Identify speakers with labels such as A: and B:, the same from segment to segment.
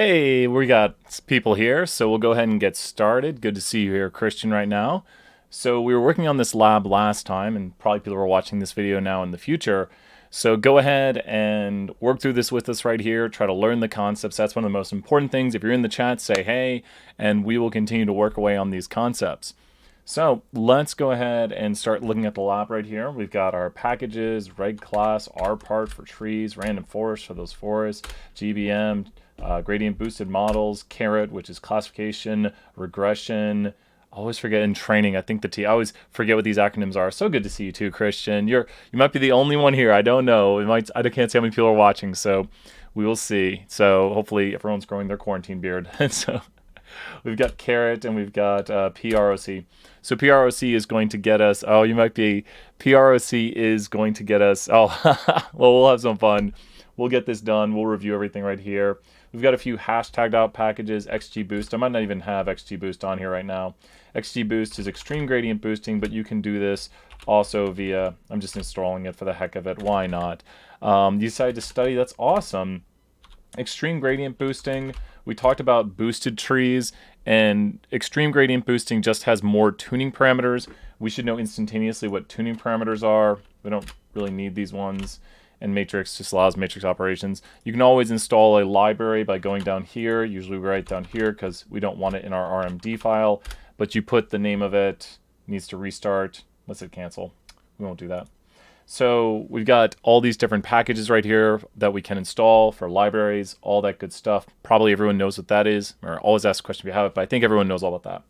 A: Hey, we got people here, so we'll go ahead and get started. Good to see you here, Christian, right now. So we were working on this lab last time, and probably people are watching this video now in the future. So go ahead and work through this with us right here. Try to learn the concepts. That's one of the most important things. If you're in the chat, say hey, and we will continue to work away on these concepts. So let's go ahead and start looking at the lab right here. We've got our packages, reg class, rpart for trees, random forest for those forests, GBM, gradient boosted models, caret, which is classification, regression. I always forget in training. I think I always forget what these acronyms are. So good to see you too, Christian. You might be the only one here. I don't know. I can't see how many people are watching, so we will see. So hopefully everyone's growing their quarantine beard. So we've got caret and we've got PROC. So PROC is going to get us, PROC is going to get us, well, we'll have some fun. We'll get this done. We'll review everything right here. We've got a few hashtagged out packages, XGBoost. I might not even have XGBoost on here right now. XGBoost is extreme gradient boosting, but you can do this also via, I'm just installing it for the heck of it. Why not? You decided to study, that's awesome. Extreme gradient boosting, we talked about boosted trees, and extreme gradient boosting just has more tuning parameters. We should know instantaneously what tuning parameters are. We don't really need these ones. And matrix just allows matrix operations. You can always install a library by going down here. Usually we write down here because we don't want it in our RMD file, but you put the name of it, needs to restart. Let's hit cancel. We won't do that. So we've got all these different packages right here that we can install for libraries, all that good stuff. Probably everyone knows what that is, or always ask a question if you have it, but I think everyone knows all about that.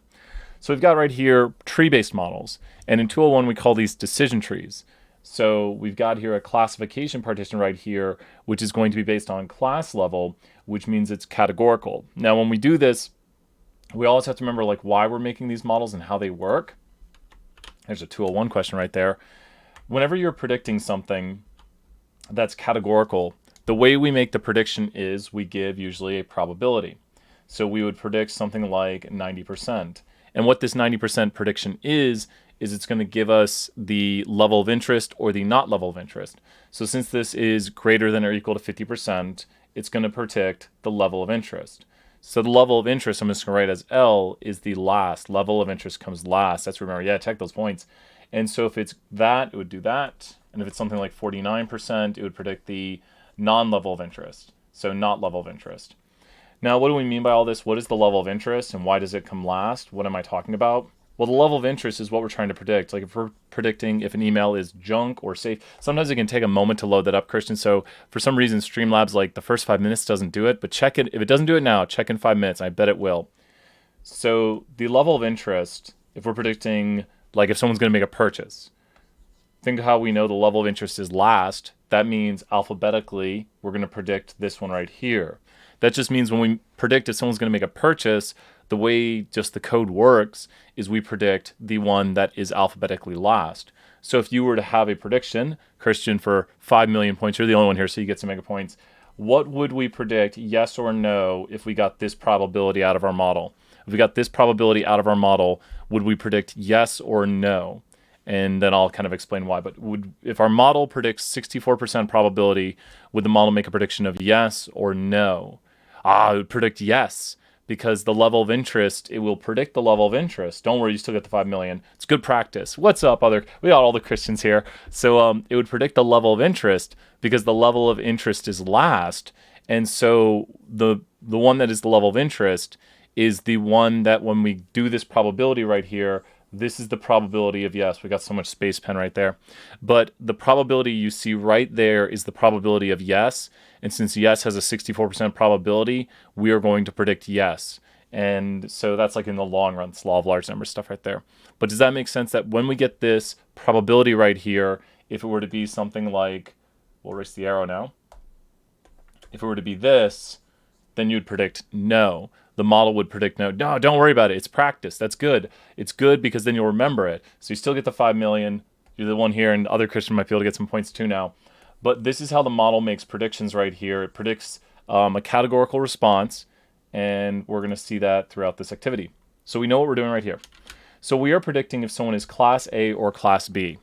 A: So we've got right here tree-based models, and in 201 we call these decision trees. So we've got here a classification partition right here, which is going to be based on class level, which means it's categorical. Now, when we do this, we always have to remember like why we're making these models and how they work. There's a 201 question right there. Whenever you're predicting something that's categorical, the way we make the prediction is we give usually a probability. So we would predict something like 90%. And what this 90% prediction is it's going to give us the level of interest or the not level of interest. So since this is greater than or equal to 50%, it's going to predict the level of interest. So the level of interest, I'm just going to write as L, is the last. Level of interest comes last. That's remember, yeah, check those points. And so if it's that, it would do that. And if it's something like 49%, it would predict the non-level of interest. So not level of interest. Now, what do we mean by all this? What is the level of interest and why does it come last? What am I talking about? Well, the level of interest is what we're trying to predict. Like if we're predicting if an email is junk or safe, sometimes it can take a moment to load that up, Christian. So for some reason, Streamlabs, like the first 5 minutes doesn't do it, but check it. If it doesn't do it now, check in 5 minutes. I bet it will. So the level of interest, if we're predicting, like if someone's going to make a purchase, think of how we know the level of interest is last. That means alphabetically, we're going to predict this one right here. That just means when we predict if someone's going to make a purchase, the way just the code works is we predict the one that is alphabetically last. So if you were to have a prediction, Christian, for 5 million points, you're the only one here, so you get some mega points. What would we predict, yes or no, if we got this probability out of our model? If we got this probability out of our model, would we predict yes or no? And then I'll kind of explain why. But if our model predicts 64% probability, would the model make a prediction of yes or no? It would predict yes, because the level of interest, it will predict the level of interest. Don't worry, you still get the 5 million. It's good practice. What's up, we got all the Christians here. So it would predict the level of interest because the level of interest is last. And so the one that is the level of interest is the one that when we do this probability right here, this is the probability of yes. We got so much space pen right there. But the probability you see right there is the probability of yes. And since yes has a 64% probability, we are going to predict yes. And so that's like in the long run, it's law of large numbers stuff right there. But does that make sense that when we get this probability right here, if it were to be something like, we'll erase the arrow now. If it were to be this, then you'd predict no. The model would predict no. No, don't worry about it. It's practice. That's good. It's good because then you'll remember it. So you still get the 5 million. You're the one here, and other Christian might be able to get some points too now. But this is how the model makes predictions right here. It predicts a categorical response, and we're going to see that throughout this activity. So we know what we're doing right here. So we are predicting if someone is Class A or Class B.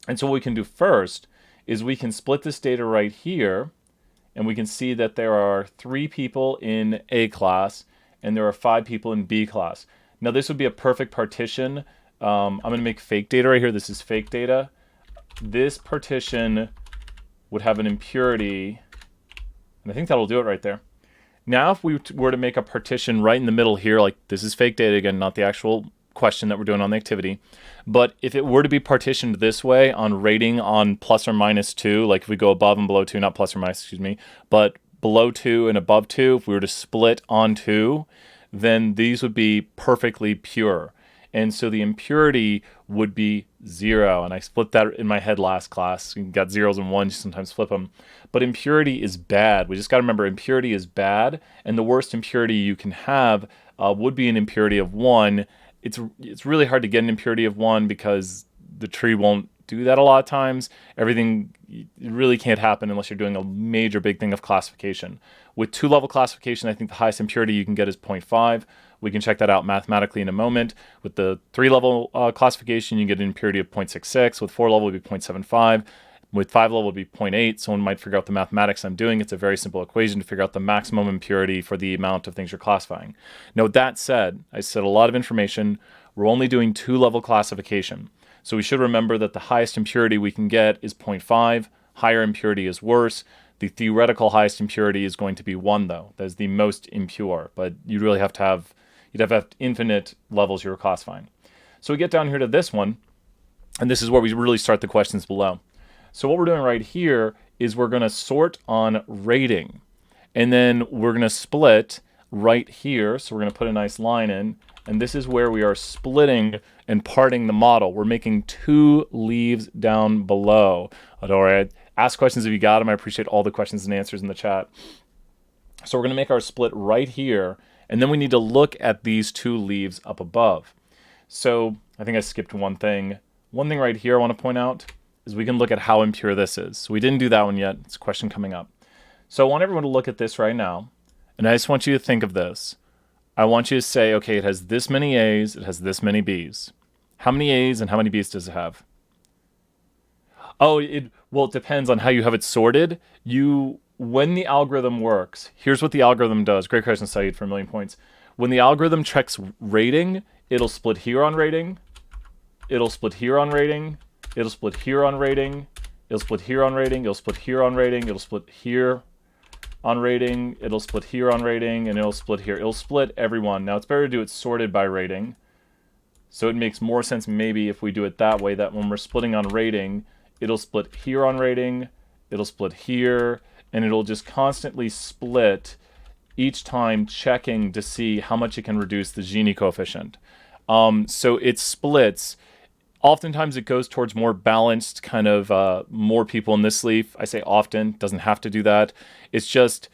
A: And so what we can do first is we can split this data right here, and we can see that there are 3 people in A class, and there are 5 people in B class. Now this would be a perfect partition. I'm going to make fake data right here. This is fake data. This partition would have an impurity, and I think that'll do it right there. Now if we were to make a partition right in the middle here, like this is fake data again, not the actual question that we're doing on the activity, but if it were to be partitioned this way on rating on plus or minus 2, like if we go above and below 2, not plus or minus, excuse me, but below 2 and above 2, if we were to split on 2, then these would be perfectly pure. And so the impurity would be 0. And I split that in my head last class. You got zeros and ones, you sometimes flip them. But impurity is bad. We just got to remember impurity is bad. And the worst impurity you can have would be an impurity of 1. It's really hard to get an impurity of 1 because the tree won't do that a lot of times. Everything, it really can't happen unless you're doing a major big thing of classification. With 2-level classification, I think the highest impurity you can get is 0.5. We can check that out mathematically in a moment. With the 3-level classification, you get an impurity of 0.66. With 4-level, it would be 0.75. With 5-level, it would be 0.8. Someone might figure out the mathematics I'm doing. It's a very simple equation to figure out the maximum impurity for the amount of things you're classifying. Now, with that said, I said a lot of information. We're only doing 2-level classification. So we should remember that the highest impurity we can get is 0.5. Higher impurity is worse. The theoretical highest impurity is going to be 1, though. That is the most impure. But you'd really have to have, you'd have to have infinite levels you're classifying. So we get down here to this one, and this is where we really start the questions below. So what we're doing right here is we're going to sort on rating. And then we're going to split right here. So we're going to put a nice line in. And this is where we are splitting and parting the model. We're making 2 leaves down below. Adore, ask questions if you got them. I appreciate all the questions and answers in the chat. So we're going to make our split right here. And then we need to look at these 2 leaves up above. So I think I skipped one thing. One thing right here I want to point out is we can look at how impure this is. So we didn't do that one yet. It's a question coming up. So I want everyone to look at this right now. And I just want you to think of this. I want you to say, okay, it has this many A's, it has this many B's. How many A's and how many B's does it have? Oh, well, it depends on how you have it sorted. When the algorithm works, here's what the algorithm does. Great question, Saeed, for 1,000,000 points. When the algorithm checks rating, it'll split here on rating, it'll split here on rating, it'll split here on rating, it'll split here on rating, it'll split here on rating, it'll split here on rating, it'll split here on rating, and it'll split here. It'll split everyone. Now, it's better to do it sorted by rating. So it makes more sense maybe if we do it that way, that when we're splitting on rating, it'll split here on rating, it'll split here, and it'll just constantly split each time checking to see how much it can reduce the Gini coefficient. So it splits. Oftentimes it goes towards more balanced, kind of more people in this leaf. I say often, doesn't have to do that. It's just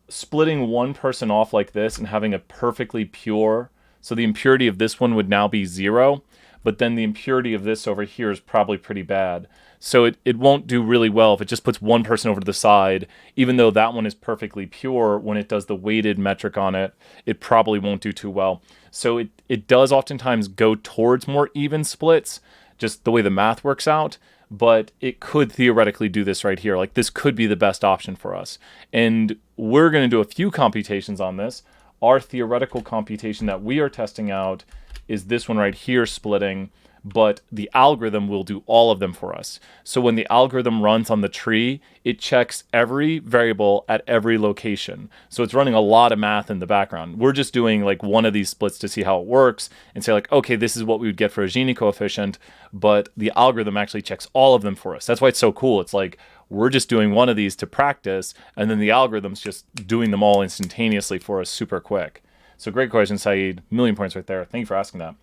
A: splitting one person off like this and having a perfectly pure. So the impurity of this one would now be 0, but then the impurity of this over here is probably pretty bad. So it won't do really well if it just puts one person over to the side, even though that one is perfectly pure. When it does the weighted metric on it, it probably won't do too well. So it does oftentimes go towards more even splits, just the way the math works out, but it could theoretically do this right here. Like this could be the best option for us. And we're going to do a few computations on this. Our theoretical computation that we are testing out is this one right here splitting, but the algorithm will do all of them for us. So when the algorithm runs on the tree, it checks every variable at every location. So it's running a lot of math in the background. We're just doing like one of these splits to see how it works and say like, okay, this is what we would get for a Gini coefficient, but the algorithm actually checks all of them for us. That's why it's so cool. It's like, we're just doing one of these to practice, and then the algorithm's just doing them all instantaneously for us super quick. So great question, Saeed. 1,000,000 points right there. Thank you for asking that.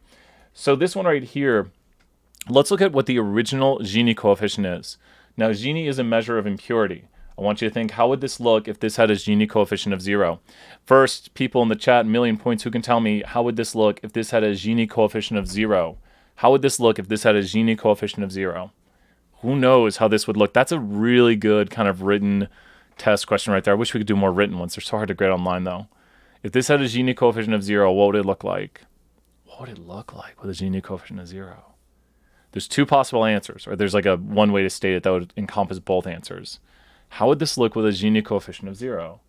A: So this one right here, let's look at what the original Gini coefficient is. Now, Gini is a measure of impurity. I want you to think, how would this look if this had a Gini coefficient of 0? First, people in the chat, 1,000,000 points, who can tell me, how would this look if this had a Gini coefficient of 0? How would this look if this had a Gini coefficient of 0? Who knows how this would look? That's a really good kind of written test question right there. I wish we could do more written ones. They're so hard to grade online, though. If this had a Gini coefficient of 0, what would it look like? What would it look like with a Gini coefficient of 0? There's two possible answers, or there's like one way to state it that would encompass both answers. how would this look with a Gini coefficient of 0?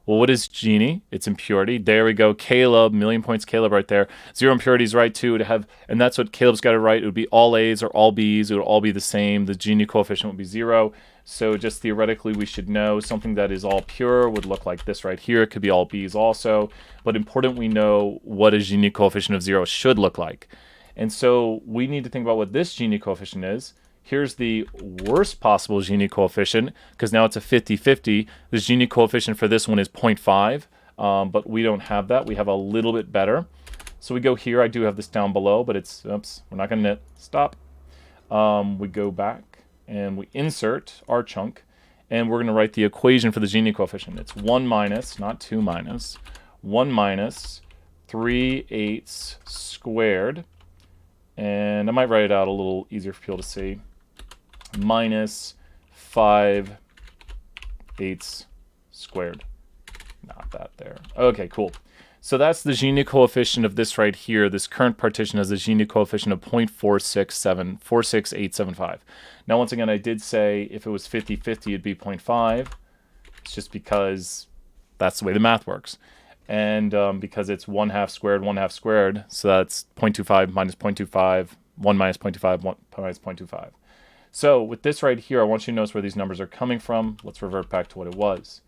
A: Well, what is Gini? It's impurity. There we go. Caleb, million points Caleb right there. 0 impurity is right too. And that's what Caleb's got to write. It would be all A's or all B's. It would all be the same. The Gini coefficient would be 0. So just theoretically, we should know something that is all pure would look like this right here. It could be all B's also. But important, we know what a Gini coefficient of 0 should look like. And so we need to think about what this Gini coefficient is. Here's the worst possible Gini coefficient, because now it's a 50-50. The Gini coefficient for this one is 0.5, but we don't have that. We have a little bit better. So we go here. I do have this down below, but it's, oops, we're not going to knit. Stop. We go back, and we insert our chunk, and we're going to write the equation for the Gini coefficient. It's 1 minus, not 2 minus, 1 minus 3/8 squared, and I might write it out a little easier for people to see, minus 5/8 squared. Not that there. Okay, cool. So that's the Gini coefficient of this right here. This current partition has a Gini coefficient of 0.46875. Now, once again, I did say if it was 50-50, it'd be 0.5. It's just because that's the way the math works. And because it's 1/2 squared, 1/2 squared, so that's 0.25 minus 0.25, 1 minus 0.25, 1 minus 0.25. So with this right here, I want you to notice where these numbers are coming from. Let's revert back to what it was.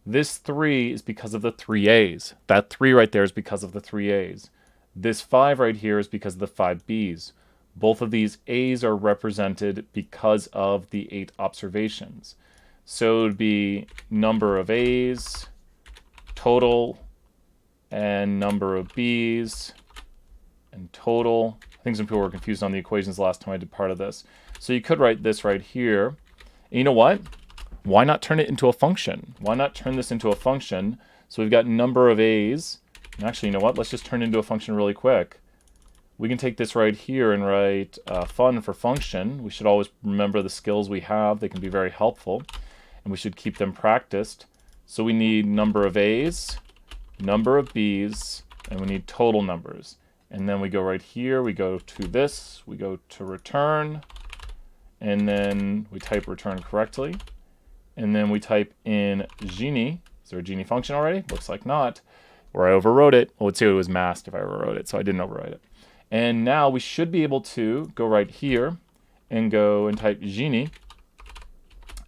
A: This 3 is because of the 3 A's. That 3 right there is because of the 3 A's. This 5 right here is because of the 5 B's. Both of these A's are represented because of the 8 observations. So it would be number of A's, total, and number of B's, and total. I think some people were confused on the equations last time I did part of this. So you could write this right here. And you know what? Why not turn it into a function? Why not turn this into a function? So we've got number of A's. And actually, you know what? Let's just turn it into a function really quick. We can take this right here and write fun for function. We should always remember the skills we have. They can be very helpful. And we should keep them practiced. So we need number of A's, number of B's, and we need total numbers. And then we go right here, we go to this, we go to return, and then we type return correctly. And then we type in Gini. Is there a Gini function already? Looks like not. Or I overwrote it. Well, let's say it was masked if I overwrote it, so I didn't overwrite it. And now we should be able to go right here and go and type Gini.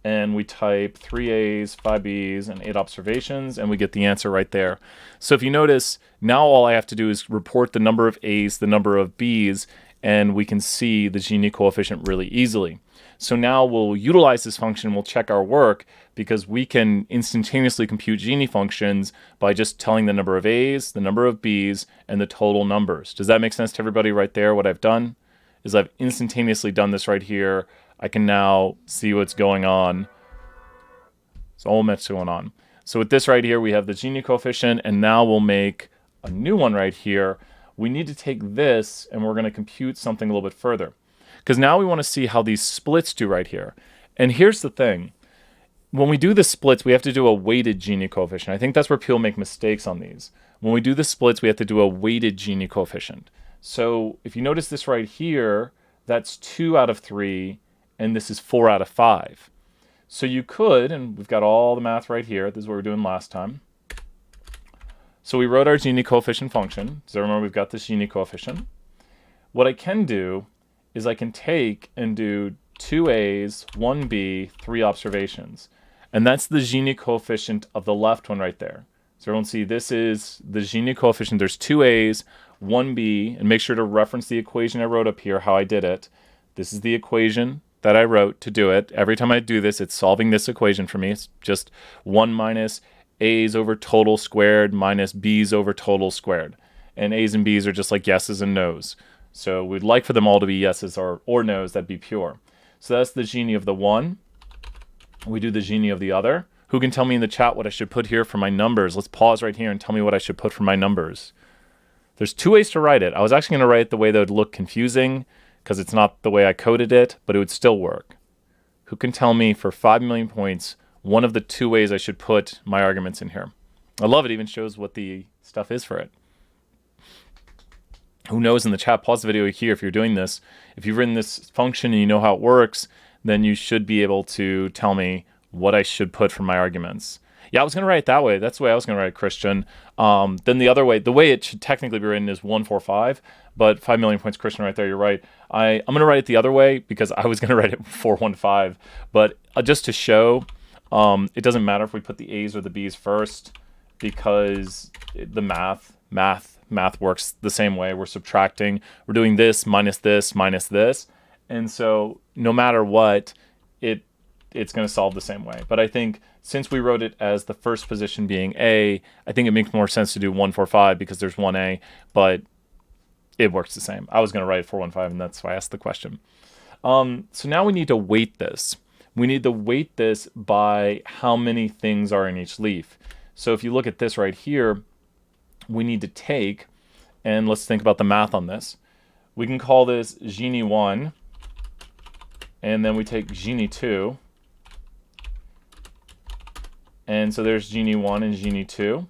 A: And we type 3 A's, 5 B's, and 8 observations, and we get the answer right there. So if you notice, now all I have to do is report the number of A's, the number of B's, and we can see the Gini coefficient really easily. So now we'll utilize this function, we'll check our work, because we can instantaneously compute Gini functions by just telling the number of A's, the number of B's, and the total numbers. Does that make sense to everybody right there? What I've done is I've instantaneously done this right here. I can now see what's going on. It's all much going on. So with this right here, we have the Gini coefficient, and now we'll make a new one right here. We need to take this, and we're going to compute something a little bit further. Because now we want to see how these splits do right here. And here's the thing. When we do the splits, we have to do a weighted Gini coefficient. I think that's where people make mistakes on these. When we do the splits, we have to do a weighted Gini coefficient. So if you notice this right here, that's 2 out of 3, and this is 4 out of 5. So you could, and we've got all the math right here. This is what we were doing last time. So we wrote our Gini coefficient function. So remember, we've got this Gini coefficient. What I can do is I can take and do 2 A's, 1 B, 3 observations. And that's the Gini coefficient of the left one right there. So everyone see, this is the Gini coefficient. There's 2 A's, 1 B, and make sure to reference the equation I wrote up here, how I did it. This is the equation that I wrote to do it. Every time I do this, it's solving this equation for me. It's just 1 minus A's over total squared minus B's over total squared. And A's and B's are just like yeses and nos. So we'd like for them all to be yeses or nos, that'd be pure. So that's the Gini of the one. We do the Gini of the other. Who can tell me in the chat what I should put here for my numbers? Let's pause right here and tell me what I should put for my numbers. There's 2 ways to write it. I was actually going to write it the way that would look confusing because it's not the way I coded it, but it would still work. Who can tell me for 5 million points one of the 2 ways I should put my arguments in here? I love it. Even shows what the stuff is for it. Who knows in the chat? Pause the video here if you're doing this. If you've written this function and you know how it works, then you should be able to tell me what I should put for my arguments. Yeah, I was going to write it that way. That's the way I was going to write it, Christian. Then the other way, the way it should technically be written is 145, but 5 million points, Christian, right there. You're right. I'm going to write it the other way because I was going to write it 415. But just to show, it doesn't matter if we put the A's or the B's first because the math works the same way. We're subtracting. We're doing this minus this minus this. And so no matter what, it's going to solve the same way. But I think since we wrote it as the first position being A, I think it makes more sense to do 145 because there's one A, but it works the same. I was going to write 415, and that's why I asked the question. So now we need to weight this. We need to weight this by how many things are in each leaf. So if you look at this right here, we need to take, and let's think about the math on this. We can call this Gini 1, and then we take Gini 2. And so there's Gini 1 and Gini 2.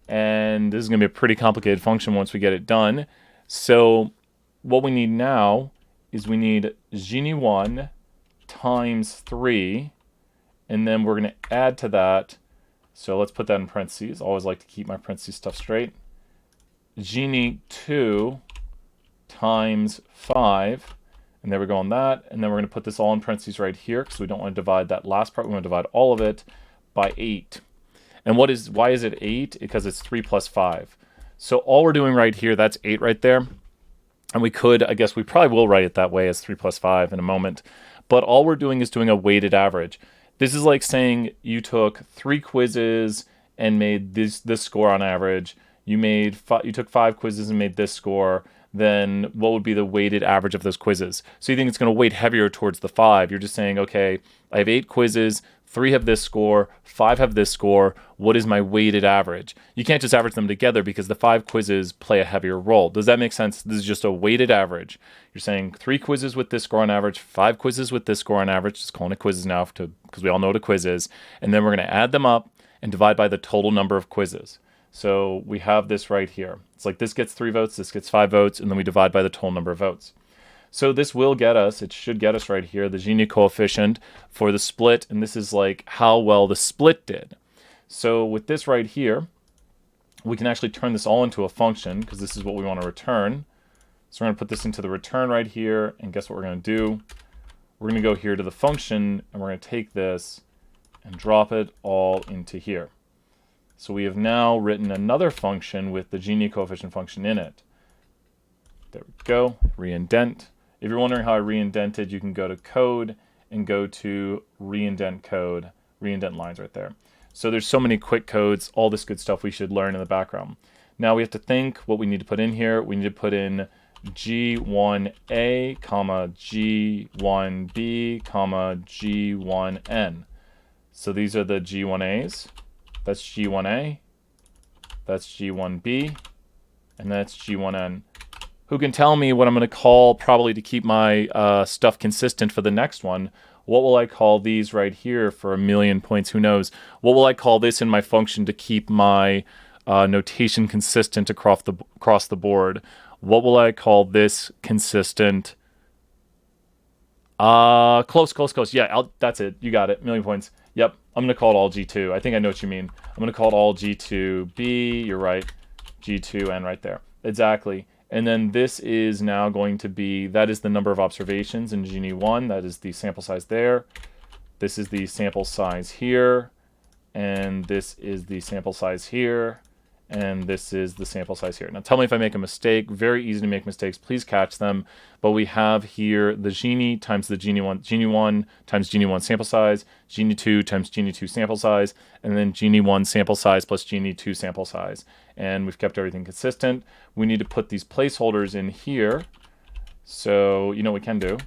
A: And this is going to be a pretty complicated function once we get it done. So what we need now is we need Gini 1 times 3. And then we're going to add to that. So let's put that in parentheses. I always like to keep my parentheses stuff straight. Gini 2 times 5. And there we go on that. And then we're going to put this all in parentheses right here because we don't want to divide that last part. We want to divide all of it by 8. And why is it 8? Because it's 3 plus 5. So all we're doing right here, that's 8 right there. And I guess we probably will write it that way as 3 plus 5 in a moment. But all we're doing is doing a weighted average. This is like saying you took 3 quizzes and made this score on average. You took 5 quizzes and made this score. Then what would be the weighted average of those quizzes? So you think it's going to weight heavier towards the 5. You're just saying, okay, I have 8 quizzes, 3 have this score, 5 have this score. What is my weighted average? You can't just average them together because the 5 quizzes play a heavier role. Does that make sense? This is just a weighted average. You're saying 3 quizzes with this score on average, 5 quizzes with this score on average. Just calling it quizzes now because we all know what a quiz is. And then we're going to add them up and divide by the total number of quizzes. So we have this right here. It's like this gets 3 votes, this gets 5 votes, and then we divide by the total number of votes. So this will get us, it should get us right here, the Gini coefficient for the split, and this is like how well the split did. So with this right here, we can actually turn this all into a function because this is what we want to return. So we're going to put this into the return right here, and guess what we're going to do? We're going to go here to the function, and we're going to take this and drop it all into here. So we have now written another function with the Gini coefficient function in it. There we go, reindent. If you're wondering how I reindented, you can go to code and go to reindent code, reindent lines right there. So there's so many quick codes, all this good stuff we should learn in the background. Now we have to think what we need to put in here. We need to put in G1A, comma, G1B, comma, G1N. So these are the G1As. That's G1A, that's G1B, and that's G1N. Who can tell me what I'm going to call, probably to keep my stuff consistent for the next one? What will I call these right here for 1,000,000 points? Who knows? What will I call this in my function to keep my notation consistent across the board? What will I call this consistent? Close. Yeah, that's it. You got it. 1,000,000 points. Yep, I'm going to call it all G2. I think I know what you mean. I'm going to call it all G2B. You're right. G2N right there. Exactly. And then this is now going to be, that is the number of observations in Gini 1. That is the sample size there. This is the sample size here. And this is the sample size here. And this is the sample size here. Now tell me if I make a mistake. Very easy to make mistakes. Please catch them. But we have here the Gini times the Gini 1 times Gini 1 sample size, Gini 2 times Gini 2 sample size, and then Gini 1 sample size plus Gini 2 sample size. And we've kept everything consistent. We need to put these placeholders in here. So you know what we can do?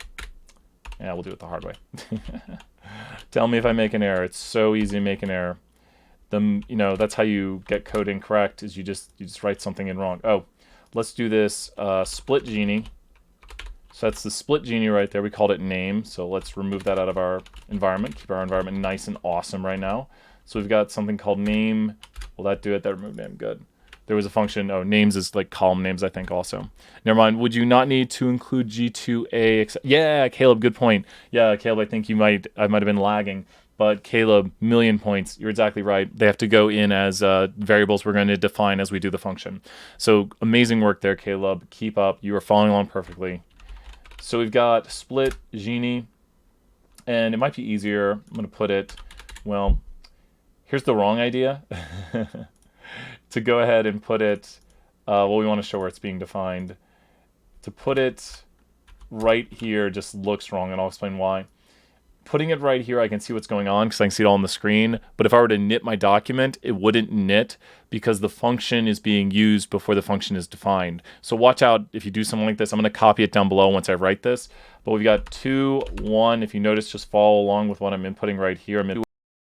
A: Yeah, we'll do it the hard way. Tell me if I make an error. It's so easy to make an error. That's how you get code incorrect, is you just write something in wrong. Oh, let's do this split Gini. So that's the split Gini right there. We called it name. So let's remove that out of our environment. Keep our environment nice and awesome right now. So we've got something called name. Will that do it? That removed name. Good. There was a function. Oh, names is like column names, I think, also. Never mind. Would you not need to include G2A? Yeah, Caleb, good point. Yeah, Caleb, I think I might have been lagging. But Caleb, million points. You're exactly right. They have to go in as variables we're going to define as we do the function. So amazing work there, Caleb. Keep up. You are following along perfectly. So we've got split Gini, and it might be easier. I'm going to put it, well, here's the wrong idea. To go ahead and put it, well, we want to show where it's being defined. To put it right here just looks wrong, and I'll explain why. Putting it right here, I can see what's going on because I can see it all on the screen. But if I were to knit my document, it wouldn't knit because the function is being used before the function is defined. So watch out if you do something like this. I'm going to copy it down below once I write this. But we've got 2, 1. If you notice, just follow along with what I'm inputting right here. I'm in 2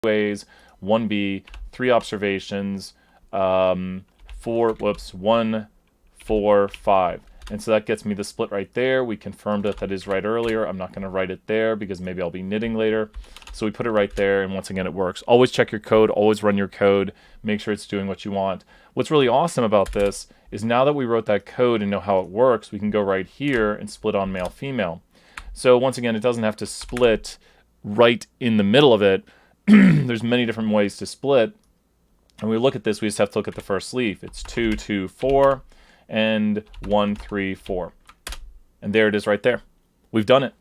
A: ways, 1B, 3 observations, 1, 4, 5. And so that gets me the split right there. We confirmed that is right earlier. I'm not going to write it there because maybe I'll be knitting later. So we put it right there, and once again, it works. Always check your code. Always run your code. Make sure it's doing what you want. What's really awesome about this is now that we wrote that code and know how it works, we can go right here and split on male-female. So once again, it doesn't have to split right in the middle of it. There's many different ways to split. And we look at this, we just have to look at the first leaf. It's 2, 2, 4. And 1, 3, 4. And there it is right there. We've done it.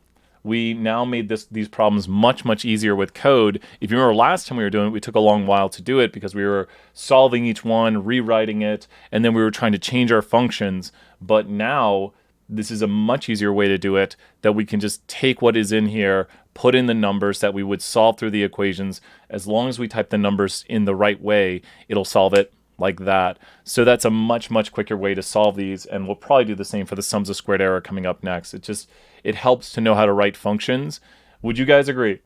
A: We now made these problems much, much easier with code. If you remember last time we were doing it, we took a long while to do it because we were solving each one, rewriting it, and then we were trying to change our functions. But now this is a much easier way to do it, that we can just take what is in here, put in the numbers that we would solve through the equations. As long as we type the numbers in the right way, it'll solve it like that. So that's a much, much quicker way to solve these, and we'll probably do the same for the sums of squared error coming up next. It helps to know how to write functions. Would you guys agree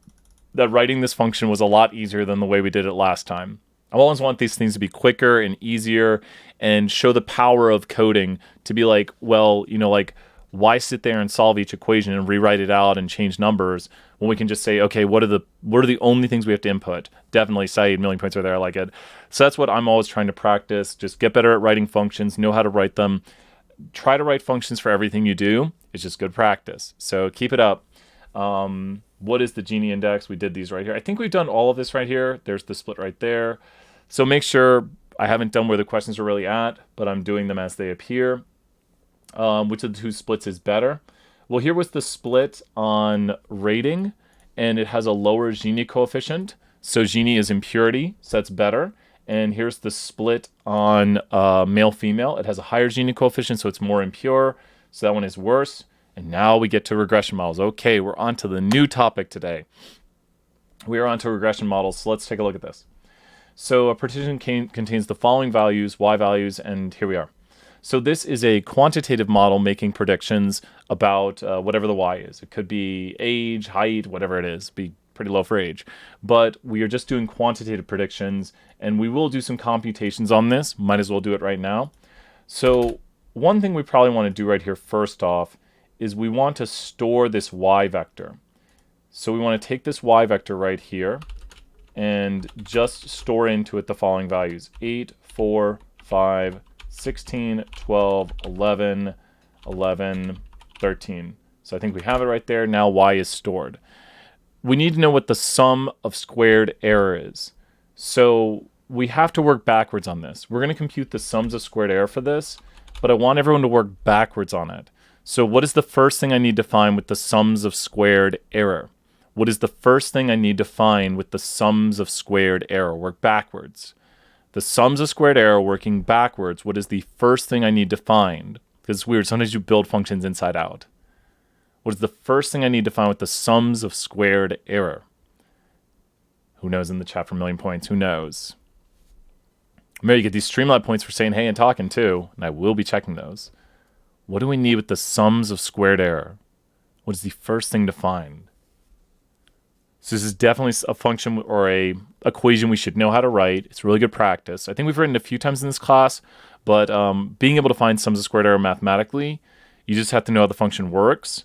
A: that writing this function was a lot easier than the way we did it last time? I always want these things to be quicker and easier and show the power of coding to be like, well, like, why sit there and solve each equation and rewrite it out and change numbers when we can just say, okay, what are the only things we have to input? Definitely, Saeed, million points right there. I like it. So that's what I'm always trying to practice. Just get better at writing functions, know how to write them. Try to write functions for everything you do. It's just good practice. So keep it up. What is the Gini index? We did these right here. I think we've done all of this right here. There's the split right there. So make sure I haven't done where the questions are really at, but I'm doing them as they appear. Which of the 2 splits is better? Well, here was the split on rating, and it has a lower Gini coefficient. So Gini is impurity, so that's better. And here's the split on male-female. It has a higher Gini coefficient, so it's more impure. So that one is worse. And now we get to regression models. Okay, we're on to the new topic today. We are on to regression models, so let's take a look at this. So a partition contains the following values, y values, and here we are. So this is a quantitative model making predictions about whatever the y is. It could be age, height, whatever it is. Be pretty low for age. But we are just doing quantitative predictions, and we will do some computations on this. Might as well do it right now. So one thing we probably want to do right here first off is we want to store this y vector. So we want to take this y vector right here and just store into it the following values: 8, 4, 5, 16, 12, 11, 11, 13. So I think we have it right there. Now y is stored. We need to know what the sum of squared error is. So we have to work backwards on this. We're going to compute the sums of squared error for this, but I want everyone to work backwards on it. So what is the first thing I need to find with the sums of squared error? What is the first thing I need to find with the sums of squared error? Work backwards. The sums of squared error working backwards, what is the first thing I need to find? Because it's weird, sometimes you build functions inside out. What is the first thing I need to find with the sums of squared error? Who knows in the chat for a million points? Who knows? Maybe you get these Streamlab points for saying hey and talking too, and I will be checking those. What do we need with the sums of squared error? What is the first thing to find? So this is definitely a function or a equation we should know how to write. It's really good practice. I think we've written it a few times in this class, but being able to find sums of squared error mathematically, you just have to know how the function works,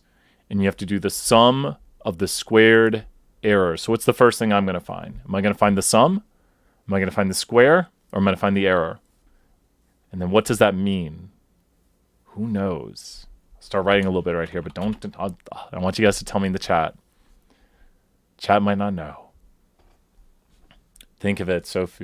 A: and you have to do the sum of the squared error. So what's the first thing I'm going to find? Am I going to find the sum? Am I going to find the square? Or am I going to find the error? And then what does that mean? Who knows? I'll start writing a little bit right here, but I want you guys to tell me in the chat. Chat might not know. Think of it. So if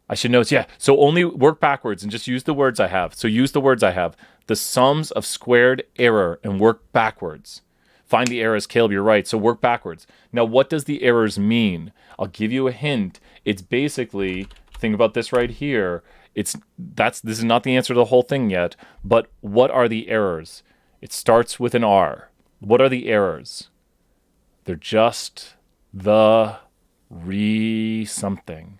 A: I should know, yeah. So only work backwards and just use the words I have. So use the words I have. The sums of squared error and work backwards. Find the errors, Caleb, you're right. So work backwards. Now, what does the errors mean? I'll give you a hint. It's basically, think about this right here. This is not the answer to the whole thing yet, but what are the errors? It starts with an R. What are the errors? They're just the something.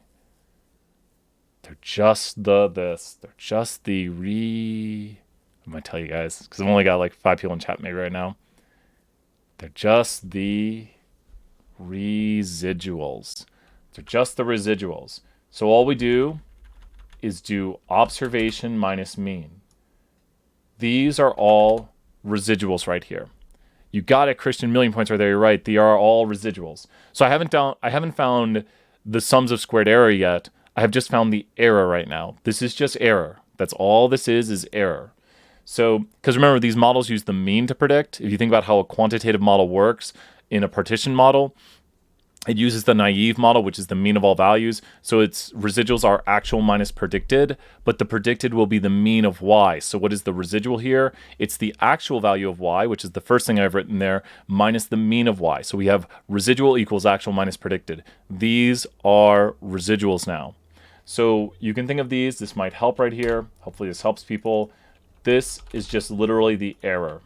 A: They're just this. They're just the I'm going to tell you guys, because I've only got like 5 people in chat maybe right now. They're just the residuals. They're just the residuals. So all we do is do observation minus mean. These are all residuals right here. You got it, Christian. Million points right there. You're right. They are all residuals. So I haven't found the sums of squared error yet. I have just found the error right now. This is just error. That's all this is error. So, because remember, these models use the mean to predict. If you think about how a quantitative model works in a partition model, it uses the naive model, which is the mean of all values. So its residuals are actual minus predicted, but the predicted will be the mean of y. So what is the residual here? It's the actual value of y, which is the first thing I've written there, minus the mean of y. So we have residual equals actual minus predicted. These are residuals now. So you can think of these. This might help right here. Hopefully this helps people. This is just literally the error.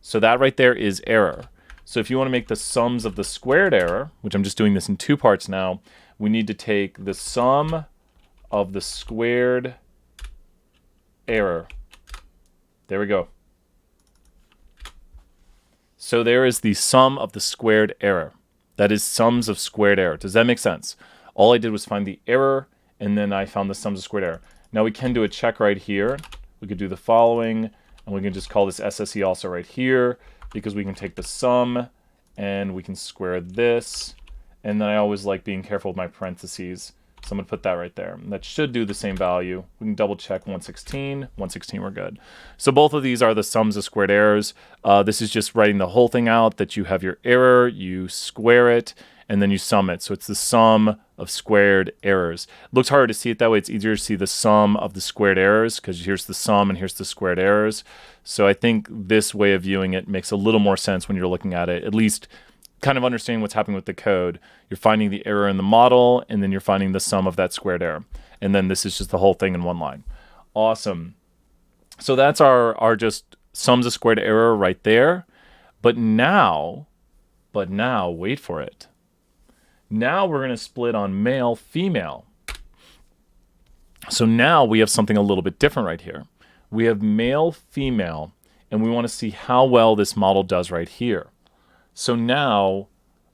A: So that right there is error. So if you want to make the sums of the squared error, which I'm just doing this in 2 parts now, we need to take the sum of the squared error. There we go. So there is the sum of the squared error. That is sums of squared error. Does that make sense? All I did was find the error, and then I found the sums of squared error. Now we can do a check right here. We could do the following, and we can just call this SSE also right here, because we can take the sum, and we can square this, and then I always like being careful with my parentheses, so I'm going to put that right there. And that should do the same value. We can double check 116, 116, we're good. So both of these are the sums of squared errors. This is just writing the whole thing out, that you have your error, you square it, and then you sum it. So it's the sum of squared errors. It looks harder to see it that way. It's easier to see the sum of the squared errors, because here's the sum and here's the squared errors. So I think this way of viewing it makes a little more sense when you're looking at it, at least kind of understanding what's happening with the code. You're finding the error in the model, and then you're finding the sum of that squared error. And then this is just the whole thing in one line. Awesome. So that's our just sums of squared error right there. But now, wait for it. Now we're going to split on male, female. So now we have something a little bit different right here. We have male, female, and we want to see how well this model does right here. So now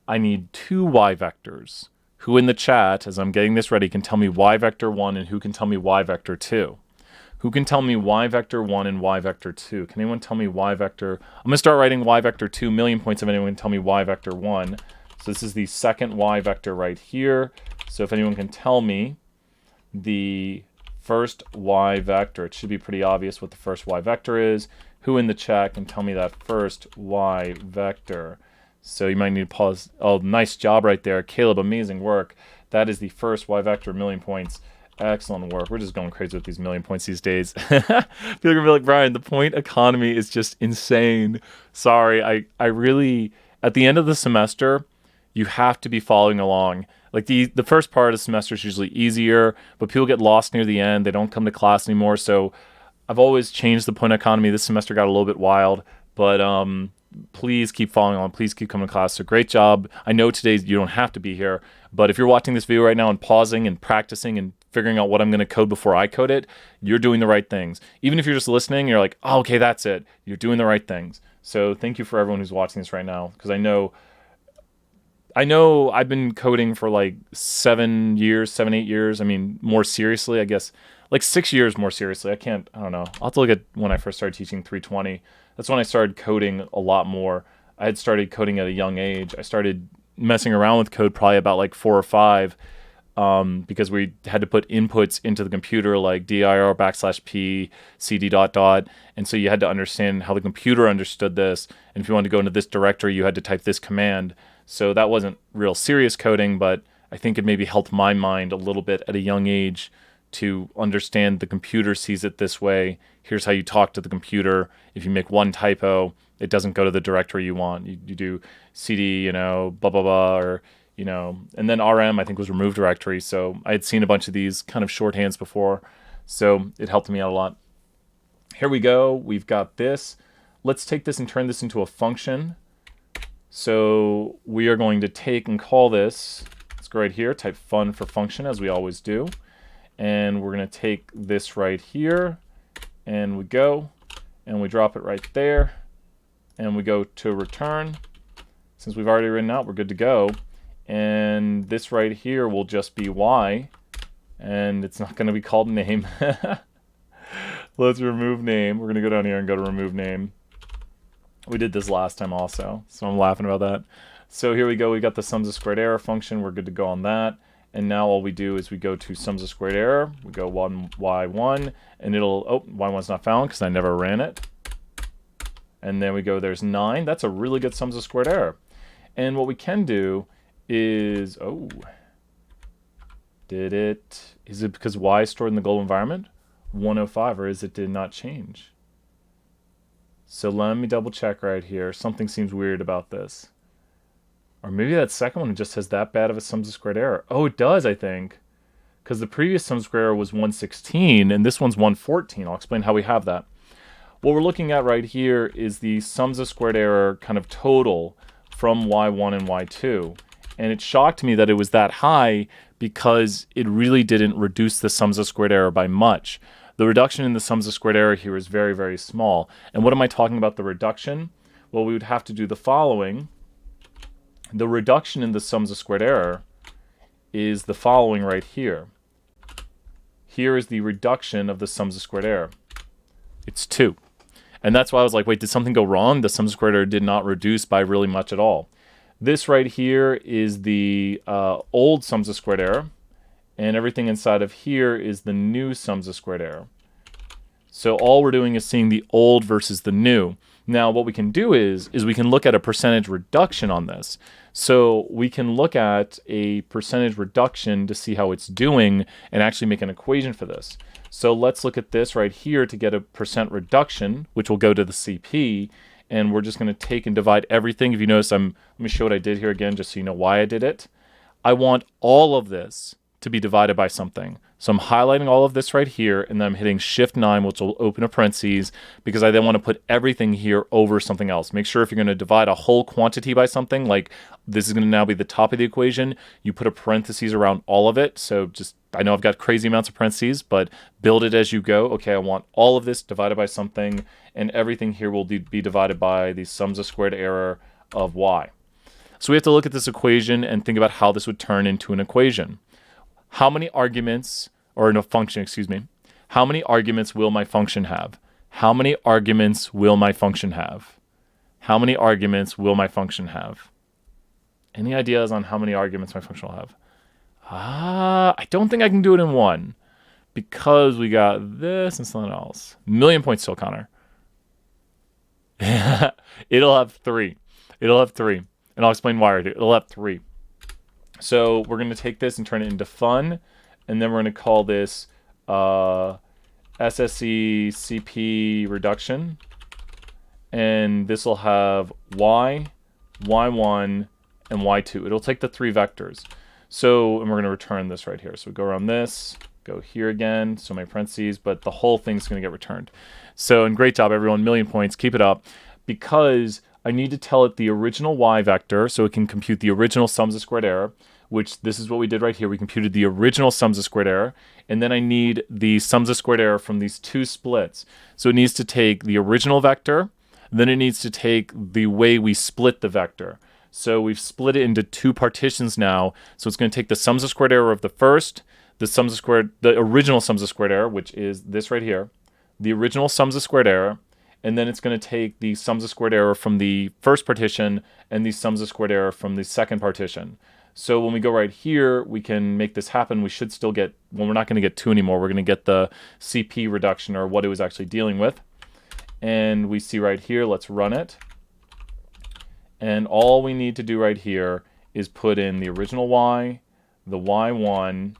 A: I need 2 y vectors. Who in the chat, as I'm getting this ready, can tell me y vector 1 and who can tell me y vector 2? Who can tell me y vector 1 and y vector 2? Can anyone tell me y vector? I'm going to start writing y vector 2, million points if anyone can tell me y vector 1. So this is the second y vector right here. So if anyone can tell me the first y vector, it should be pretty obvious what the first y vector is. Who in the chat can tell me that first y vector? So you might need to pause. Oh, nice job right there. Caleb, amazing work. That is the first y vector, million points. Excellent work. We're just going crazy with these million points these days. People are going to be like, Brian, the point economy is just insane. Sorry, I really, at the end of the semester, you have to be following along. Like the first part of the semester is usually easier, but people get lost near the end. They don't come to class anymore. So I've always changed the point economy. This semester got a little bit wild, but please keep following on. Please keep coming to class. So great job. I know today you don't have to be here, but if you're watching this video right now and pausing and practicing and figuring out what I'm going to code before I code it, you're doing the right things. Even if you're just listening, you're like, oh, okay, that's it. You're doing the right things. So thank you for everyone who's watching this right now, because I know I've been coding for like 7 years, 8 years. I mean, more seriously, I guess, like 6 years more seriously. I don't know. I'll have to look at when I first started teaching 320. That's when I started coding a lot more. I had started coding at a young age. I started messing around with code probably about like 4 or 5 because we had to put inputs into the computer like dir \p cd ... And so you had to understand how the computer understood this. And if you wanted to go into this directory, you had to type this command. So that wasn't real serious coding, but I think it maybe helped my mind a little bit at a young age to understand the computer sees it this way. Here's how you talk to the computer. If you make one typo, it doesn't go to the directory you want. You do cd, blah, blah, blah, or, and then rm, I think, was remove directory. So I had seen a bunch of these kind of shorthands before. So it helped me out a lot. Here we go. We've got this. Let's take this and turn this into a function. So we are going to take and call this, let's go right here, type fun for function, as we always do. And we're going to take this right here, and we go, and we drop it right there, and we go to return. Since we've already written out, we're good to go. And this right here will just be y, and it's not going to be called name. Let's remove name. We're going to go down here and go to remove name. We did this last time also, so I'm laughing about that. So here we go. We got the sums of squared error function. We're good to go on that. And now all we do is we go to sums of squared error. We go y1, and it'll, y1's not found because I never ran it. And then we go, there's 9. That's a really good sums of squared error. And what we can do is, is it because y is stored in the global environment? 105, or is it did not change? So let me double check right here. Something seems weird about this. Or maybe that second one just has that bad of a sums of squared error. Oh, it does, I think. Because the previous sums of squared error was 116, and this one's 114. I'll explain how we have that. What we're looking at right here is the sums of squared error kind of total from y1 and y2. And it shocked me that it was that high because it really didn't reduce the sums of squared error by much. The reduction in the sums of squared error here is very, very small. And what am I talking about the reduction? Well, we would have to do the following. The reduction in the sums of squared error is the following right here. Here is the reduction of the sums of squared error. It's 2. And that's why I was like, wait, did something go wrong? The sums of squared error did not reduce by really much at all. This right here is the old sums of squared error. And everything inside of here is the new sums of squared error. So all we're doing is seeing the old versus the new. Now what we can do is we can look at a percentage reduction on this. So we can look at a percentage reduction to see how it's doing and actually make an equation for this. So let's look at this right here to get a percent reduction, which will go to the CP. And we're just going to take and divide everything. If you notice, let me show what I did here again, just so you know why I did it. I want all of this to be divided by something. So I'm highlighting all of this right here, and then I'm hitting Shift 9, which will open a parentheses, because I then want to put everything here over something else. Make sure if you're going to divide a whole quantity by something, like this is going to now be the top of the equation, you put a parentheses around all of it. So just, I know I've got crazy amounts of parentheses, but build it as you go. Okay, I want all of this divided by something, and everything here will be divided by the sums of squared error of y. So we have to look at this equation and think about how this would turn into an equation. How many arguments, or in a function, excuse me, how many arguments will my function have? How many arguments will my function have? How many arguments will my function have? Any ideas on how many arguments my function will have? I don't think I can do it in one because we got this and something else. Million points still, Connor. It'll have 3. It'll have 3. And I'll explain why. It'll have 3. So we're going to take this and turn it into fun, and then we're going to call this SSE CP reduction, and this will have y, y1, and y2. It'll take the 3 vectors. So, and we're going to return this right here. So we go around this, go here again, so my parentheses, but the whole thing's going to get returned. So, and great job, everyone. Million points. Keep it up, because I need to tell it the original y vector so it can compute the original sums of squared error, which this is what we did right here. We computed the original sums of squared error, and then I need the sums of squared error from these 2 splits. So it needs to take the original vector, then it needs to take the way we split the vector. So we've split it into 2 partitions now. So it's going to take the sums of squared error of the first, the original sums of squared error, which is this right here, the original sums of squared error, and then it's going to take the sums of squared error from the first partition and the sums of squared error from the second partition. So when we go right here, we can make this happen. We should still get, well, we're not going to get 2 anymore. We're going to get the CP reduction, or what it was actually dealing with. And we see right here, let's run it. And all we need to do right here is put in the original y, the y1,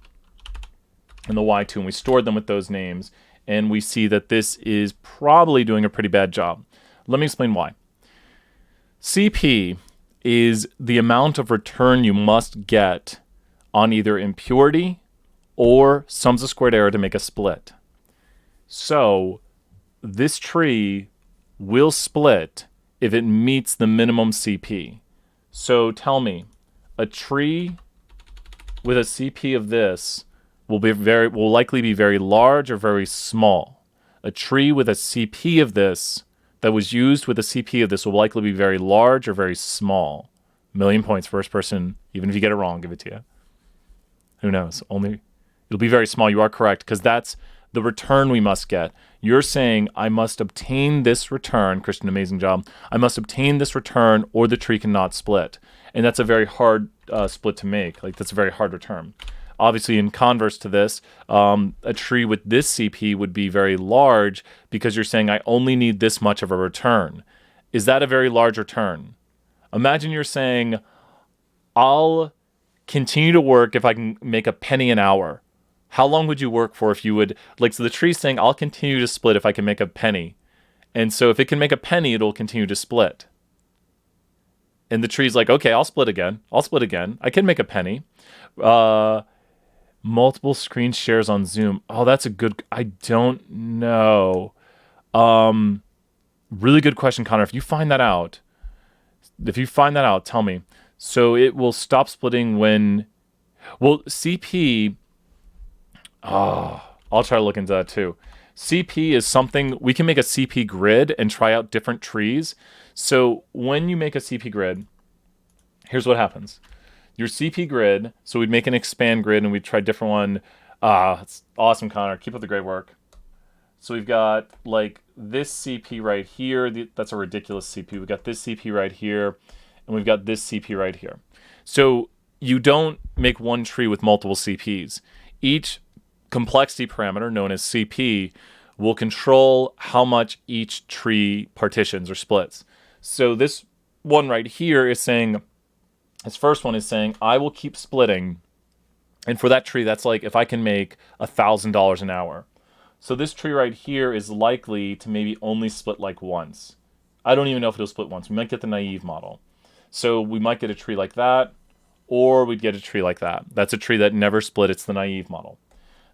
A: and the y2, and we stored them with those names, and we see that this is probably doing a pretty bad job. Let me explain why. CP is the amount of return you must get on either impurity or sums of squared error to make a split. So this tree will split if it meets the minimum CP. So tell me, a tree with a CP of this will likely be very large or very small. A tree with a CP of this that was used with a CP of this will likely be very large or very small. 1,000,000 points, first person. Even if you get it wrong, give it to you. Who knows? It'll be very small. You are correct, because that's the return we must get. You're saying, I must obtain this return. Christian, amazing job. I must obtain this return or the tree cannot split. And that's a very hard split to make. Like, that's a very hard return. Obviously, in converse to this, a tree with this CP would be very large because you're saying, I only need this much of a return. Is that a very large return? Imagine you're saying, I'll continue to work if I can make a penny an hour. How long would you work for if you would, so the tree's saying, I'll continue to split if I can make a penny. And so if it can make a penny, it'll continue to split. And the tree's like, okay, I'll split again. I can make a penny. Multiple screen shares on Zoom. Oh, that's a good, I don't know. Really good question, Connor. If you find that out, tell me. So it will stop splitting when, CP, I'll try to look into that too. CP is something, we can make a CP grid and try out different trees. So when you make a CP grid, here's what happens. Your CP grid, so we'd make an expand grid and we'd try a different one. It's awesome, Connor. Keep up the great work. So we've got this CP right here. That's a ridiculous CP. We've got this CP right here, and we've got this CP right here. So you don't make one tree with multiple CPs. Each complexity parameter, known as CP, will control how much each tree partitions or splits. So this one right here is saying, this first one is saying, I will keep splitting. And for that tree, that's like if I can make $1,000 an hour. So this tree right here is likely to maybe only split once. I don't even know if it'll split once. We might get the naive model. So we might get a tree like that, or we'd get a tree like that. That's a tree that never split. It's the naive model.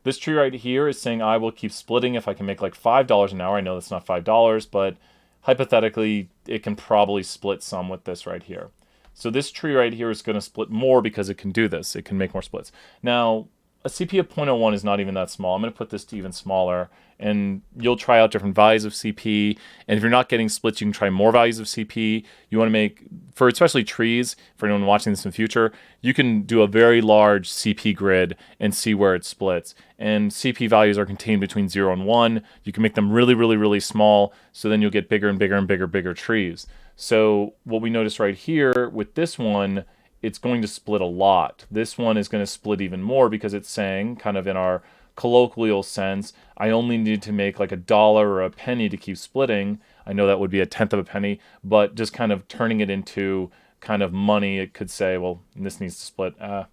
A: This tree right here is saying I will keep splitting if I can make $5 an hour. I know that's not $5, but hypothetically, it can probably split some with this right here. So this tree right here is going to split more because it can do this. It can make more splits. Now, a CP of 0.01 is not even that small. I'm going to put this to even smaller, and you'll try out different values of CP. And if you're not getting splits, you can try more values of CP. You want to make, for especially trees, for anyone watching this in the future, you can do a very large CP grid and see where it splits. And CP values are contained between 0 and 1. You can make them really, really, really small, so then you'll get bigger and bigger and bigger trees. So what we notice right here with this one, it's going to split a lot. This one is going to split even more because it's saying, kind of in our colloquial sense, I only need to make $1 or a penny to keep splitting. I know that would be a tenth of a penny, but just kind of turning it into kind of money, it could say, well, this needs to split. I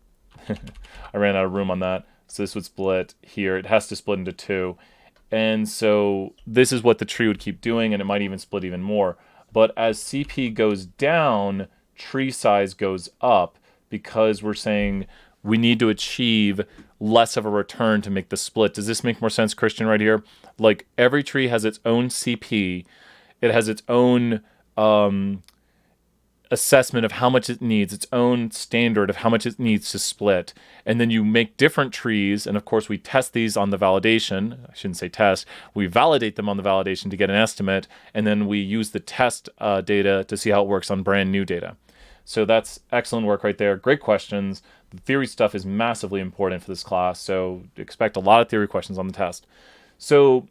A: ran out of room on that. So this would split here. It has to split into 2. And so this is what the tree would keep doing, and it might even split even more. But as CP goes down, tree size goes up because we're saying we need to achieve less of a return to make the split. Does this make more sense, Christian, right here? Every tree has its own CP. It has its own assessment of how much it needs, its own standard of how much it needs to split. And then you make different trees, and of course we test these on the validation. I shouldn't say test. We validate them on the validation to get an estimate, and then we use the test data to see how it works on brand new data. So that's excellent work right there. Great questions. The theory stuff is massively important for this class, so expect a lot of theory questions on the test. So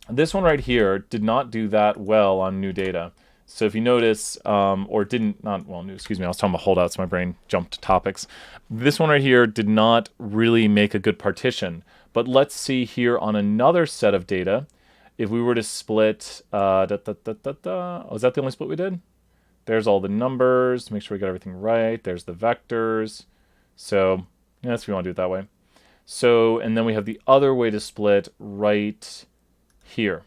A: this one right here did not do that well on new data. So if you notice, or didn't, not, well, excuse me, I was talking about holdouts, my brain jumped to topics. This one right here did not really make a good partition. But let's see here on another set of data, if we were to split, oh, is that the only split we did? There's all the numbers, make sure we got everything right. There's the vectors. So Yes, we want to do it that way. So, and then we have the other way to split right here.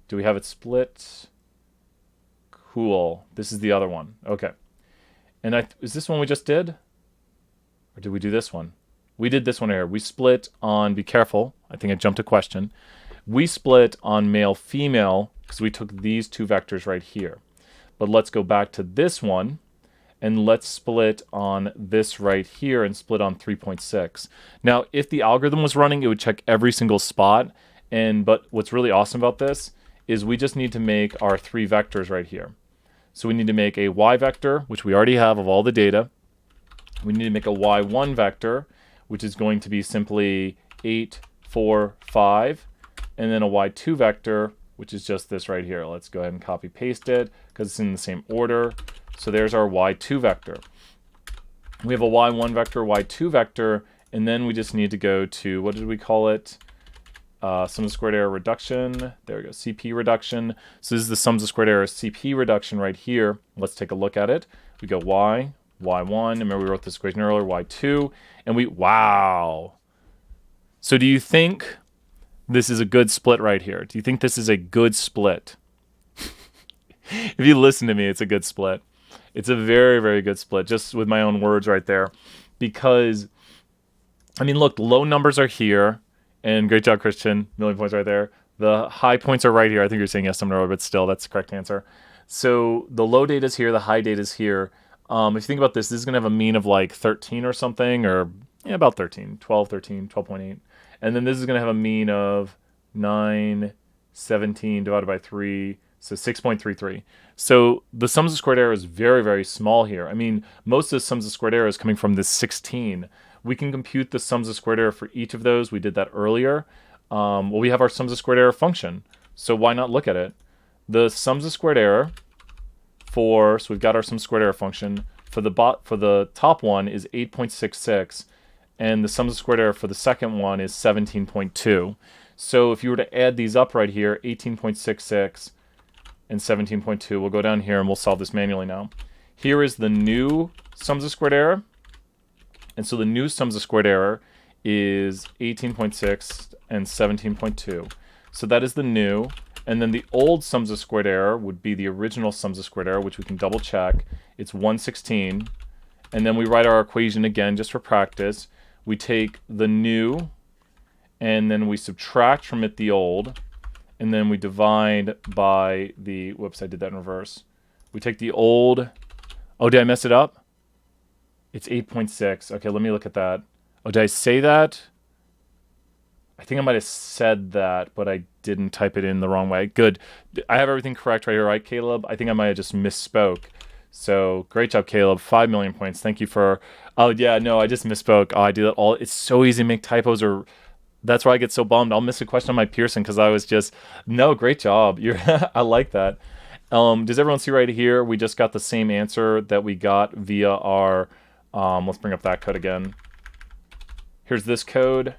A: Do we have it split? Cool. This is the other one. Okay. And is this one we just did? Or did we do this one? We did this one here. We split on, be careful, I think I jumped a question. We split on male, female, because we took these two vectors right here. But let's go back to this one, and let's split on this right here and split on 3.6. Now, if the algorithm was running, it would check every single spot. But what's really awesome about this is we just need to make our three vectors right here. So we need to make a y vector, which we already have of all the data. We need to make a y1 vector, which is going to be simply 8, 4, 5, and then a y2 vector, which is just this right here. Let's go ahead and copy paste it because it's in the same order. So there's our y2 vector. We have a y1 vector, y2 vector, and then we just need to go to, what did we call it? Sum of squared error reduction. There we go, CP reduction. So this is the sums of squared error CP reduction right here. Let's take a look at it. We go y, y1, remember we wrote this equation earlier, y2, and wow. So do you think this is a good split right here? Do you think this is a good split? If you listen to me, it's a good split. It's a very, very good split, just with my own words right there. Because, I mean, look, the low numbers are here, and great job, Christian, million points right there. The high points are right here. I think you're saying yes, I'm but still, that's the correct answer. So the low data is here, the high data is here. If you think about this is going to have a mean of like 13 or something, or yeah, about 13, 12, 13, 12.8. And then this is going to have a mean of 9, 17 divided by 3, so 6.33. So the sums of squared error is very, very small here. I mean, most of the sums of squared error is coming from this 16. We can compute the sums of squared error for each of those. We did that earlier. Well, we have our sums of squared error function, so why not look at it? The sums of squared error so we've got our sum squared error function. For the top one is 8.66, and the sums of squared error for the second one is 17.2. So if you were to add these up right here, 18.66 and 17.2, we'll go down here and we'll solve this manually now. Here is the new sums of squared error. And so the new sums of squared error is 18.6 and 17.2. So that is the new. And then the old sums of squared error would be the original sums of squared error, which we can double check. It's 116. And then we write our equation again just for practice. We take the new, and then we subtract from it the old, and then we divide by the, whoops, I did that in reverse. We take the old, oh, did I mess it up? It's 8.6. Okay, let me look at that. Oh, did I say that? I think I might have said that, but I didn't type it in the wrong way. Good. I have everything correct right here, right, Caleb? I think I might have just misspoke. So great job, Caleb. 5 million points. Thank you for... Oh, yeah, no, I just misspoke. Oh, I do that all... It's so easy to make typos, or... That's why I get so bummed. I'll miss a question on my Pearson because I was just... No, great job. I like that. Does everyone see right here? We just got the same answer that we got via our... let's bring up that code again. Here's this code.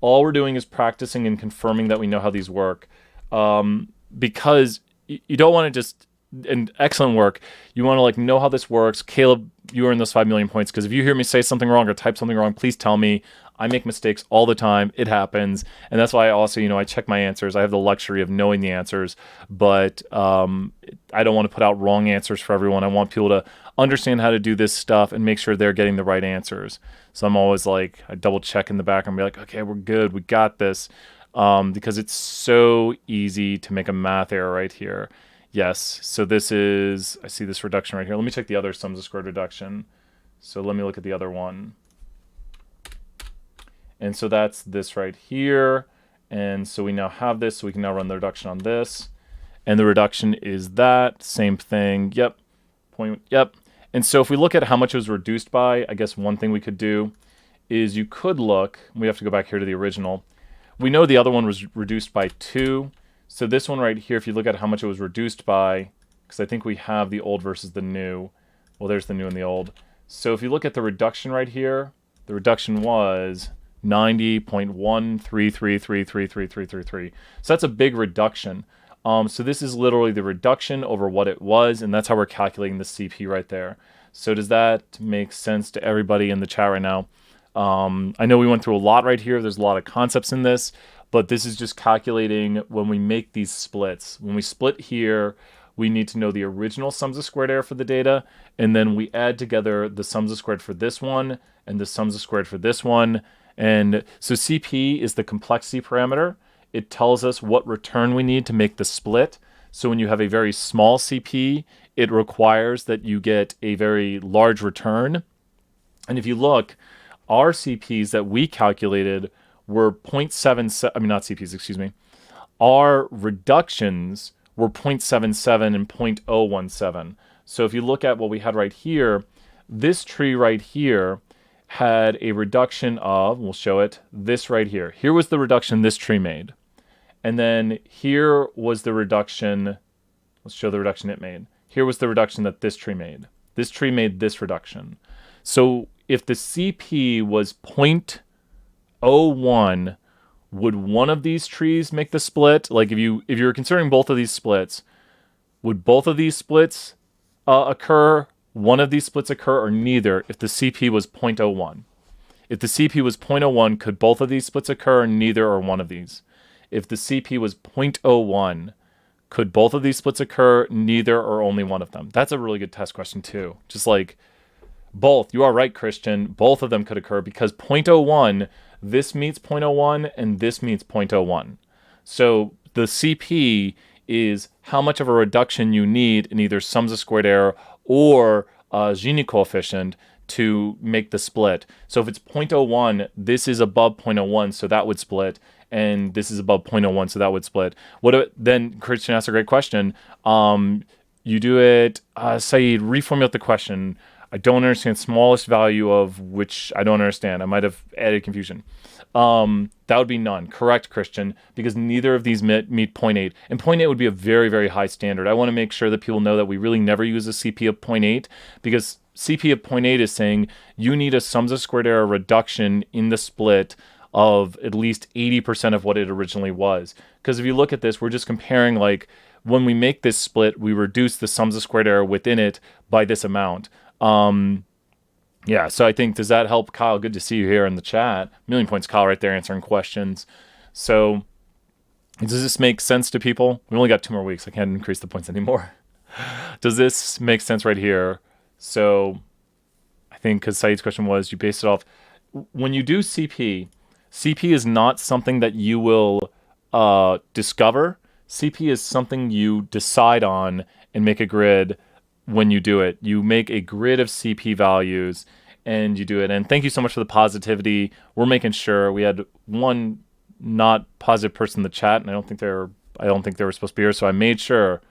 A: All we're doing is practicing and confirming that we know how these work. Because you don't want to just... And excellent work. You want to like know how this works. Caleb, you earn those 5 million points because if you hear me say something wrong or type something wrong, please tell me. I make mistakes all the time. It happens. And that's why I also, I check my answers. I have the luxury of knowing the answers, but I don't want to put out wrong answers for everyone. I want people to understand how to do this stuff and make sure they're getting the right answers. So I'm always like, I double check in the back and be like, okay, we're good. We got this. Because it's so easy to make a math error right here. Yes, so this is, I see this reduction right here. Let me check the other sums of squared reduction. So let me look at the other one. And so that's this right here. And so we now have this, so we can now run the reduction on this. And the reduction is that, same thing, yep. Yep. And so if we look at how much it was reduced by, I guess one thing we could do is you could look, we have to go back here to the original. We know the other one was reduced by 2. So this one right here, if you look at how much it was reduced by, because I think we have the old versus the new. Well, there's the new and the old. So if you look at the reduction right here, the reduction was 90.133333333. So that's a big reduction. So this is literally the reduction over what it was, and that's how we're calculating the CP right there. So does that make sense to everybody in the chat right now? I know we went through a lot right here. There's a lot of concepts in this, but this is just calculating when we make these splits. When we split here, we need to know the original sums of squared error for the data, and then we add together the sums of squared for this one and the sums of squared for this one. And so CP is the complexity parameter. It tells us what return we need to make the split. So when you have a very small CP, it requires that you get a very large return. And if you look, our CPs that we calculated were 0.77, I mean, not CPs, excuse me. Our reductions were 0.77 and 0.017. So if you look at what we had right here, this tree right here had a reduction of, we'll show it, this right here. Here was the reduction this tree made. And then here was the reduction, let's show the reduction it made. Here was the reduction that this tree made. This tree made this reduction. So if the CP was 0.01, would one of these trees make the split? Like if you're considering both of these splits, would both of these splits occur, one of these splits occur, or neither if the CP was 0.01? If the CP was 0.01, could both of these splits occur, or neither or one of these? If the CP was 0.01, could both of these splits occur, neither or only one of them? That's a really good test question too. Just like both. You are right, Christian. Both of them could occur because 0.01, this meets 0.01 and this meets 0.01. So the CP is how much of a reduction you need in either sums of squared error or Gini coefficient to make the split. So if it's 0.01, this is above 0.01, so that would split. And this is above 0.01, so that would split. Then Christian asked a great question. You do it, Saeed, reformulate the question. I don't understand smallest value of which I don't understand. I might have added confusion. That would be none. Correct, Christian, because neither of these meet 0.8. And 0.8 would be a very, very high standard. I want to make sure that people know that we really never use a CP of 0.8 because CP of 0.8 is saying you need a sums of squared error reduction in the split of at least 80% of what it originally was. Because if you look at this, we're just comparing like when we make this split, we reduce the sums of squared error within it by this amount. Yeah, so I think, does that help, Kyle? Good to see you here in the chat. Million points, Kyle, right there answering questions. So does this make sense to people? We only got 2 more weeks. I can't increase the points anymore. Does this make sense right here? So I think because Saeed's question was, you base it off. When you do CP, CP is not something that you will discover. CP is something you decide on and make a grid when you do it. You make a grid of CP values and you do it. And thank you so much for the positivity. We're making sure. We had one not positive person in the chat, and I don't think they were supposed to be here, so I made sure.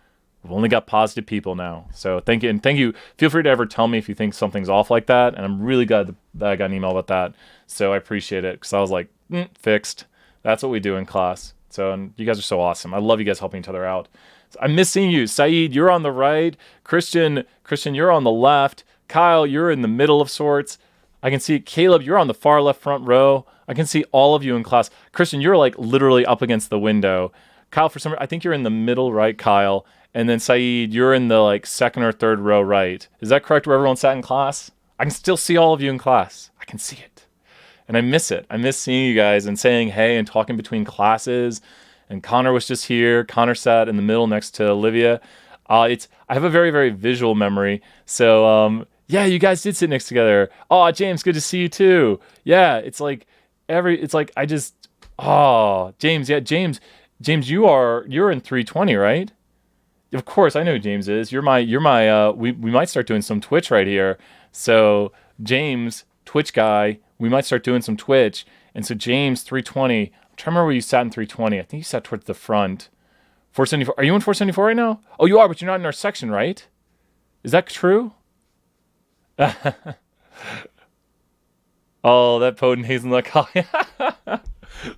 A: We've only got positive people now. So thank you. And thank you. Feel free to ever tell me if you think something's off like that. And I'm really glad that I got an email about that. So I appreciate it because I was like, fixed. That's what we do in class. So, and you guys are so awesome. I love you guys helping each other out. So I'm missing you. Saeed, you're on the right. Christian, you're on the left. Kyle, you're in the middle of sorts. I can see Caleb, you're on the far left front row. I can see all of you in class. Christian, you're like literally up against the window. Kyle, for some reason, I think you're in the middle right, Kyle. And then Saeed, you're in the like second or third row right. Is that correct where everyone sat in class? I can still see all of you in class. I can see it. And I miss it. I miss seeing you guys and saying hey and talking between classes. And Connor was just here. Connor sat in the middle next to Olivia. I have a very, very visual memory. So yeah, you guys did sit next together. Oh, James, good to see you too. Yeah, it's like James, yeah, James, you're in 320, right? Of course, I know who James is. You're my we might start doing some Twitch right here. So James, Twitch guy, we might start doing some Twitch. And so James, 320. I'm trying to remember where you sat in 320. I think you sat towards the front. 474. Are you in 474 right now? Oh, you are, but you're not in our section, right? Is that true? Oh, that potent hazelnut coffee.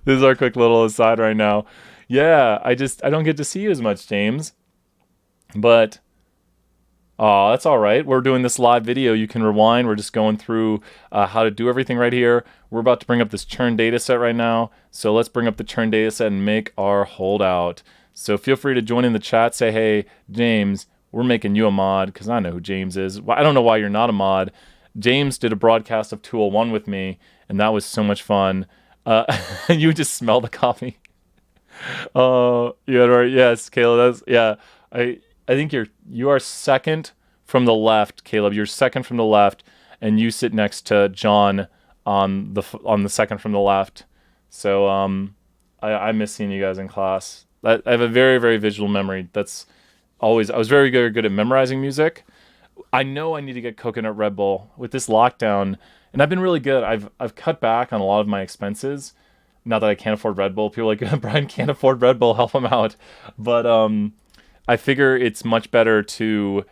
A: This is our quick little aside right now. Yeah, I don't get to see you as much, James. But, that's all right. We're doing this live video. You can rewind. We're just going through how to do everything right here. We're about to bring up this churn data set right now. So let's bring up the churn data set and make our holdout. So feel free to join in the chat. Say, hey, James, we're making you a mod because I know who James is. I don't know why you're not a mod. James did a broadcast of 201 with me, and that was so much fun. And you would just smell the coffee. Oh, yeah, right. Yes, Caleb. That's yeah. I think you are second from the left, Caleb. You're second from the left, and you sit next to John on the second from the left. So I miss seeing you guys in class. I have a very very visual memory. That's always I was very good at memorizing music. I know I need to get coconut Red Bull with this lockdown, and I've been really good. I've cut back on a lot of my expenses. Not that I can't afford Red Bull. People are like Brian can't afford Red Bull. Help him out. But I figure it's much better to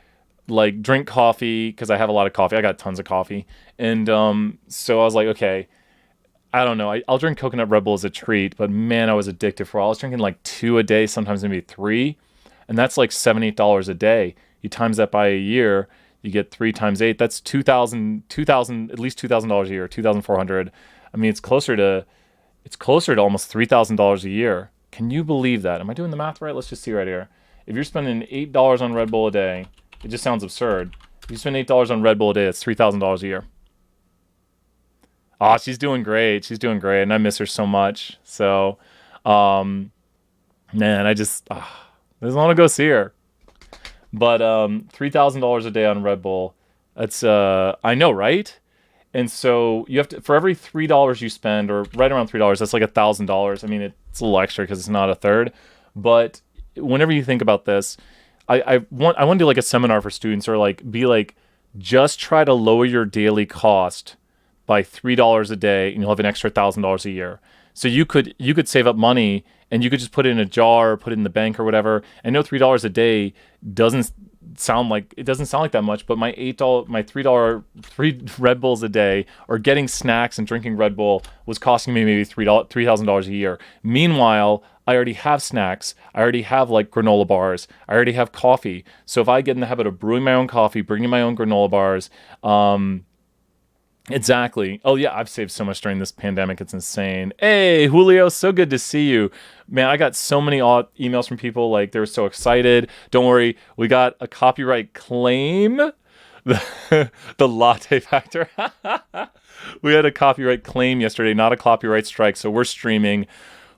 A: like drink coffee because I have a lot of coffee. I got tons of coffee, and so I was like, okay, I don't know. I'll drink coconut Red Bull as a treat, but man, I was addicted for a while. I was drinking like 2 a day, sometimes maybe 3, and that's like $7-8 a day. You times that by a year, you get 3 times 8. That's 2,000 at least $2,000 a year, 2,400. I mean, it's closer to almost $3,000 a year. Can you believe that? Am I doing the math right? Let's just see right here. If you're spending $8 on Red Bull a day, it just sounds absurd. If you spend $8 on Red Bull a day, it's $3,000 a year. Oh, she's doing great. She's doing great, and I miss her so much. So, man, I just want to go see her. But $3,000 a day on Red Bull. That's I know, right? And so you have to, for every $3 you spend, or right around $3, that's like $1,000. I mean, it's a little extra because it's not a third. But whenever you think about this, I want to do like a seminar for students, or like be like, just try to lower your daily cost by $3 a day, and you'll have an extra $1,000 a year. So you could save up money, and you could just put it in a jar, or put it in the bank or whatever. I know $3 a day doesn't sound like that much, but my $3 Red Bulls a day, or getting snacks and drinking Red Bull, was costing me maybe $3,000 a year. Meanwhile, I already have snacks. I already have like granola bars. I already have coffee. So if I get in the habit of brewing my own coffee, bringing my own granola bars, exactly. Oh yeah, I've saved so much during this pandemic. It's insane. Hey, Julio, so good to see you. Man, I got so many emails from people, like they were so excited. Don't worry, we got a copyright claim. The latte factor. We had a copyright claim yesterday, not a copyright strike, so we're streaming.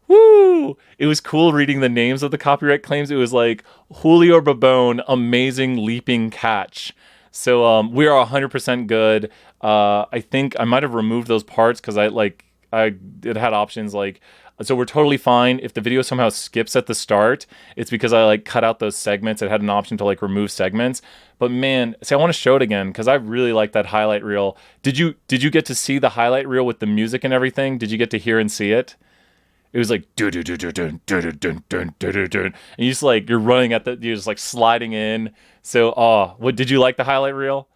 A: Woo! It was cool reading the names of the copyright claims. It was like Julio Babone, amazing leaping catch. So we are 100% good. I think I might have removed those parts because it had options like, so we're totally fine. If the video somehow skips at the start, it's because I like cut out those segments. It had an option to like remove segments. But man, see, I want to show it again because I really like that highlight reel. Did you get to see the highlight reel with the music and everything? Did you get to hear and see it? It was like and you just like you're running you're just like sliding in. So what did you like the highlight reel?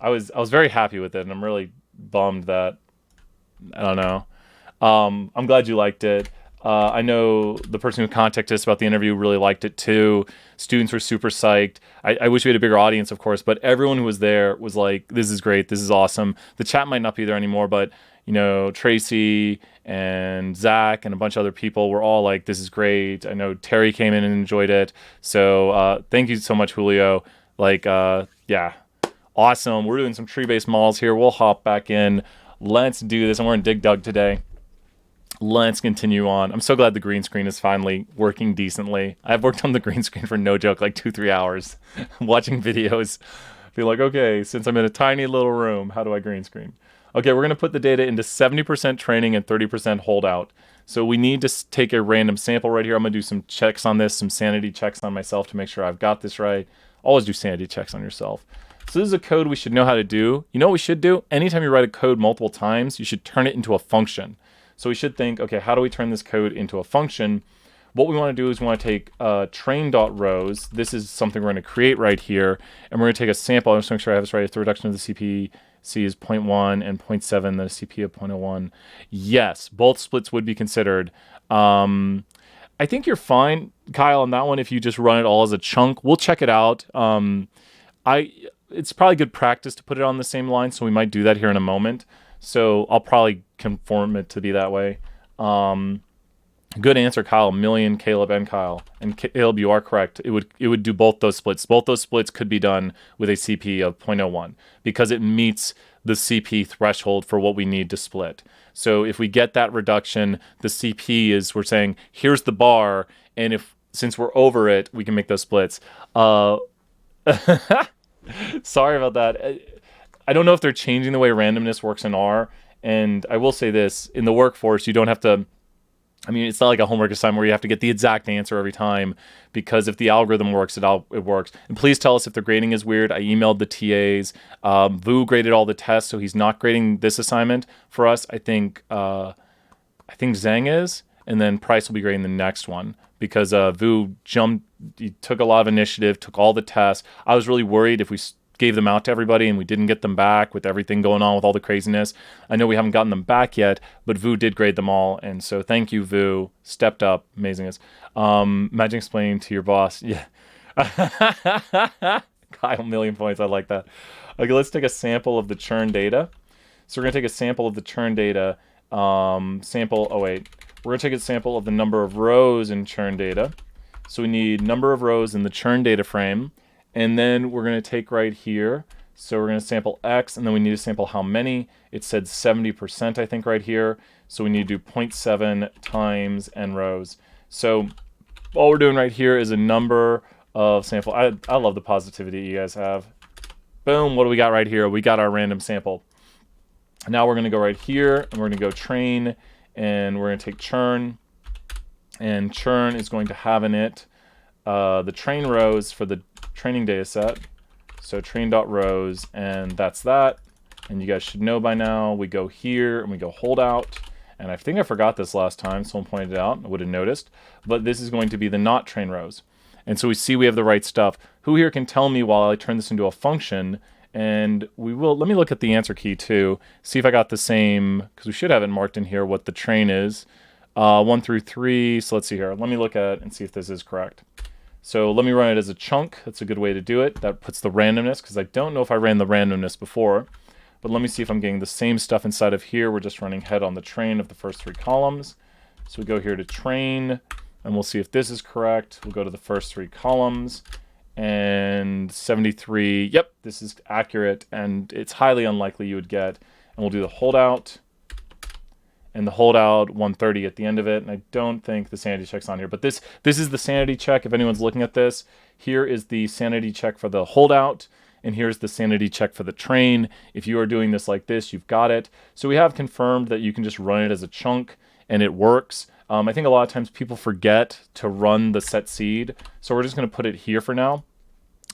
A: I was very happy with it, and I'm really bummed that I don't know. I'm glad you liked it. I know the person who contacted us about the interview really liked it too. Students were super psyched. I wish we had a bigger audience, of course, but everyone who was there was like, "This is great. This is awesome." The chat might not be there anymore, but you know, Tracy and Zach and a bunch of other people were all like, "This is great." I know Terry came in and enjoyed it. So thank you so much, Julio. Like, yeah, awesome. We're doing some tree-based models here. We'll hop back in. Let's do this. And we're in Dig Dug today. Let's continue on. I'm so glad the green screen is finally working decently. I've worked on the green screen for no joke, like 2-3 hours, watching videos. Feel like, okay, since I'm in a tiny little room, how do I green screen? Okay, we're going to put the data into 70% training and 30% holdout. So we need to take a random sample right here. I'm going to do some checks on this, some sanity checks on myself to make sure I've got this right. Always do sanity checks on yourself. So this is a code we should know how to do. You know what we should do? Anytime you write a code multiple times, you should turn it into a function. So we should think, okay, how do we turn this code into a function? What we want to do is we want to take train.rows. This is something we're going to create right here. And we're going to take a sample. I'm just going to make sure I have this right. If the reduction of the CPC is 0.1 and 0.7, then a CP of 0.01. Yes, both splits would be considered. I think you're fine, Kyle, on that one if you just run it all as a chunk. We'll check it out. It's probably good practice to put it on the same line, so we might do that here in a moment. So I'll probably conform it to be that way. Good answer, Kyle. Million, Caleb, and Kyle. And Caleb, you are correct. It would do both those splits. Both those splits could be done with a CP of 0.01 because it meets the CP threshold for what we need to split. So if we get that reduction, the CP is, we're saying, here's the bar, and since we're over it, we can make those splits. Sorry about that. I don't know if they're changing the way randomness works in R, and I will say this, in the workforce, you don't have to, I mean, it's not like a homework assignment where you have to get the exact answer every time, because if the algorithm works, it works. And please tell us if the grading is weird. I emailed the TAs. Vu graded all the tests, so he's not grading this assignment for us. I think Zhang is, and then Price will be grading the next one, because Vu he took a lot of initiative, took all the tests. I was really worried if we gave them out to everybody and we didn't get them back with everything going on with all the craziness. I know we haven't gotten them back yet, but Vu did grade them all, and so thank you, Vu. Stepped up. Amazingness. Imagine explaining to your boss. Yeah. Kyle, million points. I like that. Okay, let's take a sample of the churn data. So we're going to take a sample of the churn data. We're going to take a sample of the number of rows in churn data. So we need number of rows in the churn data frame. And then we're going to take right here. So we're going to sample X, and then we need to sample how many. It said 70%, I think, right here. So we need to do 0.7 times n rows. So all we're doing right here is a number of sample. I love the positivity you guys have. Boom, what do we got right here? We got our random sample. Now we're going to go right here, and we're going to go train, and we're going to take churn. And churn is going to have in it the train rows for the training data set. So train.rows, and that's that. And you guys should know by now, we go here and we go hold out. And I think I forgot this last time, someone pointed it out, I would have noticed. But this is going to be the not train rows. And so we see we have the right stuff. Who here can tell me while I turn this into a function? And let me look at the answer key too, see if I got the same, because we should have it marked in here what the train is. 1 through 3, so let's see here. Let me look at and see if this is correct. So let me run it as a chunk. That's a good way to do it. That puts the randomness, because I don't know if I ran the randomness before. But let me see if I'm getting the same stuff inside of here. We're just running head on the train of the first 3 columns. So we go here to train, and we'll see if this is correct. We'll go to the first 3 columns, and 73, yep, this is accurate, and it's highly unlikely you would get. And we'll do the holdout, and the holdout 130 at the end of it. And I don't think the sanity check's on here, but this is the sanity check. If anyone's looking at this, here is the sanity check for the holdout, and here's the sanity check for the train. If you are doing this like this, you've got it. So we have confirmed that you can just run it as a chunk, and it works. I think a lot of times people forget to run the set seed, so we're just going to put it here for now.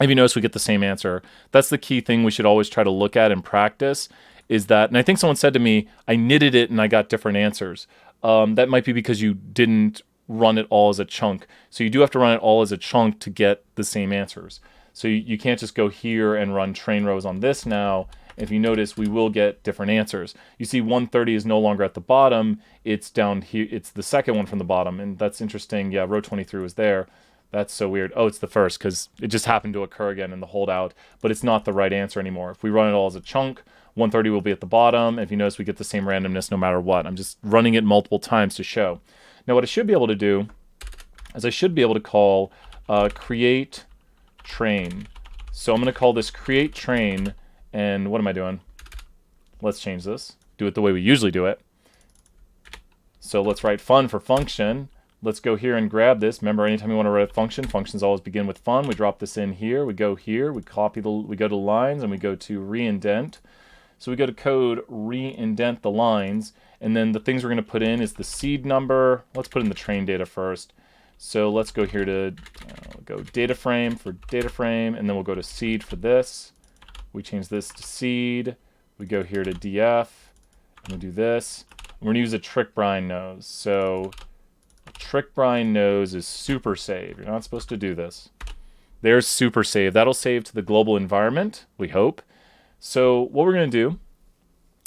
A: If you notice, we get the same answer. That's the key thing we should always try to look at in practice, is that, and I think someone said to me, I knitted it and I got different answers. That might be because you didn't run it all as a chunk. So you do have to run it all as a chunk to get the same answers. So you can't just go here and run train rows on this now. If you notice, we will get different answers. You see 130 is no longer at the bottom. It's down here. It's the second one from the bottom. And that's interesting. Yeah, row 23 was there. That's so weird. Oh, it's the first, because it just happened to occur again in the holdout. But it's not the right answer anymore. If we run it all as a chunk, 130 will be at the bottom. If you notice, we get the same randomness no matter what. I'm just running it multiple times to show. Now, what I should be able to do is I should be able to call create train. So I'm going to call this create train. And what am I doing? Let's change this. Do it the way we usually do it. So let's write fun for function. Let's go here and grab this. Remember, anytime you want to write a function, functions always begin with fun. We drop this in here. We go here. We go to lines, and we go to re-indent. So we go to code, re-indent the lines, and then the things we're going to put in is the seed number. Let's put in the train data first. So let's go here to go data frame for data frame, and then we'll go to seed for this. We change this to seed. We go here to df, and we do this. We're going to use a trick brine nose. So trick brine nose is super save. You're not supposed to do this. There's super save. That'll save to the global environment, we hope. So what we're going to do,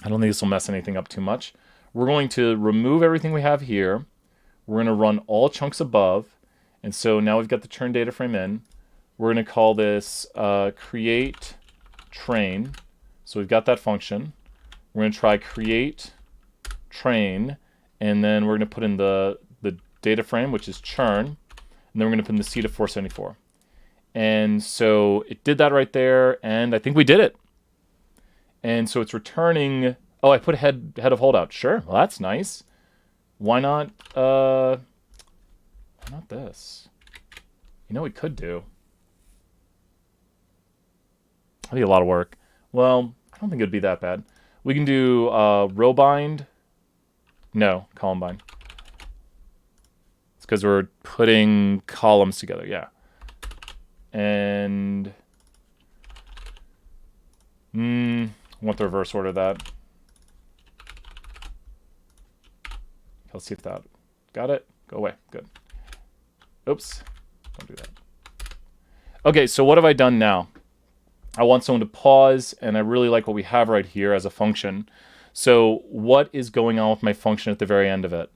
A: I don't think this will mess anything up too much. We're going to remove everything we have here. We're going to run all chunks above. And so now we've got the churn data frame in. We're going to call this create train. So we've got that function. We're going to try create train. And then we're going to put in the data frame, which is churn. And then we're going to put in the seed of 474. And so it did that right there. And I think we did it. And so it's returning. Oh, I put head of holdout. Sure, well that's nice. Why not this? You know what we could do? That'd be a lot of work. Well, I don't think it'd be that bad. We can do row bind. No, column bind. It's because we're putting columns together, yeah. And I want the reverse order of that. Let's see if that got it. Go away. Good. Oops. Don't do that. Okay, so what have I done now? I want someone to pause, and I really like what we have right here as a function. So what is going on with my function at the very end of it?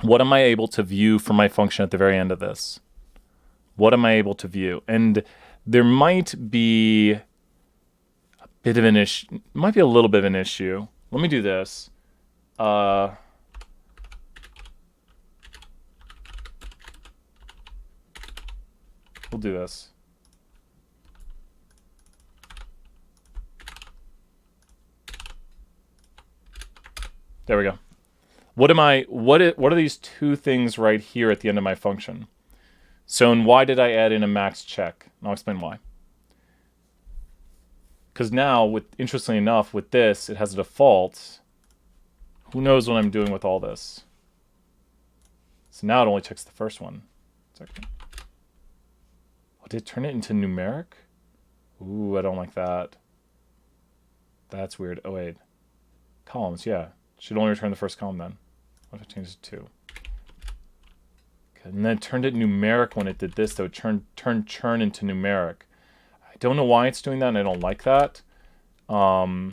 A: What am I able to view from my function at the very end of this? What am I able to view? And there might be a bit of an issue. Might be a little bit of an issue. Let me do this. We'll do this. There we go. What are these two things right here at the end of my function? So, and why did I add in a max check? And I'll explain why. Because now, interestingly enough, with this, it has a default. Who knows what I'm doing with all this? So now it only checks the first one. Second. Oh, did it turn it into numeric? Ooh, I don't like that. That's weird. Oh, wait. Columns, yeah. Should only return the first column then. What if I change it to 2? Okay, and then it turned it numeric when it did this, though. It turned churn into numeric. I don't know why it's doing that, and I don't like that. So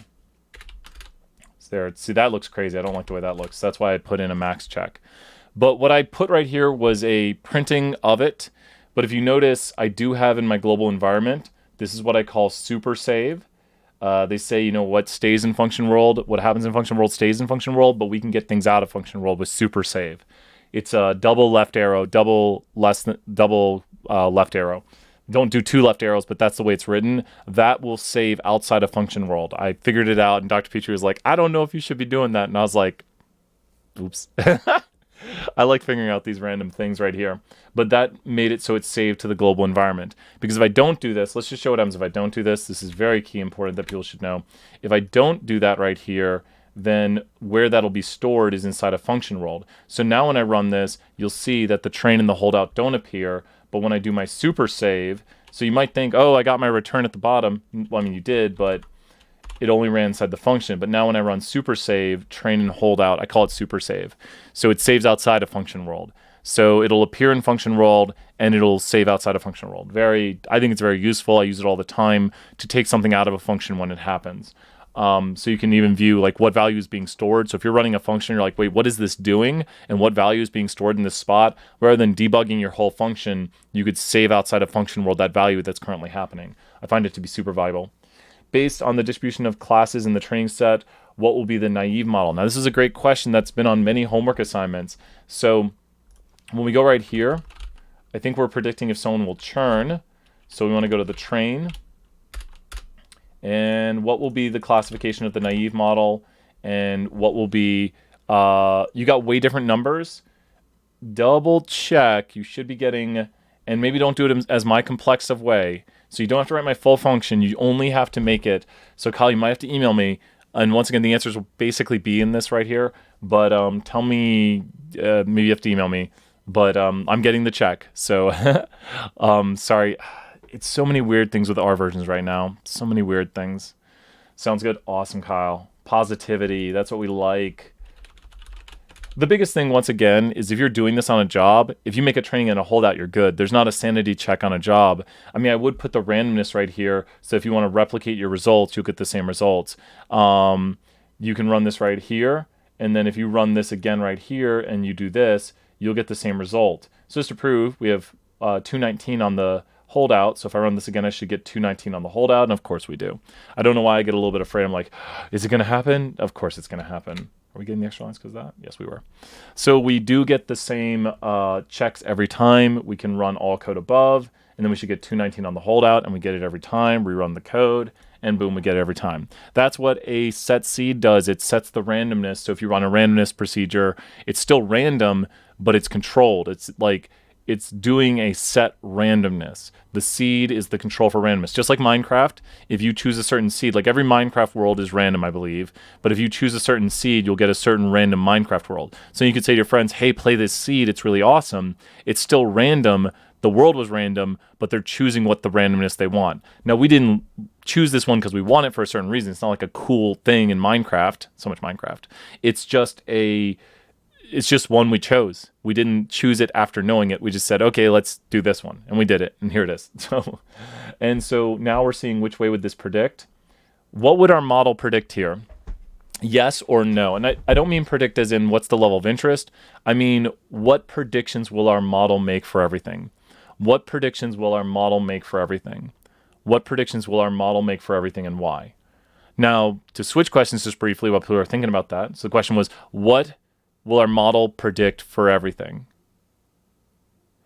A: there. See, that looks crazy. I don't like the way that looks. That's why I put in a max check. But what I put right here was a printing of it. But if you notice, I do have in my global environment, this is what I call super save. They say, you know, what stays in function world, what happens in function world stays in function world, but we can get things out of function world with super save. It's a double left arrow, double left arrow. Don't do 2 left arrows, but that's the way it's written. That will save outside of function world. I figured it out, and Dr. Petrie was like, I don't know if you should be doing that. And I was like, oops. I like figuring out these random things right here. But that made it so it's saved to the global environment. Because if I don't do this, let's just show what happens if I don't do this. This is very key, important that people should know. If I don't do that right here, then where that'll be stored is inside a function world. So now when I run this, you'll see that the train and the holdout don't appear. But when I do my super save, so you might think, oh, I got my return at the bottom. Well, I mean, you did, but it only ran inside the function. But now when I run super save, train and holdout, I call it super save. So it saves outside of function world. So it'll appear in function world and it'll save outside of function world. I think it's very useful. I use it all the time to take something out of a function when it happens. So you can even view like what value is being stored. So if you're running a function, you're like, wait, what is this doing? And what value is being stored in this spot? Rather than debugging your whole function, you could save outside of function world that value that's currently happening. I find it to be super valuable. Based on the distribution of classes in the training set, what will be the naive model? Now, this is a great question that's been on many homework assignments. So when we go right here, I think we're predicting if someone will churn. So we want to go to the train. And what will be the classification of the naive model? And what will be, you got way different numbers. Double check, you should be getting, and maybe don't do it as my complex of way. So you don't have to write my full function, you only have to make it. So Kyle, you might have to email me. And once again, the answers will basically be in this right here. But tell me, maybe you have to email me. But I'm getting the check. So sorry. It's so many weird things with R versions right now. So many weird things. Sounds good. Awesome, Kyle. Positivity. That's what we like. The biggest thing, once again, is if you're doing this on a job, if you make a training and a holdout, you're good. There's not a sanity check on a job. I mean, I would put the randomness right here. So if you want to replicate your results, you'll get the same results. You can run this right here. And then if you run this again right here and you do this, you'll get the same result. So just to prove, we have 219 on the holdout. So if I run this again, I should get 219 on the holdout. And of course we do. I don't know why I get a little bit afraid. I'm like, is it going to happen? Of course it's going to happen. Are we getting the extra lines because of that? Yes, we were. So we do get the same checks every time. We can run all code above. And then we should get 219 on the holdout. And we get it every time. Rerun the code. and boom, we get it every time. That's what a set seed does. It sets the randomness. So if you run a randomness procedure, it's still random, but it's controlled. It's like it's doing a set randomness. The seed is the control for randomness. Just like Minecraft, if you choose a certain seed, like every Minecraft world is random, I believe, but if you choose a certain seed, you'll get a certain random Minecraft world. So you could say to your friends, hey, play this seed, it's really awesome. It's still random. The world was random, but they're choosing what the randomness they want. Now, we didn't choose this one because we want it for a certain reason. It's not like a cool thing in Minecraft, so much Minecraft. It's just one we chose. We didn't choose it after knowing it. We just said, okay, let's do this one. And we did it. And here it is. So now we're seeing which way would this predict. What would our model predict here? Yes or no? And I don't mean predict as in what's the level of interest. I mean, what predictions will our model make for everything? What predictions will our model make for everything? What predictions will our model make for everything and why? Now, to switch questions just briefly while people are thinking about that. So the question was, what will our model predict for everything?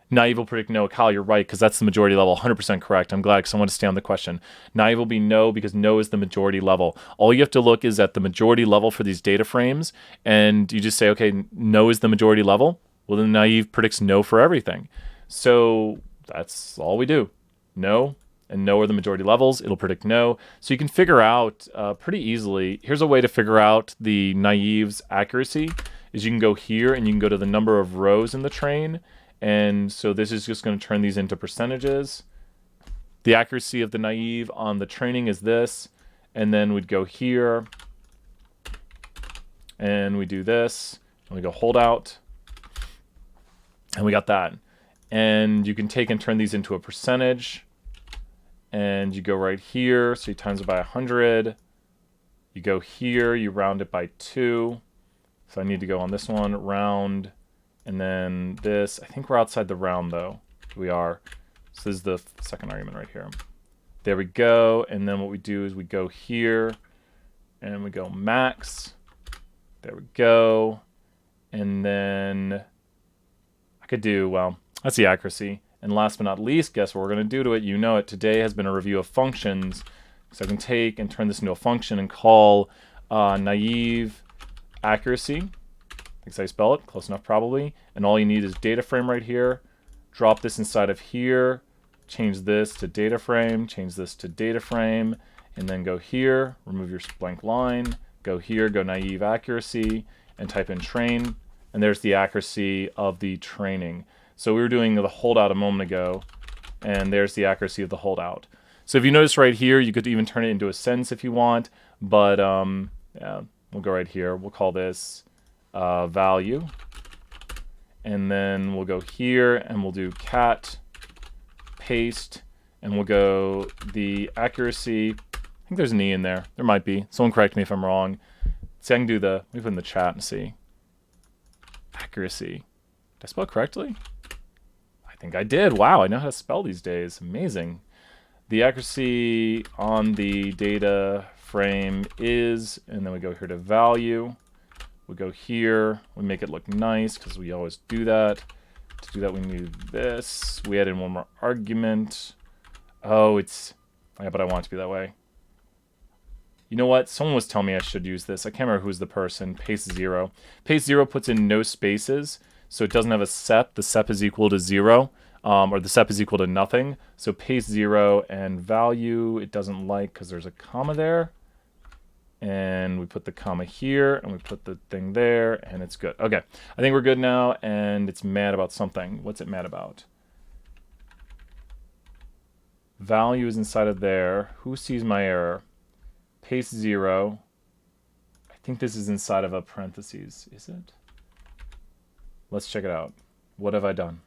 A: Naive will predict no. Kyle, you're right, because that's the majority level. 100% correct. I'm glad, because I want to stay on the question. Naive will be no, because no is the majority level. All you have to look is at the majority level for these data frames, and you just say, okay, no is the majority level. Well, then naive predicts no for everything. So that's all we do. No, and no are the majority levels. It'll predict no. So you can figure out pretty easily. Here's a way to figure out the naive's accuracy. Is you can go here and you can go to the number of rows in the train. And so this is just going to turn these into percentages. The accuracy of the naive on the training is this. And then we'd go here and we do this and we go hold out. And we got that. And you can take and turn these into a percentage. And you go right here. So you times it by 100. You go here, you round it by 2. So I need to go on this one, round, and then this. I think we're outside the round, though. We are. So this is the second argument right here. There we go. And then what we do is we go here, and we go max. There we go. And then I could do, well, that's the accuracy. And last but not least, guess what we're going to do to it? You know it. Today has been a review of functions. So I can take and turn this into a function and call naive accuracy. That's how you spell it. Close enough, probably. And all you need is data frame right here. Drop this inside of here. Change this to data frame. Change this to data frame. And then go here. Remove your blank line. Go here. Go naive accuracy. And type in train. And there's the accuracy of the training. So we were doing the holdout a moment ago. And there's the accuracy of the holdout. So if you notice right here, you could even turn it into a sentence if you want. But yeah. We'll go right here. We'll call this value. And then we'll go here and we'll do cat, paste, and we'll go the accuracy. I think there's an E in there. There might be. Someone correct me if I'm wrong. See, I can do let me put in the chat and see. Accuracy. Did I spell it correctly? I think I did. Wow, I know how to spell these days. Amazing. The accuracy on the data frame is, and then we go here to value. We go here. We make it look nice because we always do that. To do that, we need this. We add in one more argument. Oh, yeah, but I want it to be that way. You know what? Someone was telling me I should use this. I can't remember who's the person. Paste 0. Paste 0 puts in no spaces, so it doesn't have a sep. The sep is equal to 0. Or the sep is equal to nothing. So paste 0 and value it doesn't like because there's a comma there. And we put the comma here and we put the thing there and it's good. Okay, I think we're good now and it's mad about something. What's it mad about? Value is inside of there. Who sees my error? Paste 0. I think this is inside of a parentheses. Is it? Let's check it out. What have I done?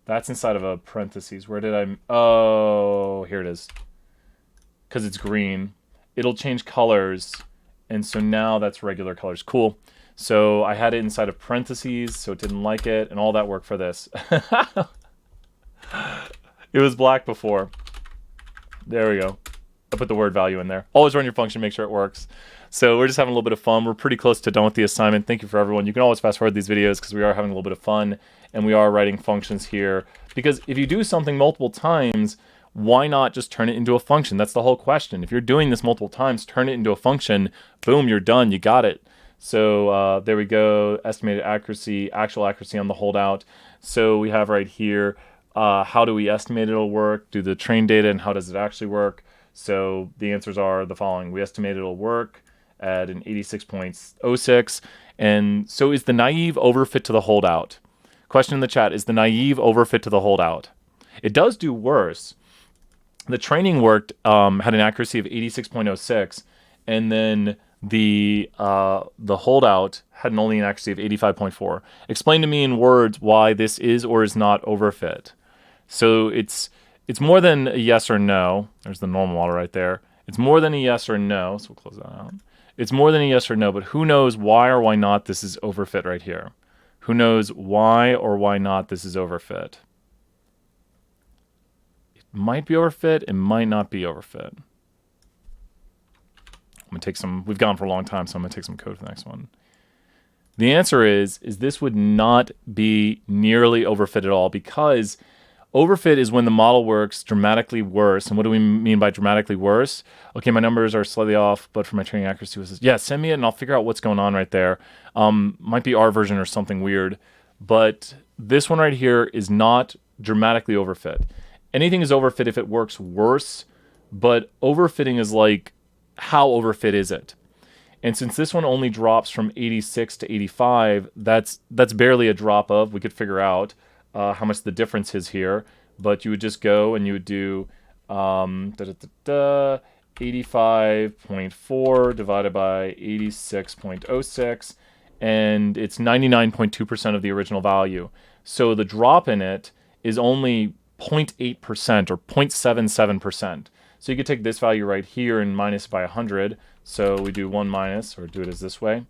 A: That's inside of a parentheses. Where did I... Oh, here it is. Because it's green. It'll change colors. And so now that's regular colors. Cool. So I had it inside of parentheses, so it didn't like it, and all that work for this. It was black before. There we go. I put the word value in there. Always run your function, make sure it works. So we're just having a little bit of fun. We're pretty close to done with the assignment. Thank you for everyone. You can always fast forward these videos because we are having a little bit of fun and we are writing functions here. Because if you do something multiple times, why not just turn it into a function? That's the whole question. If you're doing this multiple times, turn it into a function. Boom, you're done. You got it. So there we go. Estimated accuracy, actual accuracy on the holdout. So we have right here, how do we estimate it'll work? Do the train data and how does it actually work? So the answers are the following. We estimate it'll work at an 86.06. And so is the naive overfit to the holdout? Question in the chat, is the naive overfit to the holdout? It does do worse. The training worked, had an accuracy of 86.06, and then the holdout had only an accuracy of 85.4. Explain to me in words why this is or is not overfit. So it's more than a yes or no. There's the normal model right there. It's more than a yes or no, so we'll close that out. It's more than a yes or no, but who knows why or why not this is overfit right here? Who knows why or why not this is overfit? It might be overfit, it might not be overfit. I'm gonna take some, we've gone for a long time, so I'm gonna take some code for the next one. The answer is this would not be nearly overfit at all, because overfit is when the model works dramatically worse. And what do we mean by dramatically worse? Okay, my numbers are slightly off, but for my training accuracy, yeah, send me it and I'll figure out what's going on right there. Might be our version or something weird, but this one right here is not dramatically overfit. Anything is overfit if it works worse, but overfitting is like, how overfit is it? And since this one only drops from 86 to 85, that's barely a drop of. We could figure out how much the difference is here, but you would just go and you would do 85.4 divided by 86.06, and it's 99.2% of the original value. So the drop in it is only 0.8% or 0.77%. So you could take this value right here and minus by 100. So we do 1 minus, or do it as this way.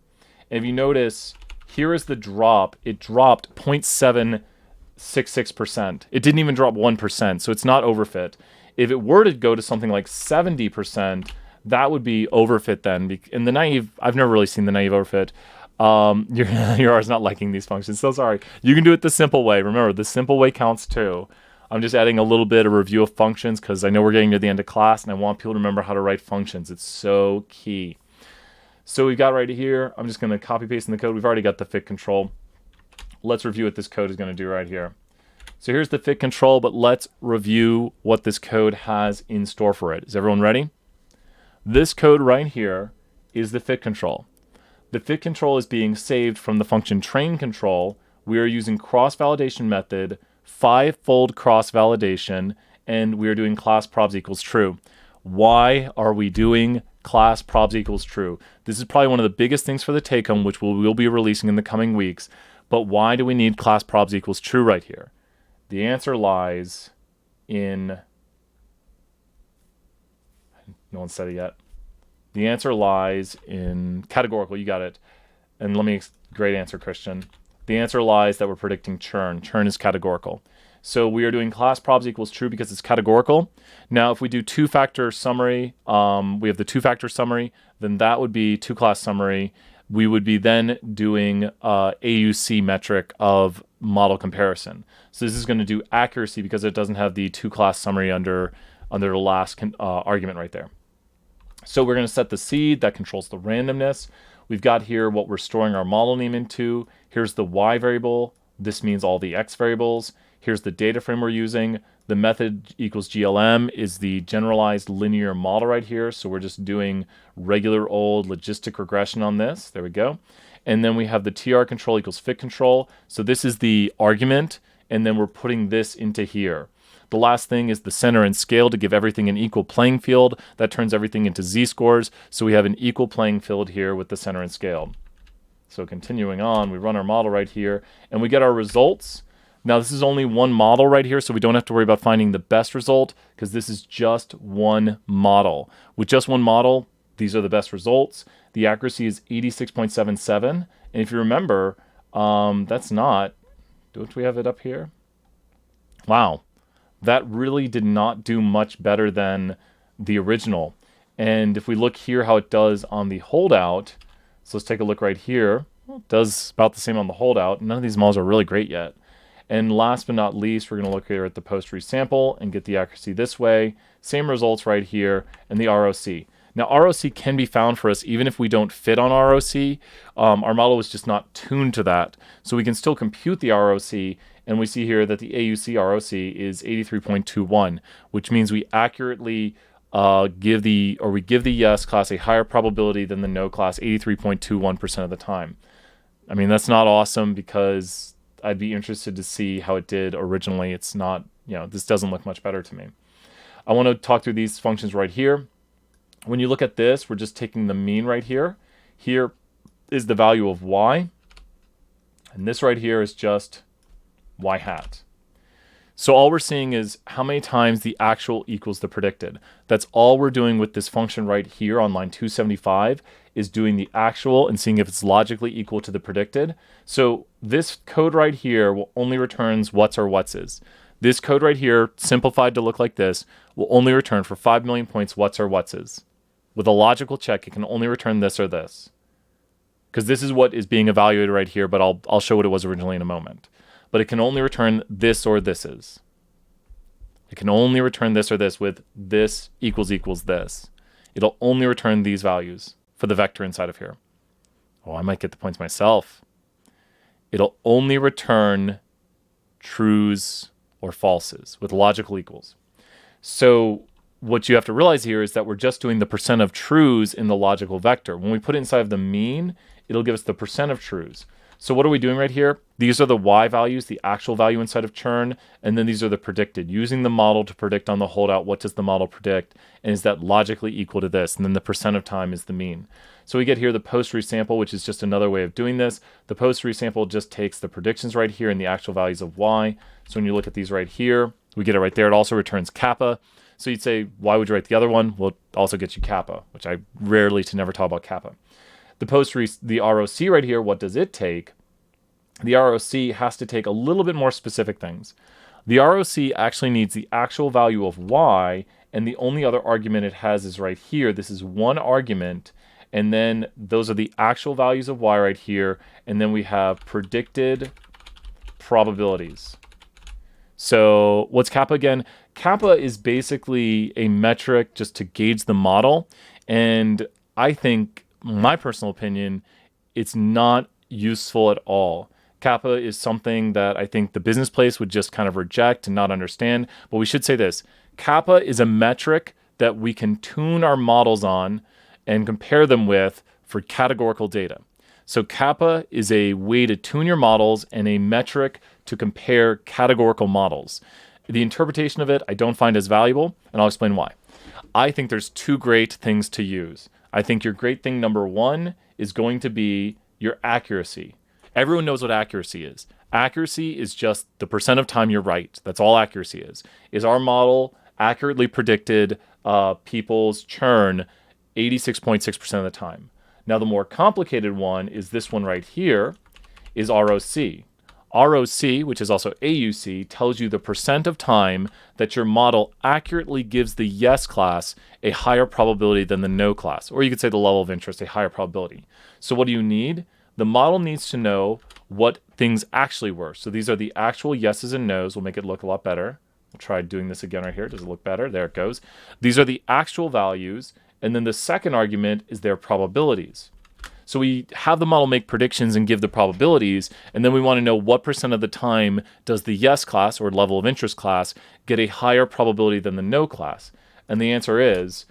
A: And if you notice, here is the drop. It dropped 0.766%. It didn't even drop 1%, so it's not overfit. If it were to go to something like 70%, that would be overfit then. In the naive, I've never really seen the naive overfit. Your R's not liking these functions, so sorry. You can do it the simple way. Remember, the simple way counts too. I'm just adding a little bit of review of functions because I know we're getting to the end of class and I want people to remember how to write functions. It's so key. So we've got right here, I'm just going to copy paste in the code. We've already got the fit control. Let's review what this code is going to do right here. So here's the fit control, but let's review what this code has in store for it. Is everyone ready? This code right here is the fit control. The fit control is being saved from the function train control. We are using cross-validation method, 5-fold cross-validation, and we are doing class probs equals true. Why are we doing class probs equals true? This is probably one of the biggest things for the take-home, which we'll be releasing in the coming weeks. But why do we need class probs equals true right here? The answer lies in... No one said it yet. The answer lies in categorical. You got it. And let me... Great answer, Christian. The answer lies that we're predicting churn. Churn is categorical. So we are doing class probs equals true because it's categorical. Now, if we do two-factor summary, we have the two-factor summary, then that would be two-class summary. We would be then doing AUC metric of model comparison. So this is going to do accuracy because it doesn't have the two-class summary under the last argument right there. So we're going to set the seed that controls the randomness. We've got here what we're storing our model name into. Here's the Y variable. This means all the X variables. Here's the data frame we're using. The method equals GLM is the generalized linear model right here. So we're just doing regular old logistic regression on this. There we go. And then we have the TR control equals fit control. So this is the argument, and then we're putting this into here. The last thing is the center and scale to give everything an equal playing field. That turns everything into z-scores. So we have an equal playing field here with the center and scale. So continuing on, we run our model right here, and we get our results. Now this is only one model right here, so we don't have to worry about finding the best result because this is just one model. With just one model, these are the best results. The accuracy is 86.77. And if you remember, that's not... Don't we have it up here? Wow. That really did not do much better than the original. And if we look here how it does on the holdout, so let's take a look right here. Well, it does about the same on the holdout. None of these models are really great yet. And last but not least, we're going to look here at the post resample and get the accuracy this way. Same results right here, and the ROC. Now, ROC can be found for us even if we don't fit on ROC. Our model was just not tuned to that. So we can still compute the ROC, and we see here that the AUC ROC is 83.21, which means we accurately give the yes class a higher probability than the no class 83.21% of the time. I mean, that's not awesome because I'd be interested to see how it did originally. It's not, this doesn't look much better to me. I want to talk through these functions right here. When you look at this, we're just taking the mean right here. Here is the value of y. And this right here is just y hat. So all we're seeing is how many times the actual equals the predicted. That's all we're doing with this function right here on line 275 is doing the actual and seeing if it's logically equal to the predicted. So this code right here will only returns what's or what's. This code right here, simplified to look like this, will only return for 5 million points what's or what's. With a logical check, it can only return this or this. Because this is what is being evaluated right here, but I'll show what it was originally in a moment. But it can only return this or this's. It can only return this or this with this equals this. It'll only return these values for the vector inside of here. Oh, I might get the points myself. It'll only return trues or falses with logical equals. So what you have to realize here is that we're just doing the percent of trues in the logical vector. When we put it inside of the mean, it'll give us the percent of trues. So what are we doing right here? These are the y values, the actual value inside of churn, and then these are the predicted. Using the model to predict on the holdout, what does the model predict, and is that logically equal to this? And then the percent of time is the mean. So we get here the post resample, which is just another way of doing this. The post resample just takes the predictions right here and the actual values of y. So when you look at these right here, we get it right there. It also returns kappa. So you'd say, why would you write the other one? Well, it also gets you kappa, which I rarely to never talk about kappa. The ROC right here, what does it take? The ROC has to take a little bit more specific things. The ROC actually needs the actual value of y, and the only other argument it has is right here. This is one argument, and then those are the actual values of y right here, and then we have predicted probabilities. So what's kappa again? Kappa is basically a metric just to gauge the model, and I think, my personal opinion, it's not useful at all. Kappa is something that I think the business place would just kind of reject and not understand, but we should say this. Kappa is a metric that we can tune our models on and compare them with for categorical data. So Kappa is a way to tune your models and a metric to compare categorical models. The interpretation of it I don't find as valuable, and I'll explain why. I think there's two great things to use. I think your great thing number one is going to be your accuracy. Everyone knows what accuracy is. Accuracy is just the percent of time you're right. That's all accuracy is. Is our model accurately predicted people's churn 86.6% of the time? Now, the more complicated one is this one right here, is ROC. ROC, which is also AUC, tells you the percent of time that your model accurately gives the yes class a higher probability than the no class. Or you could say the level of interest, a higher probability. So what do you need? The model needs to know what things actually were. So these are the actual yeses and nos. We'll make it look a lot better. We'll try doing this again right here. Does it look better? There it goes. These are the actual values. And then the second argument is their probabilities. So we have the model make predictions and give the probabilities, and then we want to know what percent of the time does the yes class, or level of interest class, get a higher probability than the no class. And the answer is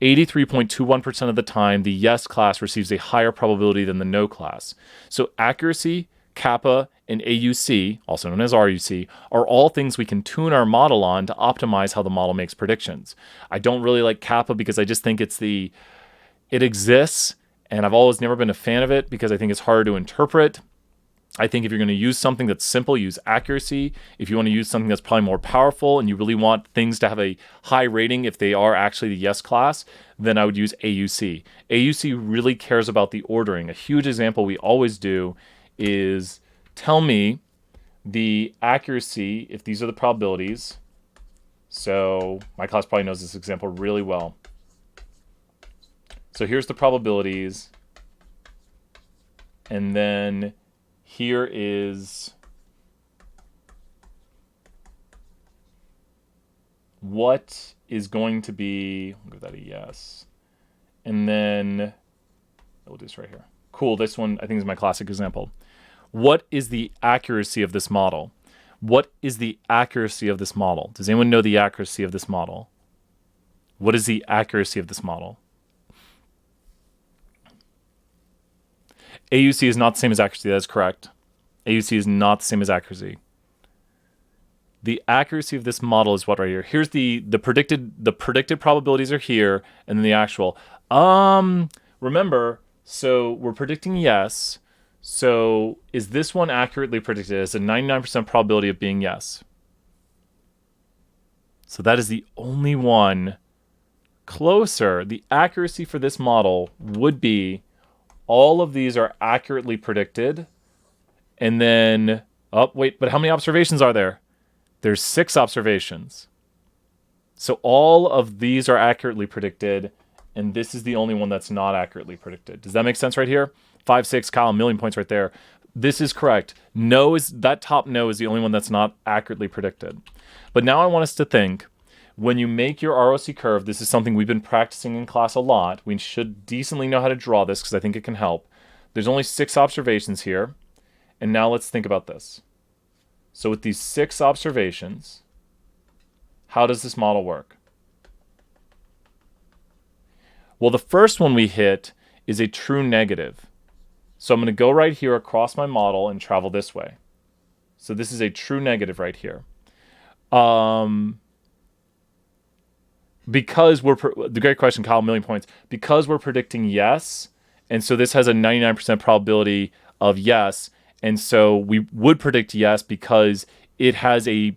A: 83.21% of the time the yes class receives a higher probability than the no class. So accuracy, kappa, and AUC, also known as RUC, are all things we can tune our model on to optimize how the model makes predictions. I don't really like kappa because I just think it exists, and I've always never been a fan of it because I think it's harder to interpret. I think if you're going to use something that's simple, use accuracy. If you want to use something that's probably more powerful and you really want things to have a high rating if they are actually the yes class, then I would use AUC. AUC really cares about the ordering. A huge example we always do is tell me the accuracy if these are the probabilities. So my class probably knows this example really well. So here's the probabilities. And then here is what is going to be, we'll give that a yes. And then we'll do this right here. Cool, this one I think is my classic example. What is the accuracy of this model? What is the accuracy of this model? Does anyone know the accuracy of this model? What is the accuracy of this model? AUC is not the same as accuracy. That is correct. AUC is not the same as accuracy. The accuracy of this model is what right here. Here's the predicted probabilities are here, and then the actual. Remember, so we're predicting yes. So is this one accurately predicted? It's a 99% probability of being yes. So that is the only one closer. The accuracy for this model would be all of these are accurately predicted. And then, oh, wait, but how many observations are there? There's 6 observations. So all of these are accurately predicted, and this is the only one that's not accurately predicted. Does that make sense right here? 5, 6, Kyle, 1,000,000 points right there. This is correct. That top no is the only one that's not accurately predicted. But now I want us to think, when you make your ROC curve, this is something we've been practicing in class a lot. We should decently know how to draw this because I think it can help. There's only 6 observations here. And now let's think about this. So with these 6 observations, how does this model work? Well, the first one we hit is a true negative. So I'm going to go right here across my model and travel this way. So this is a true negative right here. Because the great question, Kyle, 1,000,000 points. Because we're predicting yes, and so this has a 99% probability of yes, and so we would predict yes because it has a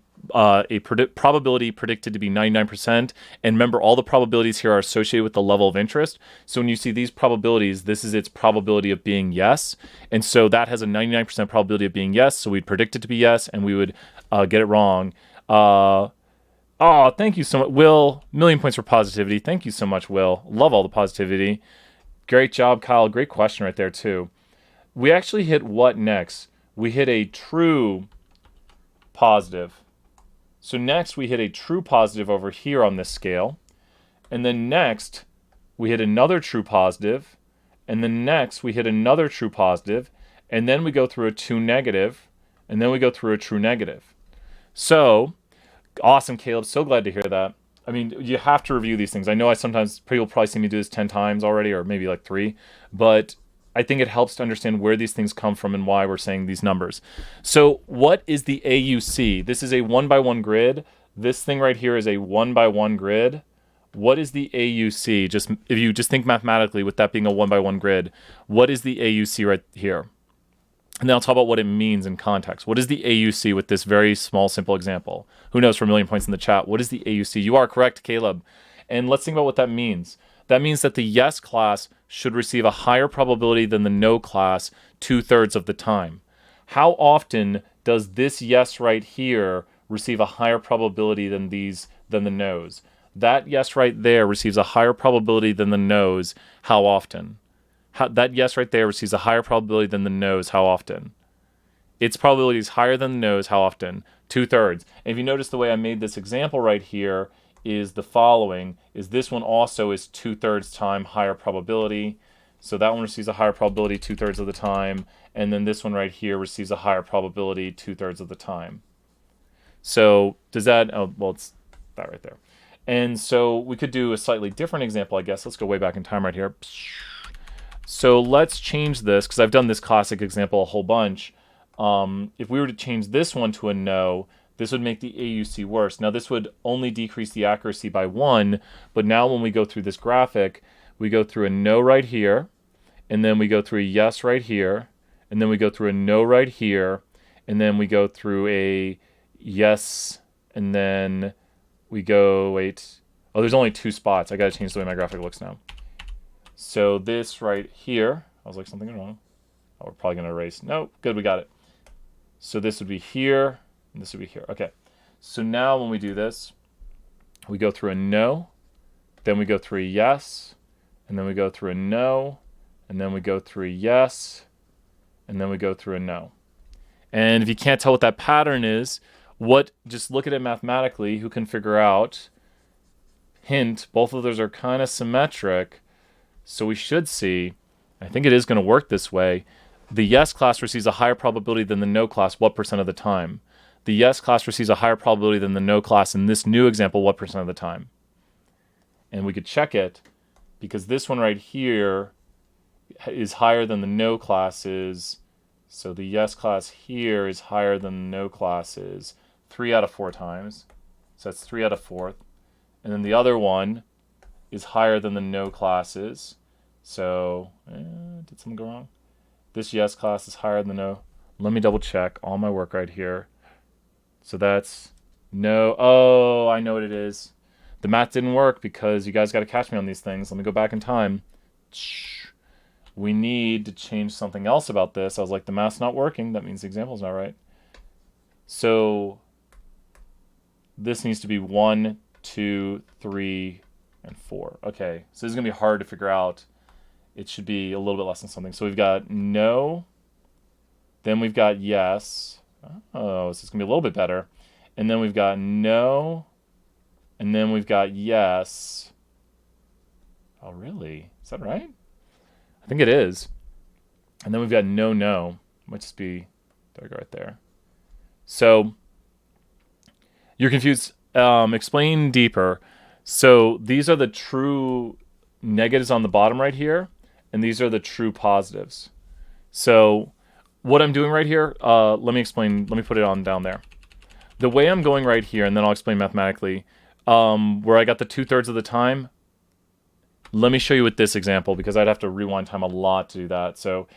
A: probability predicted to be 99%. And remember, all the probabilities here are associated with the level of interest. So when you see these probabilities, this is its probability of being yes. And so that has a 99% probability of being yes. So we'd predict it to be yes, and we would get it wrong. Oh, thank you so much, Will. 1,000,000 points for positivity. Thank you so much, Will. Love all the positivity. Great job, Kyle. Great question right there, too. We actually hit what next? We hit a true positive. So next we hit a true positive over here on this scale. And then next we hit another true positive. And then next we hit another true positive. And then we go through a true negative. And then we go through a true negative. So, awesome, Caleb. So glad to hear that. I mean, you have to review these things. I know people probably see me do this 10 times already, or maybe like 3. But I think it helps to understand where these things come from and why we're saying these numbers. So what is the AUC? This is a 1x1 grid. This thing right here is a 1x1 grid. What is the AUC? If you just think mathematically with that being a 1x1 grid, what is the AUC right here? And then I'll talk about what it means in context. What is the AUC with this very small, simple example? Who knows, for 1,000,000 points in the chat? What is the AUC? You are correct, Caleb. And let's think about what that means. That means that the yes class should receive a higher probability than the no class 2/3 of the time. How often does this yes right here receive a higher probability than the no's? That yes right there receives a higher probability than the no's. How often? That yes right there receives a higher probability than the no's. How often? Its probability is higher than the no's. How often? 2/3. And if you notice the way I made this example right here, is the following, is this one also is 2/3 time higher probability. So that one receives a higher probability 2/3 of the time. And then this one right here receives a higher probability 2/3 of the time. So does that, oh, well, it's that right there. And so we could do a slightly different example, I guess. Let's go way back in time right here. So let's change this, because I've done this classic example a whole bunch. If we were to change this one to a no, this would make the AUC worse. Now this would only decrease the accuracy by 1, but now when we go through this graphic, we go through a no right here, and then we go through a yes right here, and then we go through a no right here, and then we go through a yes, and then we go, wait, oh, there's only 2 spots. I gotta change the way my graphic looks now. So this right here, I was like, something wrong. Oh, we're probably gonna erase. No, good, we got it. So this would be here, and this would be here. Okay, so now when we do this, we go through a no, then we go through a yes, and then we go through a no, and then we go through a yes, and then we go through a no. And if you can't tell what that pattern is, just look at it mathematically. Who can figure out? Hint, both of those are kind of symmetric. So we should see, I think it is going to work this way. The yes class receives a higher probability than the no class, what percent of the time? The yes class receives a higher probability than the no class in this new example, what percent of the time? And we could check it because this one right here is higher than the no classes. So the yes class here is higher than the no classes 3 out of 4 times. So that's 3 out of 4. And then the other one is higher than the no classes. So, did something go wrong? This yes class is higher than the no. Let me double check all my work right here. So that's no. Oh, I know what it is. The math didn't work because you guys got to catch me on these things. Let me go back in time. We need to change something else about this. I was like, the math's not working. That means the example's not right. So this needs to be 1, 2, 3, and 4. Okay, so this is going to be hard to figure out. It should be a little bit less than something. So we've got no, then we've got yes. Oh, so it's going to be a little bit better. And then we've got no, and then we've got yes. Oh, really? Is that right? I think it is. And then we've got no, no. Might just be, there we go right there. So you're confused. Explain deeper. So these are the true negatives on the bottom right here, and these are the true positives. So what I'm doing right here, let me explain. Let me put it on down there. The way I'm going right here, and then I'll explain mathematically, where I got the 2/3 of the time, let me show you with this example because I'd have to rewind time a lot to do that. So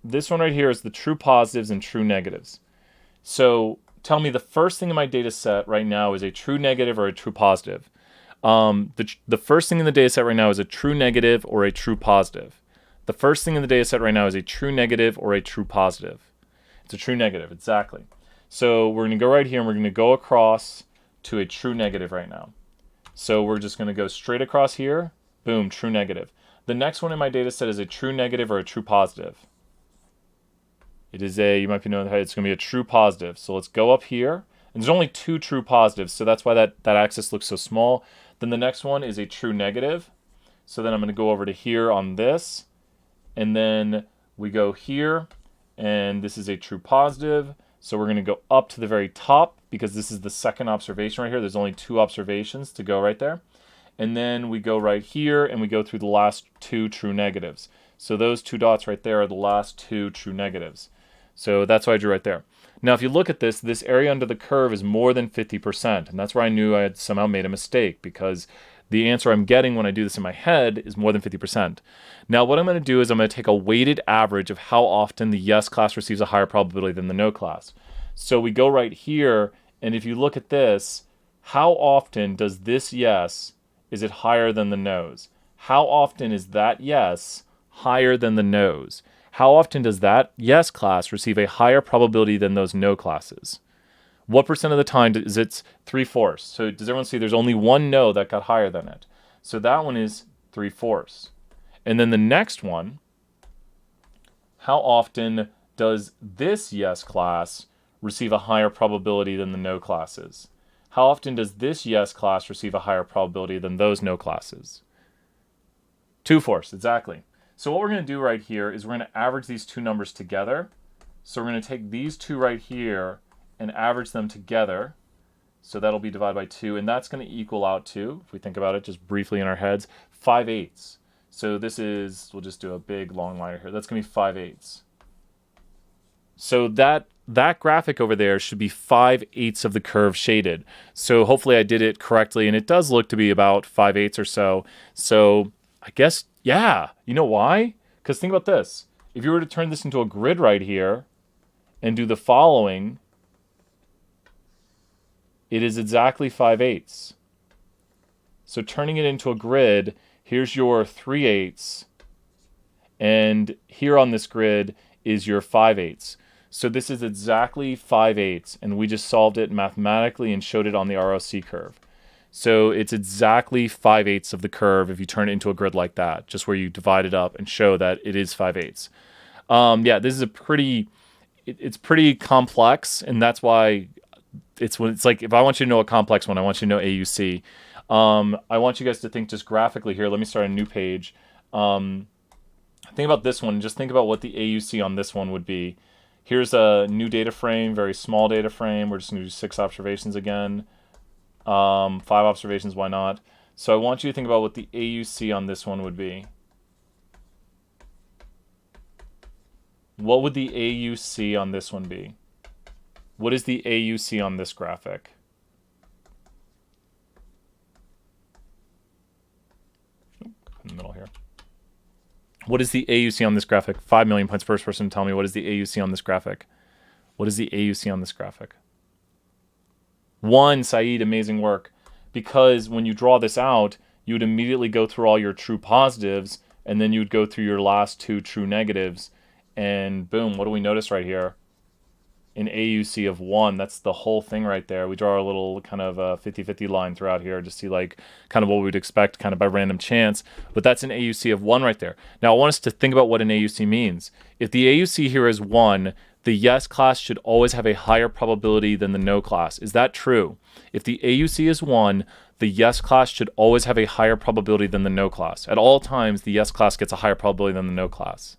A: this one right here is the true positives and true negatives. So tell me the first thing in my data set right now is a true negative or a true positive. The first thing in the data set right now is a true negative or a true positive. The first thing in the data set right now is a true negative or a true positive. It's a true negative, exactly. So we're going to go right here and we're going to go across to a true negative right now. So we're just going to go straight across here. Boom, true negative. The next one in my data set is a true negative or a true positive. It is you might be knowing it's going to be a true positive. So let's go up here. And there's only 2 true positives, so that's why that axis looks so small. Then the next one is a true negative. So then I'm going to go over to here on this. And then we go here, and this is a true positive. So we're going to go up to the very top because this is the second observation right here. There's only 2 observations to go right there. And then we go right here, and we go through the last 2 true negatives. So those 2 dots right there are the last 2 true negatives. So that's what I drew right there. Now, if you look at this, this area under the curve is more than 50%. And that's where I knew I had somehow made a mistake because the answer I'm getting when I do this in my head is more than 50%. Now, what I'm going to do is I'm going to take a weighted average of how often the yes class receives a higher probability than the no class. So we go right here, and if you look at this, how often does this yes, is it higher than the no's? How often is that yes higher than the no's? How often does that yes class receive a higher probability than those no classes? What percent of the time is it 3/4? So does everyone see there's only one no that got higher than it? So that one is 3/4. And then the next one, how often does this yes class receive a higher probability than the no classes? How often does this yes class receive a higher probability than those no classes? 2/4, exactly. So what we're going to do right here is we're going to average these 2 numbers together. So we're going to take these 2 right here and average them together. So that'll be divided by 2, and that's going to equal out to, if we think about it just briefly in our heads, 5/8. So this is, we'll just do a big long line here. That's going to be 5/8. So that graphic over there should be 5/8 of the curve shaded. So hopefully I did it correctly, and it does look to be about 5/8 or so. So I guess, yeah. You know why? Because think about this. If you were to turn this into a grid right here and do the following, it is exactly 5/8. So turning it into a grid, here's your 3/8, and here on this grid is your 5/8. So this is exactly 5/8, and we just solved it mathematically and showed it on the ROC curve. So it's exactly 5/8 of the curve if you turn it into a grid like that, just where you divide it up and show that it is 5/8. Yeah, this is a pretty, it's pretty complex, and that's why it's like, if I want you to know a complex one, I want you to know AUC. I want you guys to think just graphically here. Let me start a new page. Think about this one. Just think about what the AUC on this one would be. Here's a new data frame, very small data frame. We're just going to do 6 observations again. 5 observations, why not? So I want you to think about what the AUC on this one would be. What would the AUC on this one be? What is the AUC on this graphic? In the middle here. What is the AUC on this graphic? 5 million points. First person to tell me, what is the AUC on this graphic? What is the AUC on this graphic? 1, Saeed, amazing work. Because when you draw this out, you would immediately go through all your true positives, and then you would go through your last 2 true negatives. And boom, what do we notice right here? An AUC of 1. That's the whole thing right there. We draw a little kind of 50-50 line throughout here to see like kind of what we'd expect kind of by random chance. But that's an AUC of 1 right there. Now I want us to think about what an AUC means. If the AUC here is 1, the yes class should always have a higher probability than the no class. Is that true? If the AUC is 1, the yes class should always have a higher probability than the no class. At all times, the yes class gets a higher probability than the no class.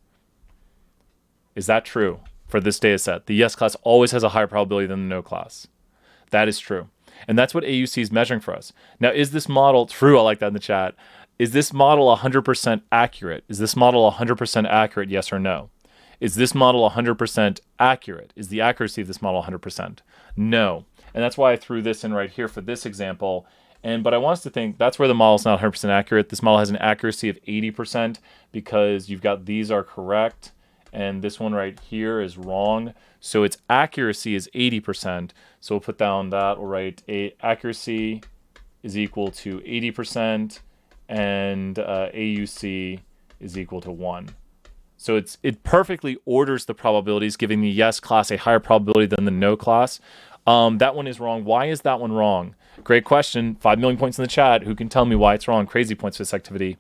A: Is that true? For this data set, the yes class always has a higher probability than the no class. That is true. And that's what AUC is measuring for us. Now, is this model true? I like that in the chat. Is this model 100% accurate? Is this model 100% accurate, yes or no? Is this model 100% accurate? Is the accuracy of this model 100%? No. And that's why I threw this in right here for this example. But I want us to think that's where the model is not 100% accurate. This model has an accuracy of 80% because you've got these are correct, and this one right here is wrong. So its accuracy is 80%. So we'll put down that. We'll write accuracy is equal to 80%, and AUC is equal to 1. So it perfectly orders the probabilities, giving the yes class a higher probability than the no class. That one is wrong. Why is that one wrong? Great question. 5 million points in the chat. Who can tell me why it's wrong? Crazy points for this activity.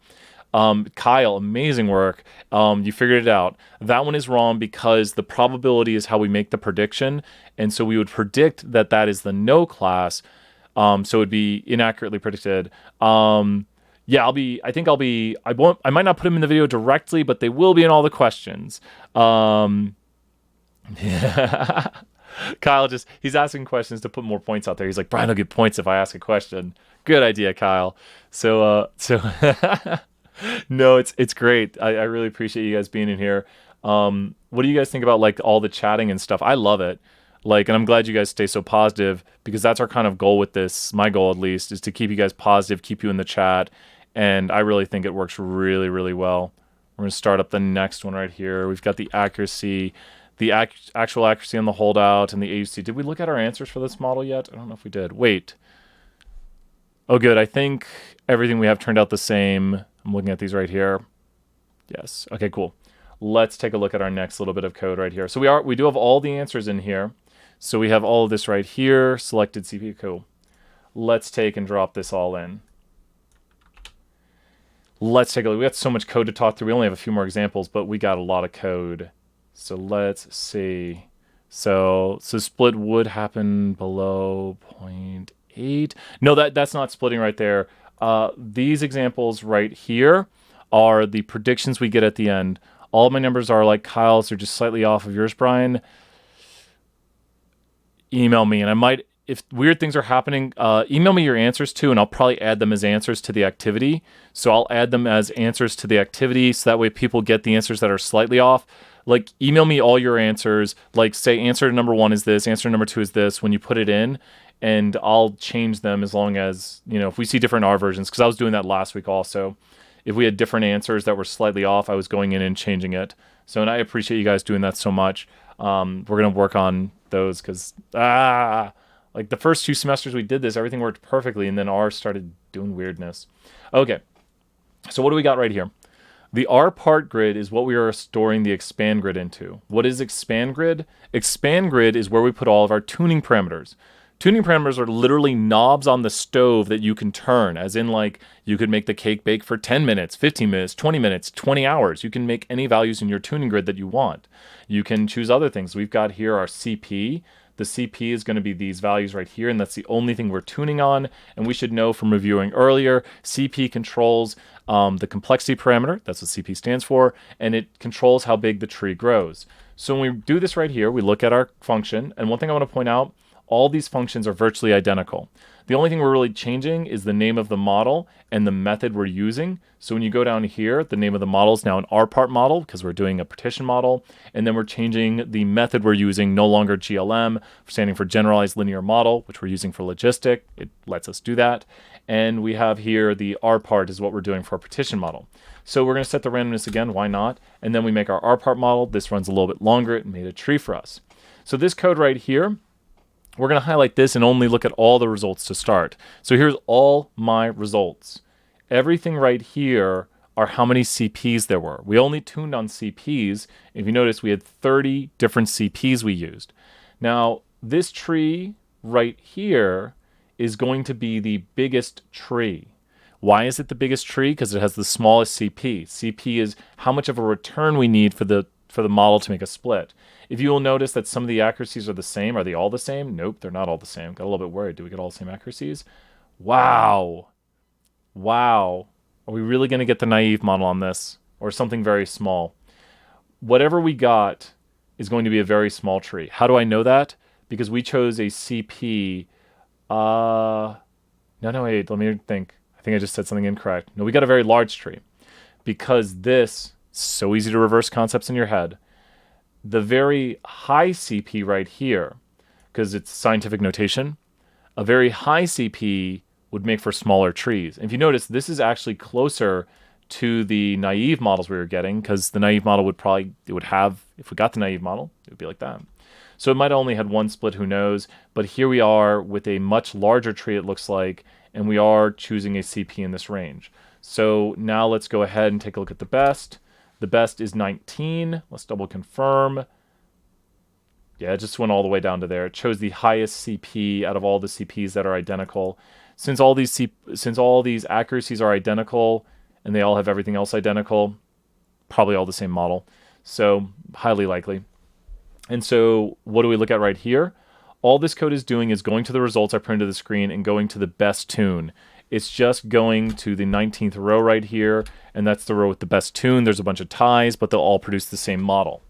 A: Kyle, amazing work. You figured it out. That one is wrong because the probability is how we make the prediction. And so we would predict that that is the no class. So it would be inaccurately predicted. Yeah, I might not put them in the video directly, but they will be in all the questions. Yeah. Kyle he's asking questions to put more points out there. He's like, Brian will get points if I ask a question. Good idea, Kyle. So no, it's great. I really appreciate you guys being in here. What do you guys think about like all the chatting and stuff? I love it. Like, and I'm glad you guys stay so positive because that's our kind of goal with this. My goal, at least, is to keep you guys positive, keep you in the chat. And I really think it works really, really well. We're going to start up the next one right here. We've got the accuracy, the actual accuracy on the holdout, and the AUC. Did we look at our answers for this model yet? I don't know if we did. Wait. Oh, good. I think everything we have turned out the same. I'm looking at these right here. Yes. Okay, cool. Let's take a look at our next little bit of code right here. So we do have all the answers in here. So we have all of this right here, selected CPU. Cool. Let's take and drop this all in. Let's take a look. We got so much code to talk through. We only have a few more examples, but we got a lot of code. So let's see. So split would happen below 0.8. No, that's not splitting right there. These examples right here are the predictions we get at the end. All of my numbers are like Kyle's. They're just slightly off of yours, Brian. Email me, and I might, if weird things are happening, email me your answers too, and I'll probably add them as answers to the activity. So I'll add them as answers to the activity, so that way people get the answers that are slightly off. Like, email me all your answers. Like, say answer number 1 is this, answer number 2 is this, when you put it in, and I'll change them as long as, you know, if we see different R versions, because I was doing that last week also. If we had different answers that were slightly off, I was going in and changing it. So, and I appreciate you guys doing that so much. We're going to work on those because, like the first 2 semesters we did this, everything worked perfectly, and then R started doing weirdness. Okay, so what do we got right here? The R part grid is what we are storing the expand grid into. What is expand grid? Expand grid is where we put all of our tuning parameters. Tuning parameters are literally knobs on the stove that you can turn, as in like you could make the cake bake for 10 minutes, 15 minutes, 20 minutes, 20 hours. You can make any values in your tuning grid that you want. You can choose other things. We've got here our CP. The CP is going to be these values right here, and that's the only thing we're tuning on. And we should know from reviewing earlier, CP controls the complexity parameter. That's what CP stands for, and it controls how big the tree grows. So when we do this right here, we look at our function, and one thing I want to point out, all these functions are virtually identical. The only thing we're really changing is the name of the model and the method we're using. So when you go down here, the name of the model is now an R-part model because we're doing a partition model. And then we're changing the method we're using, no longer GLM, standing for Generalized Linear Model, which we're using for logistic. It lets us do that. And we have here the R-part is what we're doing for our partition model. So we're going to set the randomness again. Why not? And then we make our R-part model. This runs a little bit longer. It made a tree for us. So this code right here, we're going to highlight this and only look at all the results to start. So here's all my results. Everything right here are how many CPs there were. We only tuned on CPs. If you notice, we had 30 different CPs we used. Now, this tree right here is going to be the biggest tree. Why is it the biggest tree? Because it has the smallest CP. CP is how much of a return we need for the model to make a split. If you will notice that some of the accuracies are the same. Are they all the same? Nope, they're not all the same. Got a little bit worried. Do we get all the same accuracies? Wow. Wow. Are we really going to get the naive model on this? Or something very small? Whatever we got is going to be a very small tree. How do I know that? Because we chose a CP. No, wait, let me think. I think I just said something incorrect. No, we got a very large tree. Because this, so easy to reverse concepts in your head. The very high CP right here, because it's scientific notation, a very high CP would make for smaller trees. And if you notice, this is actually closer to the naive models we were getting, because the naive model would probably, it would have, if we got the naive model, it would be like that. So it might have only had one split, who knows, but here we are with a much larger tree, it looks like, and we are choosing a CP in this range. So now let's go ahead and take a look at the best. The best is 19. Let's double confirm. Yeah, it just went all the way down to there. It chose the highest CP out of all the CPs that are identical. Since all these accuracies are identical and they all have everything else identical, probably all the same model. So highly likely. And so what do we look at right here? All this code is doing is going to the results I printed to the screen and going to the best tune. It's just going to the 19th row right here, and that's the row with the best tune. There's a bunch of ties, but they'll all produce the same model.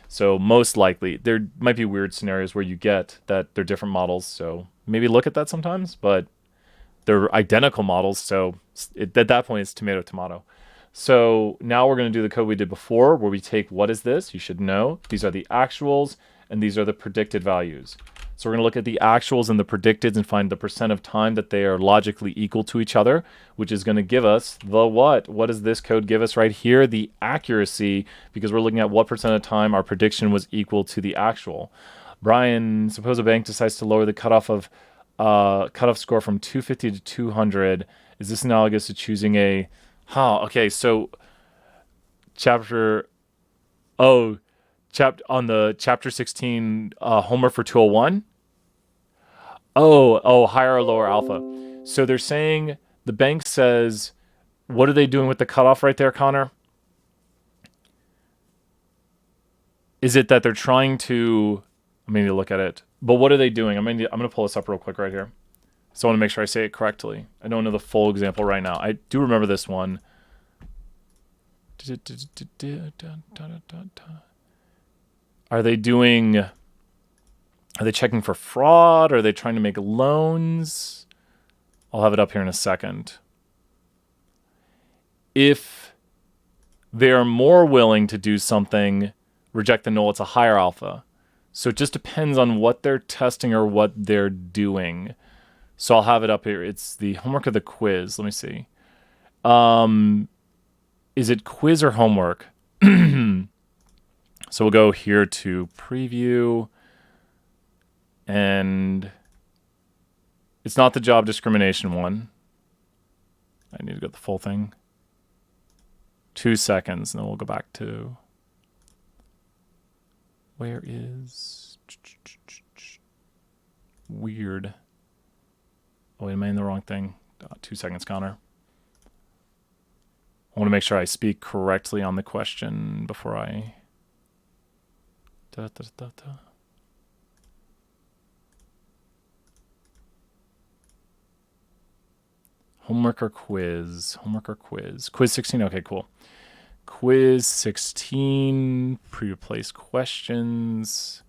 A: So most likely, there might be weird scenarios where you get that they're different models, so maybe look at that sometimes, but they're identical models, so at that point it's tomato, tomato. So now we're going to do the code we did before, where we take what is this? You should know. These are the actuals, and these are the predicted values. So we're going to look at the actuals and the predicteds and find the percent of time that they are logically equal to each other, which is going to give us the what? What does this code give us right here? The accuracy, because we're looking at what percent of time our prediction was equal to the actual. Brian, suppose a bank decides to lower the cutoff score from 250 to 200. Is this analogous to choosing a... okay, so on the chapter 16 homework for 201. Higher or lower alpha. So they're saying, the bank says, what are they doing with the cutoff right there, Connor? Is it that they're trying to, I'm going to look at it, but what are they doing? I'm going to pull this up real quick right here. So I want to make sure I say it correctly. I don't know the full example right now. I do remember this one. Are they checking for fraud? Are they trying to make loans? I'll have it up here in a second. If they're more willing to do something, reject the null, it's a higher alpha. So it just depends on what they're testing or what they're doing. So I'll have it up here. It's the homework of the quiz. Let me see. Is it quiz or homework? So we'll go here to preview. And it's not the job discrimination one. I need to get the full thing. 2 seconds, and then we'll go back to... Where weird. Oh, wait, am I in the wrong thing? 2 seconds, Connor. I want to make sure I speak correctly on the question before I... Homework or quiz? Homework or quiz? Quiz 16, okay, cool. Quiz 16, pre-replaced questions.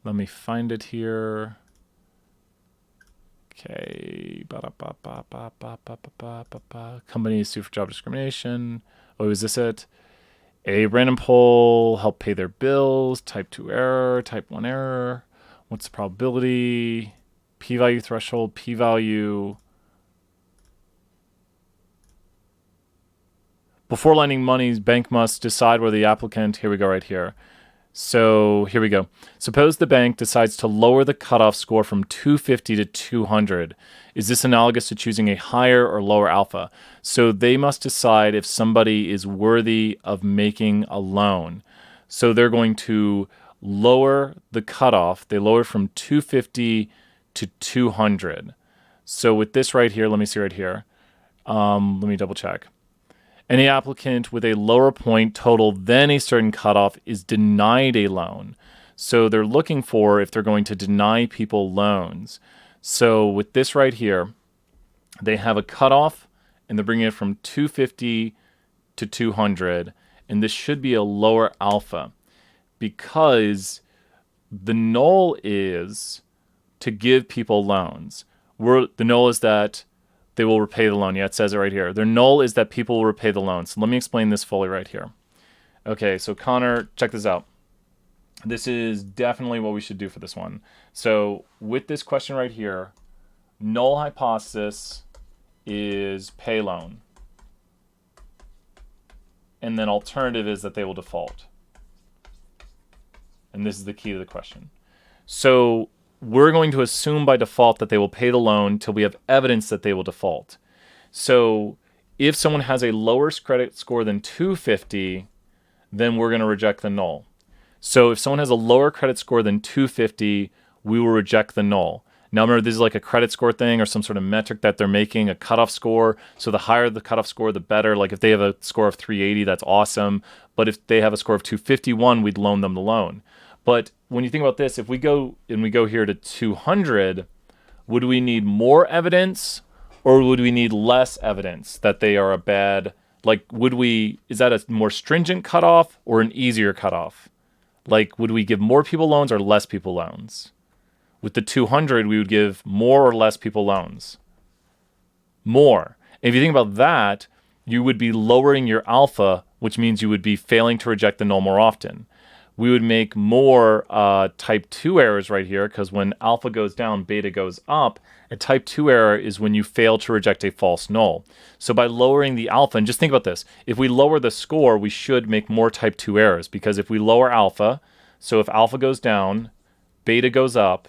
A: Let me find it here. Okay. Companies sue for job discrimination. Oh, is this it? A random poll, help pay their bills, type 2 error, type 1 error. What's the probability? P-value threshold, P-value. Before lending money, bank must decide whether the applicant, here we go right here. So here we go. Suppose the bank decides to lower the cutoff score from 250 to 200. Is this analogous to choosing a higher or lower alpha? So they must decide if somebody is worthy of making a loan. So they're going to lower the cutoff. They lower from 250 to 200. So with this right here, let me see right here. Let me double check. Any applicant with a lower point total than a certain cutoff is denied a loan. So they're looking for if they're going to deny people loans. So with this right here, they have a cutoff and they're bringing it from 250 to 200. And this should be a lower alpha because the null is to give people loans. The null is that they will repay the loan. Yeah, it says it right here. Their null is that people will repay the loan. So let me explain this fully right here. Okay, so Connor, check this out. This is definitely what we should do for this one. So with this question right here, null hypothesis is pay loan. And then alternative is that they will default. And this is the key to the question. So we're going to assume by default that they will pay the loan till we have evidence that they will default. So if someone has a lower credit score than 250, then we're going to reject the null. So if someone has a lower credit score than 250, we will reject the null. Now remember, this is like a credit score thing or some sort of metric that they're making, a cutoff score. So the higher the cutoff score, the better. Like if they have a score of 380, that's awesome. But if they have a score of 251, we'd loan them the loan. But when you think about this, if we go here to 200, would we need more evidence or would we need less evidence that they are a bad, like is that a more stringent cutoff or an easier cutoff? Like would we give more people loans or less people loans? With the 200, we would give more or less people loans? More. And if you think about that, you would be lowering your alpha, which means you would be failing to reject the null more often. We would make more type 2 errors right here because when alpha goes down, beta goes up. A type 2 error is when you fail to reject a false null. So by lowering the alpha, and just think about this, if we lower the score, we should make more type 2 errors because if we lower alpha, so if alpha goes down, beta goes up,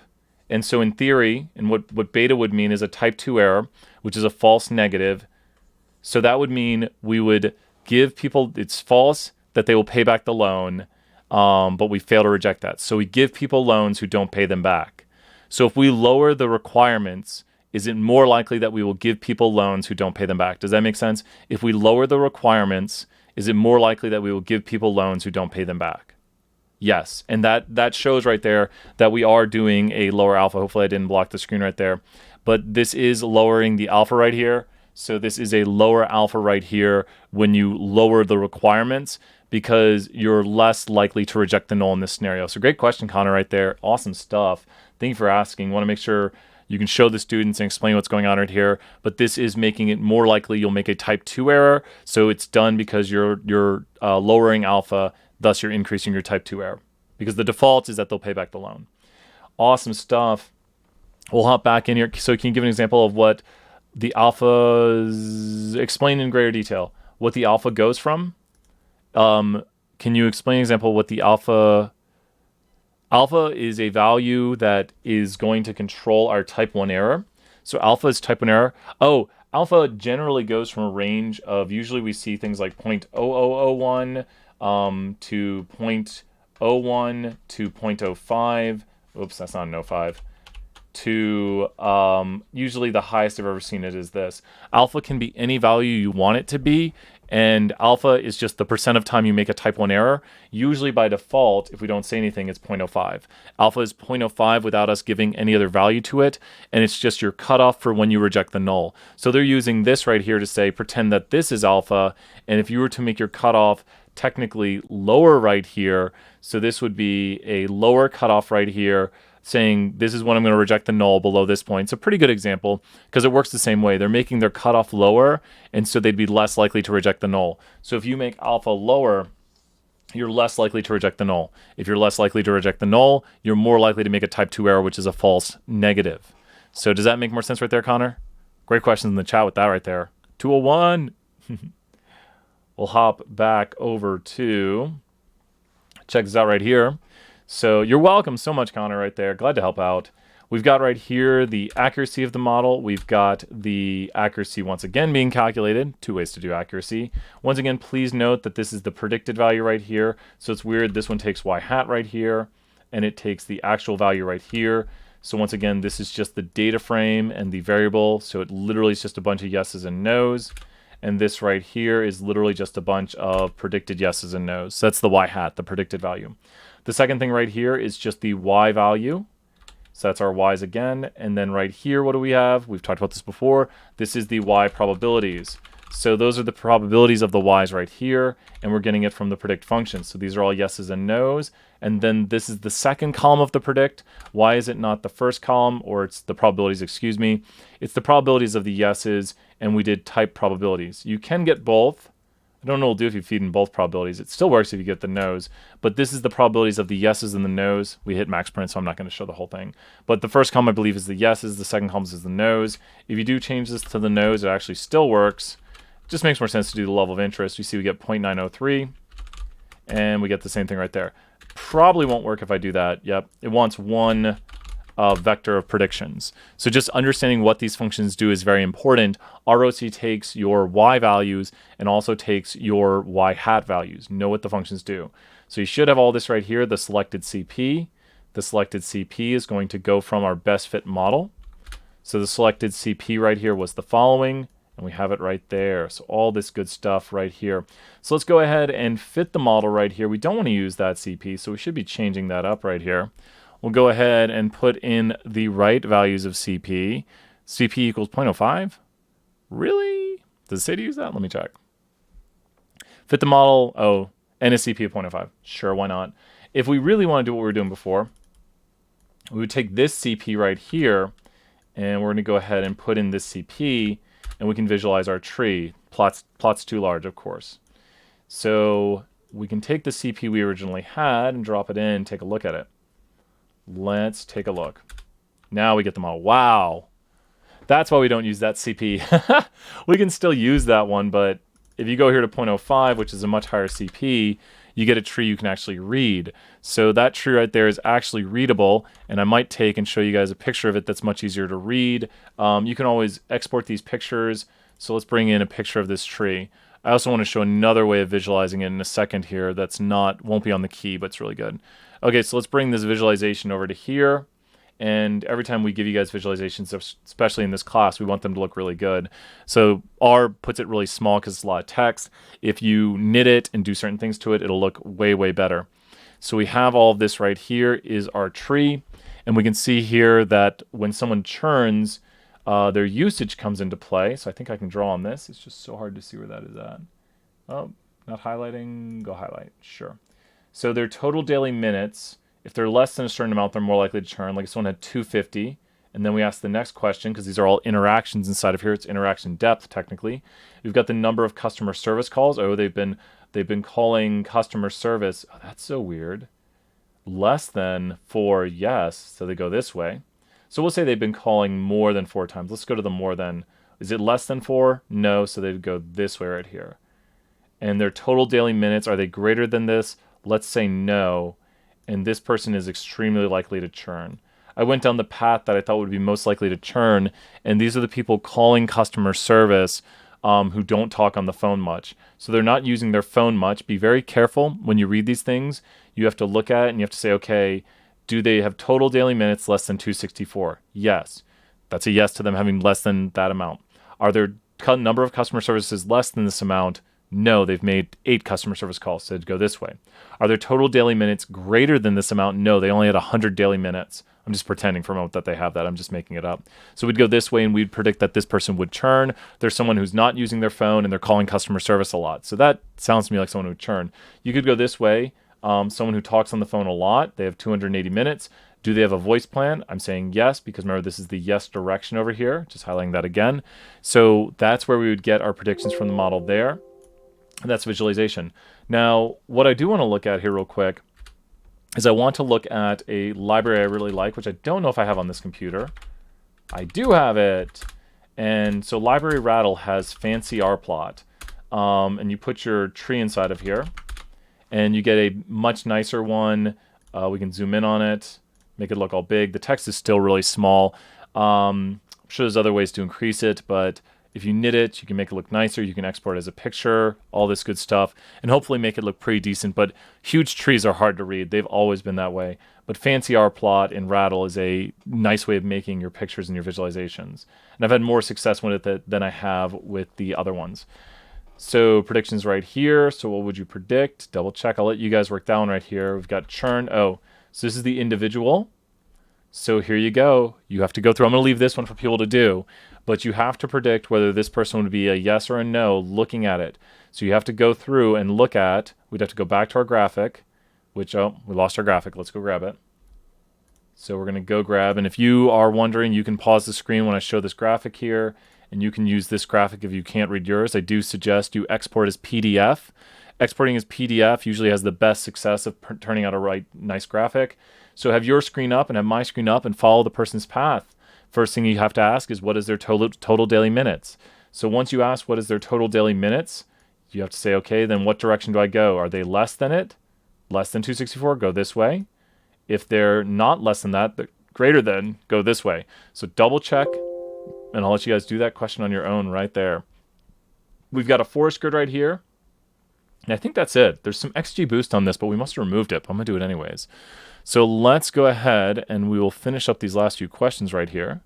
A: and so in theory, and what beta would mean is a type 2 error, which is a false negative. So that would mean we would give people, it's false that they will pay back the loan, but we fail to reject that. So we give people loans who don't pay them back. So if we lower the requirements, is it more likely that we will give people loans who don't pay them back? Does that make sense? If we lower the requirements, is it more likely that we will give people loans who don't pay them back? Yes, and that shows right there that we are doing a lower alpha. Hopefully I didn't block the screen right there. But this is lowering the alpha right here. So this is a lower alpha right here when you lower the requirements because you're less likely to reject the null in this scenario. So great question, Connor, right there. Awesome stuff. Thank you for asking. Want to make sure you can show the students and explain what's going on right here. But this is making it more likely you'll make a type 2 error. So it's done because you're lowering alpha. Thus, you're increasing your type 2 error because the default is that they'll pay back the loan. Awesome stuff. We'll hop back in here. So can you give an example of what the alpha explain in greater detail? What the alpha goes from? Can you explain an example of what the alpha is a value that is going to control our type 1 error. So alpha is type 1 error. Oh, alpha generally goes from a range of, usually we see things like 0.0001 to 0.01 to 0.05. Oops, that's not an 05. to usually the highest I've ever seen it is this. Alpha can be any value you want it to be, and alpha is just the percent of time you make a type 1 error. Usually by default, if we don't say anything, it's 0.05. Alpha is 0.05 without us giving any other value to it, and it's just your cutoff for when you reject the null. So they're using this right here to say, pretend that this is alpha, and if you were to make your cutoff technically lower right here, so this would be a lower cutoff right here, saying this is when I'm going to reject the null below this point. It's a pretty good example because it works the same way. They're making their cutoff lower, and so they'd be less likely to reject the null. So if you make alpha lower, you're less likely to reject the null. If you're less likely to reject the null, you're more likely to make a type 2 error, which is a false negative. So does that make more sense right there, Connor? Great questions in the chat with that right there. 201. We'll hop back over to, check this out right here. So you're welcome so much, Connor, right there. Glad to help out. We've got right here the accuracy of the model. We've got the accuracy once again being calculated. Two ways to do accuracy. Once again, please note that this is the predicted value right here. So it's weird. This one takes y hat right here, and it takes the actual value right here. So once again, this is just the data frame and the variable. So it literally is just a bunch of yeses and nos. And this right here is literally just a bunch of predicted yeses and nos. So that's the y hat, the predicted value. The second thing right here is just the y value. So that's our y's again. And then right here, what do we have? We've talked about this before. This is the y probabilities. So those are the probabilities of the y's right here. And we're getting it from the predict function. So these are all yeses and nos. And then this is the second column of the predict. Why is it not the first column? Or it's the probabilities, excuse me. It's the probabilities of the yeses. And we did type probabilities. You can get both. I don't know what it'll do if you feed in both probabilities. It still works if you get the nos, but this is the probabilities of the yeses and the nos. We hit max print, so I'm not going to show the whole thing. But the first column, I believe, is the yeses. The second column is the nos. If you do change this to the nos, it actually still works. It just makes more sense to do the level of interest. You see we get 0.903, and we get the same thing right there. Probably won't work if I do that. Yep, it wants one vector of predictions. So just understanding what these functions do is very important. ROC takes your y values and also takes your y hat values. Know what the functions do. So you should have all this right here, the selected CP. The selected CP is going to go from our best fit model. So the selected CP right here was the following, and we have it right there. So all this good stuff right here. So let's go ahead and fit the model right here. We don't want to use that CP, so we should be changing that up right here. We'll go ahead and put in the right values of CP. CP equals 0.05. Really? Does it say to use that? Let me check. Fit the model. Oh, and a CP of 0.05. Sure, why not? If we really want to do what we were doing before, we would take this CP right here, and we're going to go ahead and put in this CP, and we can visualize our tree. Plot's too large, of course. So we can take the CP we originally had and drop it in and take a look at it. Let's take a look. Now we get the model. Wow. That's why we don't use that CP. We can still use that one, but if you go here to 0.05, which is a much higher CP, you get a tree you can actually read. So that tree right there is actually readable, and I might take and show you guys a picture of it that's much easier to read. You can always export these pictures. So let's bring in a picture of this tree. I also want to show another way of visualizing it in a second here that's won't be on the key, but it's really good. Okay, so let's bring this visualization over to here. And every time we give you guys visualizations, especially in this class, we want them to look really good. So R puts it really small because it's a lot of text. If you knit it and do certain things to it, it'll look way, way better. So we have all of this right here is our tree. And we can see here that when someone churns, their usage comes into play. So I think I can draw on this. It's just so hard to see where that is at. Oh, not highlighting. Go highlight. Sure. So their total daily minutes, if they're less than a certain amount, they're more likely to churn. Like this one had 250. And then we ask the next question, because these are all interactions inside of here. It's interaction depth, technically. We've got the number of customer service calls. Oh, they've been calling customer service. Oh, that's so weird. Less than 4, yes. So they go this way. So we'll say they've been calling more than 4 times. Let's go to the more than. Is it less than 4? No, so they'd go this way right here. And their total daily minutes, are they greater than this? Let's say no. And this person is extremely likely to churn. I went down the path that I thought would be most likely to churn, and these are the people calling customer service who don't talk on the phone much. So they're not using their phone much. Be very careful when you read these things. You have to look at it and you have to say, okay, Do they have total daily minutes less than 264? Yes. That's a yes to them having less than that amount. Are their number of customer services less than this amount? No, they've made 8 customer service calls, so it'd go this way. Are their total daily minutes greater than this amount? No, they only had 100 daily minutes. I'm just pretending for a moment that they have that. I'm just making it up. So we'd go this way, and we'd predict that this person would churn. There's someone who's not using their phone, and they're calling customer service a lot. So that sounds to me like someone who would churn. You could go this way. Someone who talks on the phone a lot. They have 280 minutes. Do they have a voice plan? I'm saying yes, because remember, this is the yes direction over here. Just highlighting that again. So that's where we would get our predictions from the model there. And that's visualization. Now, what I do want to look at here real quick is I want to look at a library I really like, which I don't know if I have on this computer. I do have it. And so library rattle has fancy rplot. And you put your tree inside of here. And you get a much nicer one. We can zoom in on it, make it look all big. The text is still really small. I'm sure there's other ways to increase it, but if you knit it, you can make it look nicer. You can export it as a picture, all this good stuff, and hopefully make it look pretty decent. But huge trees are hard to read. They've always been that way. But fancy rplot in Rattle is a nice way of making your pictures and your visualizations. And I've had more success with it than I have with the other ones. So predictions right here. So what would you predict? Double check. I'll let you guys work that one right here. We've got churn. Oh, so this is the individual. So here you go. You have to go through. I'm going to leave this one for people to do. But you have to predict whether this person would be a yes or a no looking at it. So you have to go through and look at, we'd have to go back to our graphic, which, oh, we lost our graphic. Let's go grab it. So we're going to go grab, and if you are wondering, you can pause the screen when I show this graphic here, and you can use this graphic if you can't read yours. I do suggest you export as PDF. Exporting as PDF usually has the best success of turning out a nice graphic. So have your screen up and have my screen up and follow the person's path. First thing you have to ask is what is their total daily minutes? So once you ask what is their total daily minutes, you have to say, okay, then what direction do I go? Are they less than it? Less than 264, go this way. If they're not less than that, but greater than, go this way. So double check, and I'll let you guys do that question on your own right there. We've got a forest grid right here. And I think that's it. There's some XG boost on this, but we must have removed it. But I'm going to do it anyways. So let's go ahead and we will finish up these last few questions right here.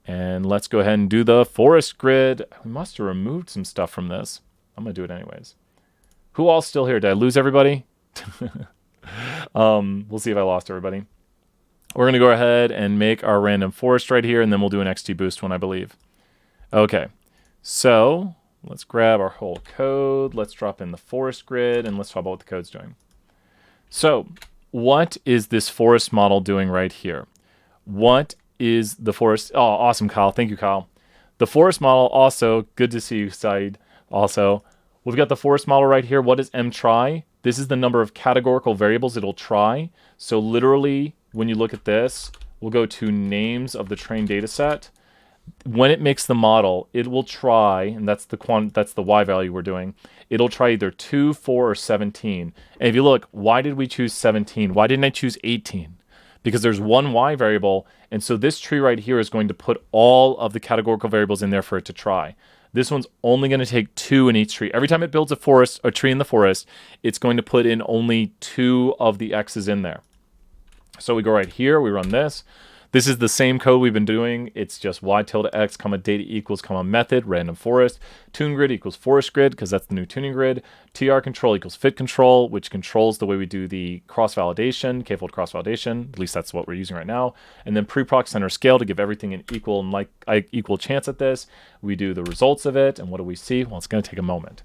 A: And let's go ahead and do the forest grid. We must have removed some stuff from this. I'm going to do it anyways. Who all's still here? Did I lose everybody? We'll see if I lost everybody. We're going to go ahead and make our random forest right here, and then we'll do an XG boost one, I believe. Okay, so let's grab our whole code. Let's drop in the forest grid, and let's talk about what the code's doing. So what is this forest model doing right here? What is the forest? Oh, awesome, Kyle. Thank you, Kyle. The forest model also, good to see you, Said. Also, we've got the forest model right here. What is mtry? This is the number of categorical variables it'll try. So literally, when you look at this, we'll go to names of the trained data set. When it makes the model, it will try, and that's the Y value we're doing, it'll try either 2, 4, or 17. And if you look, why did we choose 17? Why didn't I choose 18? Because there's one Y variable, and so this tree right here is going to put all of the categorical variables in there for it to try. This one's only going to take 2 in each tree. Every time it builds a tree in the forest, it's going to put in only 2 of the X's in there. So we go right here, we run this. This is the same code we've been doing. It's just y tilde x, comma data equals, comma method, random forest. Tune grid equals forest grid, because that's the new tuning grid. TR control equals fit control, which controls the way we do the cross-validation, k-fold cross-validation. At least that's what we're using right now. And then preproc center scale to give everything an equal chance at this. We do the results of it, and what do we see? Well, it's going to take a moment.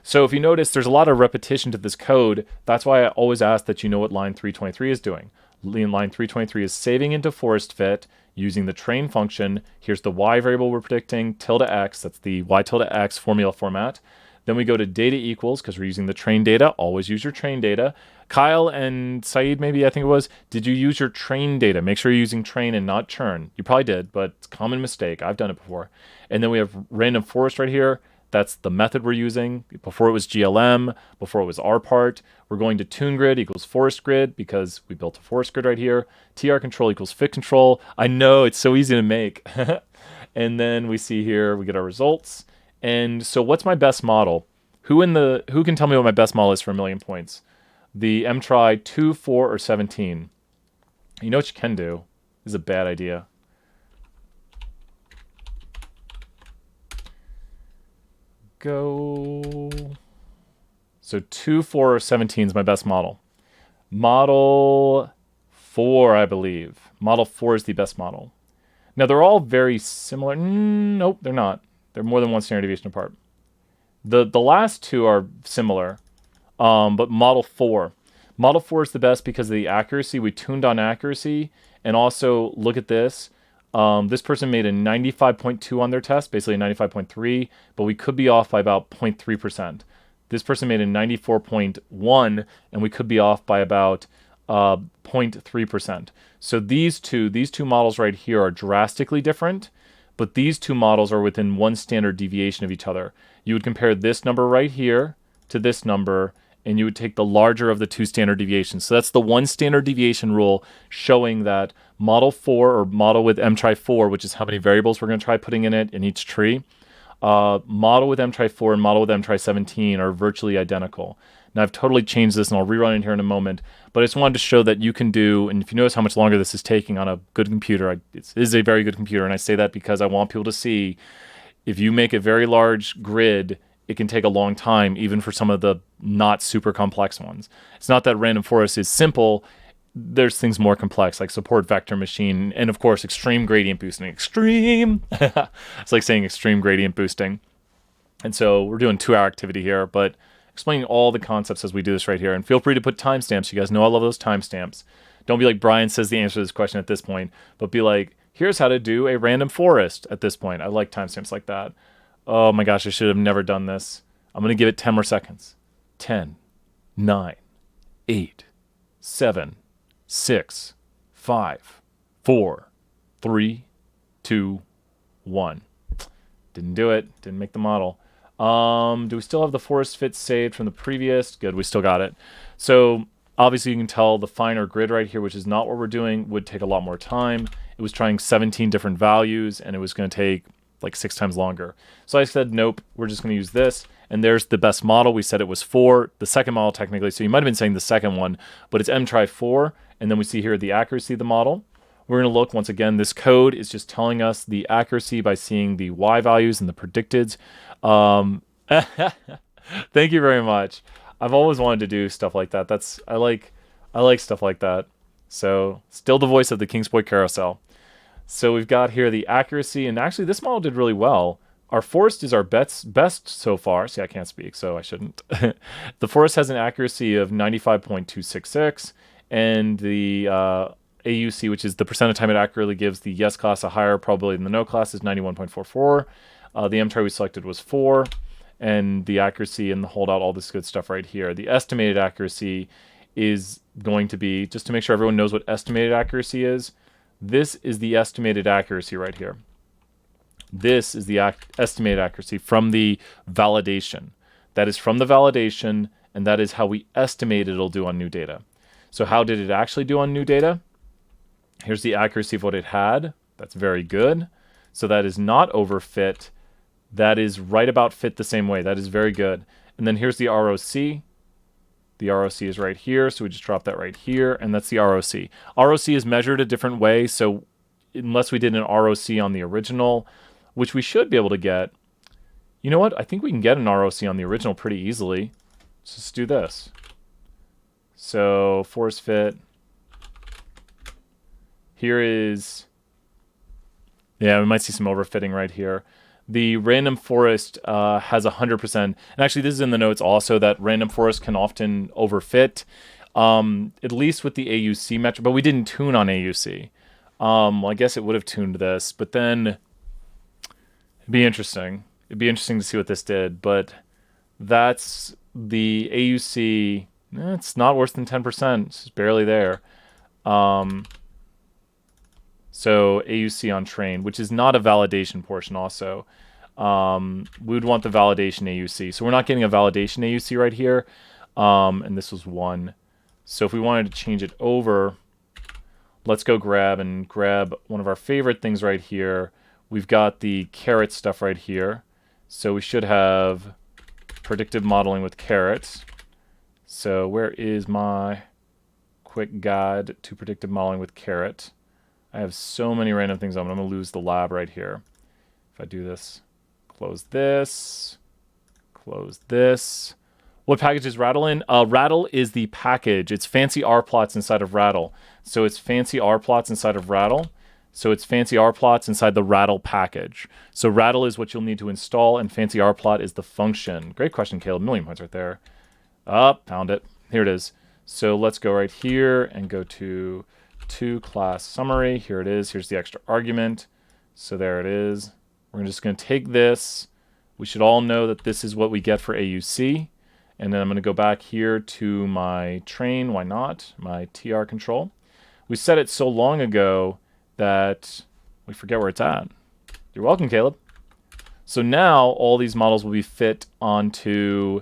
A: So if you notice, there's a lot of repetition to this code. That's why I always ask that you know what line 323 is doing. Line 323 is saving into forest fit using the train function. Here's the y variable we're predicting, tilde x, that's the y tilde x formula format. Then we go to data equals, because we're using the train data. Always use your train data. Kyle and Saeed, maybe, I think it was, did you use your train data? Make sure you're using train and not churn. You probably did, but it's a common mistake. I've done it before. And then we have random forest right here. That's the method we're using. Before it was GLM, before it was R part. We're going to tune grid equals forest grid because we built a forest grid right here. TR control equals fit control. I know, it's so easy to make. And then we see here, we get our results. And so what's my best model? Who can tell me what my best model is for 1,000,000 points? The mtry 2, 4, or 17? You know what you can do? This is a bad idea. Go. So 2, 4, or 17 is my best model. Model 4, I believe. Model 4 is the best model. Now, they're all very similar. Nope, they're not. They're more than one standard deviation apart. The last two are similar, but Model 4. Model 4 is the best because of the accuracy. We tuned on accuracy. And also, look at this. This person made a 95.2 on their test, basically a 95.3, but we could be off by about 0.3%. This person made a 94.1, and we could be off by about 0.3%. So these two models right here are drastically different, but these two models are within one standard deviation of each other. You would compare this number right here to this number, and you would take the larger of the two standard deviations. So that's the one standard deviation rule, showing that model 4, or model with M-try-4, which is how many variables we're going to try putting in it in each tree, model with M-try-4 and model with M-try-17 are virtually identical. Now, I've totally changed this, and I'll rerun it here in a moment, but I just wanted to show that you can do, and if you notice how much longer this is taking on a good computer, it is a very good computer, and I say that because I want people to see, if you make a very large grid, it can take a long time, even for some of the not super complex ones. It's not that random forest is simple. There's things more complex, like support vector machine, and of course, extreme gradient boosting. Extreme! It's like saying extreme gradient boosting. And so we're doing 2-hour activity here, but explaining all the concepts as we do this right here. And feel free to put timestamps. You guys know I love those timestamps. Don't be like Brian says the answer to this question at this point, but be like, here's how to do a random forest at this point. I like timestamps like that. Oh my gosh, I should have never done this. I'm going to give it 10 more seconds. 10, 9, 8, 7, 6, 5, 4, 3, 2, 1. Didn't do it. Didn't make the model. Do we still have the forest fit saved from the previous? Good, we still got it. So obviously you can tell the finer grid right here, which is not what we're doing, would take a lot more time. It was trying 17 different values, and it was going to take like 6 times longer. So I said, nope, we're just going to use this. And there's the best model. We said it was 4, the second model technically. So you might have been saying the second one, but it's M-try-4. And then we see here the accuracy of the model. We're going to look, once again, this code is just telling us the accuracy by seeing the Y values and the predicteds. Thank you very much. I've always wanted to do stuff like that. I like stuff like that. So still the voice of the King's Boy Carousel. So we've got here the accuracy, and actually this model did really well. Our forest is our best so far. See, I can't speak, so I shouldn't. The forest has an accuracy of 95.266, and the AUC, which is the percent of time it accurately gives the yes class a higher probability than the no class, is 91.44. The M-try we selected was 4, and the accuracy and the holdout, all this good stuff right here. The estimated accuracy is going to be, just to make sure everyone knows what estimated accuracy is, this is the estimated accuracy right here. This is the estimated accuracy from the validation. That is from the validation, and that is how we estimate it'll do on new data. So how did it actually do on new data? Here's the accuracy of what it had. That's very good. So that is not overfit. That is right about fit the same way. That is very good. And then here's the ROC. The ROC is right here, so we just drop that right here, and that's the ROC. ROC is measured a different way, so unless we did an ROC on the original, which we should be able to get. You know what? I think we can get an ROC on the original pretty easily. Let's just do this. So force fit. Here is, yeah, we might see some overfitting right here. The random forest has 100%. And actually, this is in the notes also, that random forest can often overfit, at least with the AUC metric. But we didn't tune on AUC. Well, I guess it would have tuned this, but then it'd be interesting. It'd be interesting to see what this did. But that's the AUC. It's not worse than 10%. It's just barely there. So AUC on train, which is not a validation portion also. We would want the validation AUC. So we're not getting a validation AUC right here. And this was 1. So if we wanted to change it over, let's go grab one of our favorite things right here. We've got the caret stuff right here. So we should have predictive modeling with carets. So where is my quick guide to predictive modeling with Caret. I have so many random things on. I'm going to lose the lab right here. If I do this, close this, close this. What package is Rattle in? Rattle is the package. It's fancy R plots inside of Rattle. So it's fancy R plots inside of Rattle. So it's fancy R plots inside the Rattle package. So Rattle is what you'll need to install, and fancy R plot is the function. Great question, Caleb. Million points right there. Found it. Here it is. So let's go right here and go to class summary. Here it is. Here's the extra argument. So there it is. We're just going to take this. We should all know that this is what we get for AUC. And then I'm going to go back here to my train. Why not? My TR control. We set it so long ago that we forget where it's at. You're welcome, Caleb. So now all these models will be fit onto,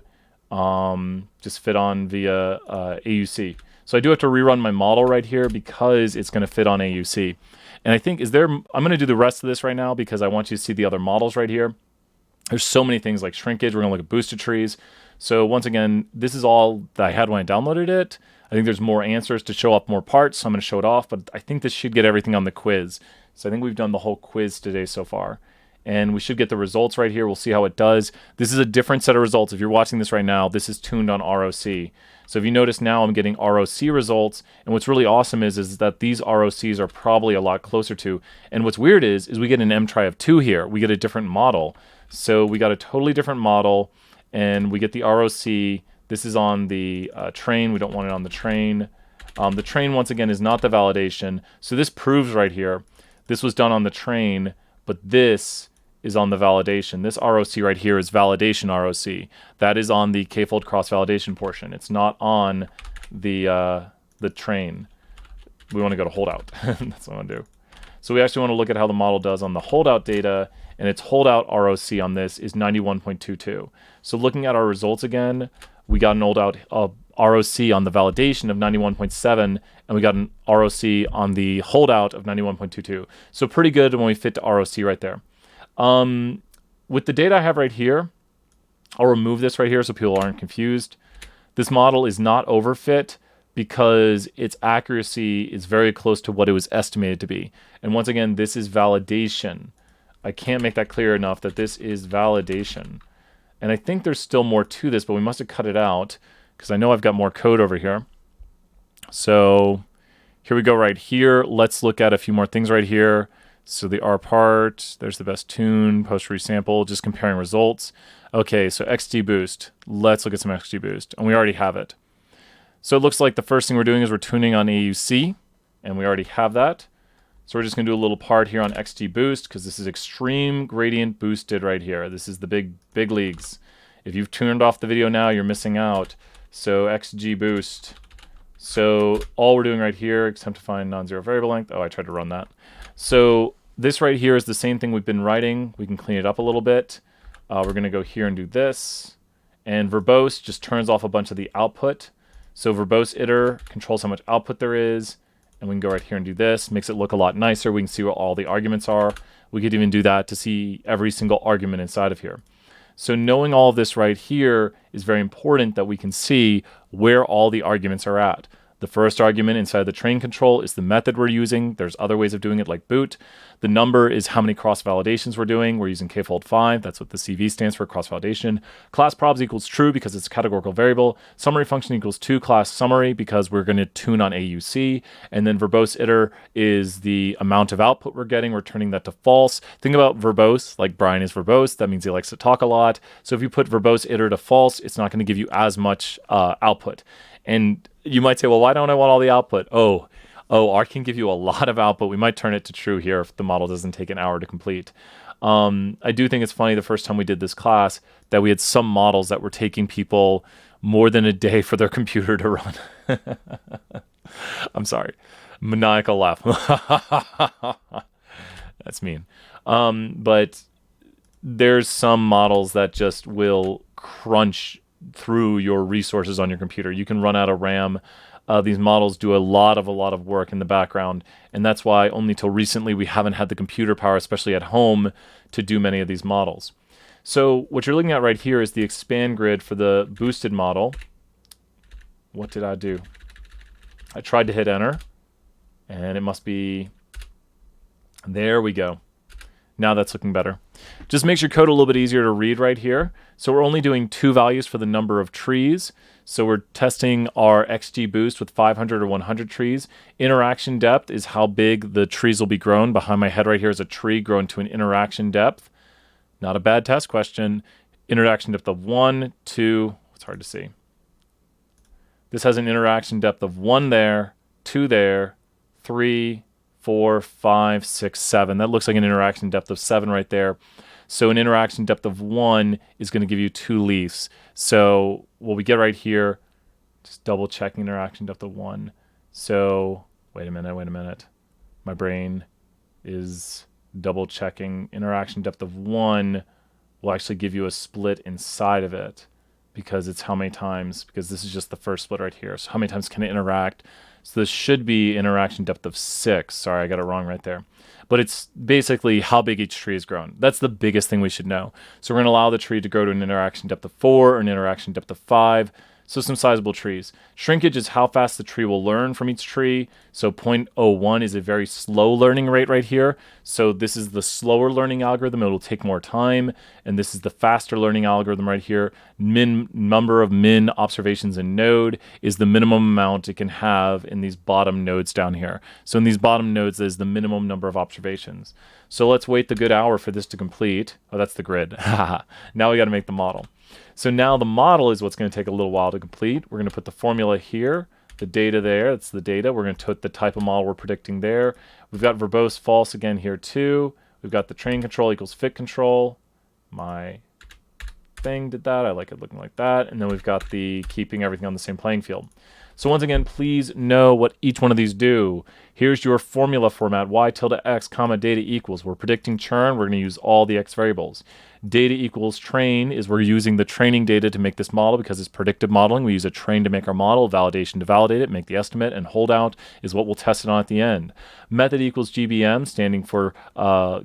A: just fit on via AUC. So I do have to rerun my model right here because it's going to fit on AUC. And I think, I'm going to do the rest of this right now because I want you to see the other models right here. There's so many things like shrinkage. We're going to look at boosted trees. So once again, this is all that I had when I downloaded it. I think there's more answers to show up more parts, so I'm going to show it off, but I think this should get everything on the quiz. So I think we've done the whole quiz today so far. And we should get the results right here. We'll see how it does. This is a different set of results. If you're watching this right now, this is tuned on ROC. So if you notice now, I'm getting ROC results. And what's really awesome is that these ROCs are probably a lot closer to. And what's weird is we get an M-try of 2 here. We get a different model. So we got a totally different model, and we get the ROC. This is on the train. We don't want it on the train. The train, once again, is not the validation. So this proves right here, this was done on the train, but this is on the validation. This ROC right here is validation ROC. That is on the k-fold cross-validation portion. It's not on the train. We want to go to holdout. That's what I want to do. So we actually want to look at how the model does on the holdout data, and its holdout ROC on this is 91.22. So looking at our results again, we got an holdout ROC on the validation of 91.7, and we got an ROC on the holdout of 91.22. So pretty good when we fit to ROC right there. With the data I have right here, I'll remove this right here so people aren't confused. This model is not overfit because its accuracy is very close to what it was estimated to be. And once again, this is validation. I can't make that clear enough that this is validation. And I think there's still more to this, but we must have cut it out because I know I've got more code over here. So here we go right here. Let's look at a few more things right here. So the R part, there's the best tune, post resample, just comparing results. Okay, so XGBoost. Let's look at some XGBoost, and we already have it. So it looks like the first thing we're doing is we're tuning on AUC, and we already have that. So we're just going to do a little part here on XGBoost because this is extreme gradient boosted right here. This is the big leagues. If you've turned off the video now, you're missing out. So XGBoost. So all we're doing right here, attempt to find non-zero variable length. Oh, I tried to run that. So this right here is the same thing we've been writing. We can clean it up a little bit. We're going to go here and do this. And verbose just turns off a bunch of the output. So verbose iter controls how much output there is. And we can go right here and do this. Makes it look a lot nicer. We can see where all the arguments are. We could even do that to see every single argument inside of here. So knowing all of this right here is very important that we can see where all the arguments are at. The first argument inside the train control is the method we're using. There's other ways of doing it like boot. The number is how many cross-validations we're doing. We're using k-fold 5. That's what the CV stands for, cross-validation. Class probs equals true because it's a categorical variable. Summary function equals to class summary because we're going to tune on AUC. And then verbose iter is the amount of output we're getting. We're turning that to false. Think about verbose, like Brian is verbose. That means he likes to talk a lot. So if you put verbose iter to false, it's not going to give you as much output. And you might say, well, why don't I want all the output? Oh, R can give you a lot of output. We might turn it to true here if the model doesn't take an hour to complete. I do think it's funny the first time we did this class that we had some models that were taking people more than a day for their computer to run. I'm sorry. Maniacal laugh. That's mean. But there's some models that just will crunch through your resources on your computer. You can run out of RAM. These models do a lot of work in the background, and that's why only till recently we haven't had the computer power, especially at home, to do many of these models. So what you're looking at right here is the expand grid for the boosted model. What did I do? I tried to hit enter, and it must be, there we go. Now that's looking better. Just makes your code a little bit easier to read right here. So we're only doing 2 values for the number of trees. So we're testing our XGBoost with 500 or 100 trees. Interaction depth is how big the trees will be grown. Behind my head right here is a tree grown to an interaction depth. Not a bad test question. Interaction depth of 1, 2, it's hard to see. This has an interaction depth of 1 there, 2 there, 3, 4, 5, 6, 7. That looks like an interaction depth of 7 right there. So an interaction depth of 1 is going to give you 2 leaves. So what we get right here, just double checking interaction depth of 1. So wait a minute. My brain is double checking. Interaction depth of 1 will actually give you a split inside of it, because it's how many times, because this is just the first split right here. So how many times can it interact? So this should be interaction depth of 6. Sorry, I got it wrong right there. But it's basically how big each tree has grown. That's the biggest thing we should know. So we're going to allow the tree to grow to an interaction depth of 4 or an interaction depth of 5. So some sizable trees. Shrinkage is how fast the tree will learn from each tree. So 0.01 is a very slow learning rate right here. So this is the slower learning algorithm. It will take more time. And this is the faster learning algorithm right here. Number of min observations in node is the minimum amount it can have in these bottom nodes down here. So in these bottom nodes, there's the minimum number of observations. So let's wait the good hour for this to complete. Oh, that's the grid. Now we got to make the model. So now the model is what's going to take a little while to complete. We're going to put the formula here, the data there. That's the data. We're going to put the type of model we're predicting there. We've got verbose false again here too. We've got the train control equals fit control. My thing did that. I like it looking like that. And then we've got the keeping everything on the same playing field. So once again, please know what each one of these do. Here's your formula format, y tilde x comma data equals. We're predicting churn. We're going to use all the x variables. Data equals train is we're using the training data to make this model because it's predictive modeling. We use a train to make our model, validation to validate it, make the estimate, and holdout is what we'll test it on at the end. Method equals GBM, standing for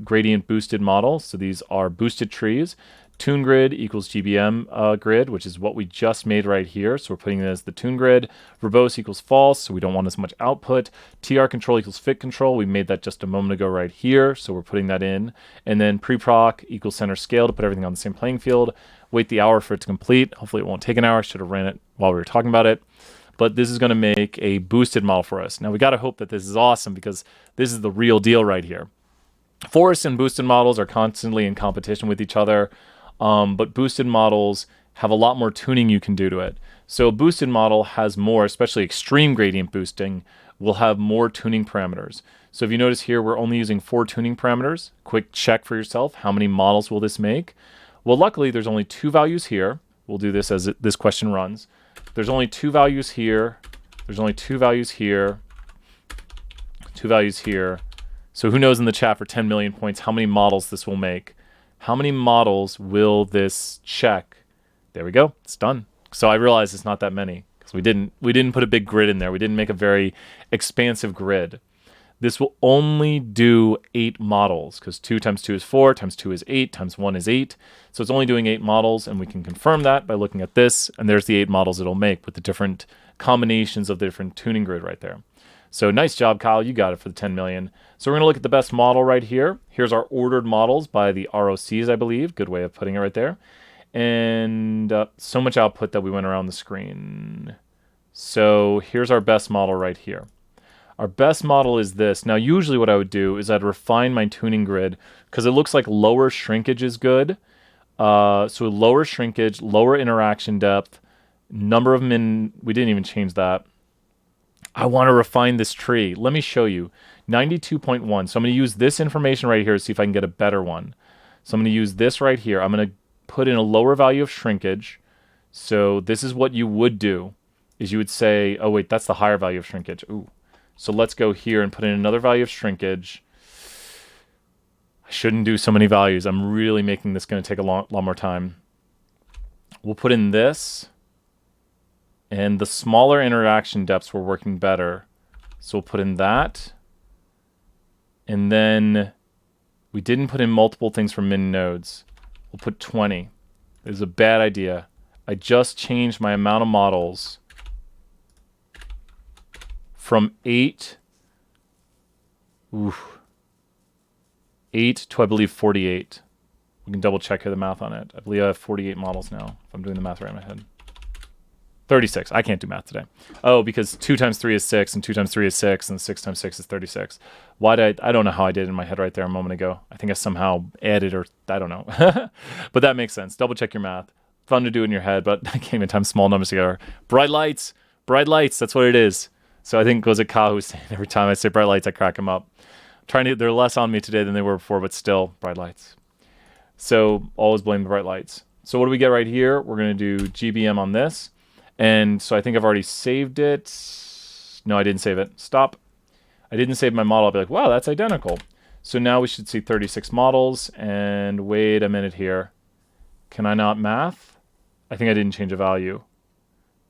A: gradient boosted model. So these are boosted trees. Tune grid equals GBM grid, which is what we just made right here. So we're putting it as the tune grid. Verbose equals false, so we don't want as much output. TR control equals fit control. We made that just a moment ago right here, so we're putting that in. And then preproc equals center scale to put everything on the same playing field. Wait the hour for it to complete. Hopefully it won't take an hour. I should have ran it while we were talking about it. But this is going to make a boosted model for us. Now we got to hope that this is awesome because this is the real deal right here. Forest and boosted models are constantly in competition with each other. But boosted models have a lot more tuning you can do to it. So a boosted model has more, especially extreme gradient boosting, will have more tuning parameters. So if you notice here, we're only using 4 tuning parameters. Quick check for yourself. How many models will this make? Well, luckily, there's only 2 values here. We'll do this as this question runs. There's only 2 values here. There's only 2 values here. 2 values here. So who knows in the chat for 10 million points how many models this will make? How many models will this check? There we go. It's done. So I realize it's not that many because we didn't put a big grid in there. We didn't make a very expansive grid. This will only do 8 models because 2 times 2 is 4, times 2 is 8, times 1 is 8. So it's only doing 8 models, and we can confirm that by looking at this, and there's the 8 models it'll make with the different combinations of the different tuning grid right there. So nice job, Kyle. You got it for the 10 million. So we're going to look at the best model right here. Here's our ordered models by the ROCs, I believe. Good way of putting it right there. And so much output that we went around the screen. So here's our best model right here. Our best model is this. Now, usually what I would do is I'd refine my tuning grid because it looks like lower shrinkage is good. So lower shrinkage, lower interaction depth, number of min. We didn't even change that. I want to refine this tree. Let me show you. 92.1. So I'm going to use this information right here to see if I can get a better one. So I'm going to use this right here. I'm going to put in a lower value of shrinkage. So this is what you would do, is you would say, oh wait, that's the higher value of shrinkage. Ooh. So let's go here and put in another value of shrinkage. I shouldn't do so many values. I'm really making this going to take a lot more time. We'll put in this. And the smaller interaction depths were working better. So we'll put in that. And then we didn't put in multiple things for min nodes. We'll put 20. It was a bad idea. I just changed my amount of models from 8 to, I believe, 48. We can double check here the math on it. I believe I have 48 models now, if I'm doing the math right in my head. 36. I can't do math today. Oh, because 2 times 3 is 6, and 2 times 3 is 6, and 6 times 6 is 36. Why did I don't know how I did it in my head right there a moment ago. I think I somehow added, or I don't know. But that makes sense. Double check your math. Fun to do in your head, but I can't even time small numbers together. Bright lights. Bright lights. That's what it is. So I think it was a Ka who's saying every time I say bright lights, I crack them up. They're less on me today than they were before, but still, bright lights. So always blame the bright lights. So what do we get right here? We're going to do GBM on this. And so I think I've already saved it. No, I didn't save it. Stop. I didn't save my model. I'll be like, wow, that's identical. So now we should see 36 models. And wait a minute here. Can I not math? I think I didn't change a value.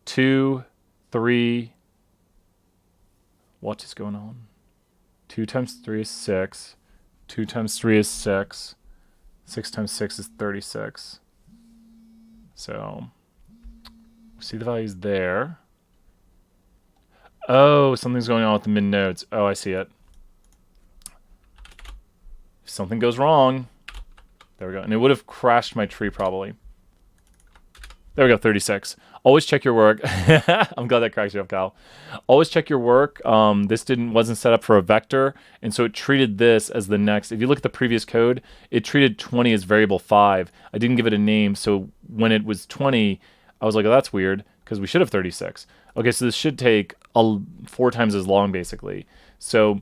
A: 2, 3. What is going on? 2 times 3 is 6. 2 times 3 is 6. 6 times 6 is 36. So see the values there. Oh, something's going on with the min nodes. Oh, I see it. If something goes wrong, there we go. And it would have crashed my tree probably. There we go, 36. Always check your work. I'm glad that cracks you up, Kyle. Always check your work. This wasn't set up for a vector, and so it treated this as the next. If you look at the previous code, it treated 20 as variable 5. I didn't give it a name, so when it was 20, I was like, oh, that's weird, because we should have 36. Okay, so this should take 4 times as long, basically. So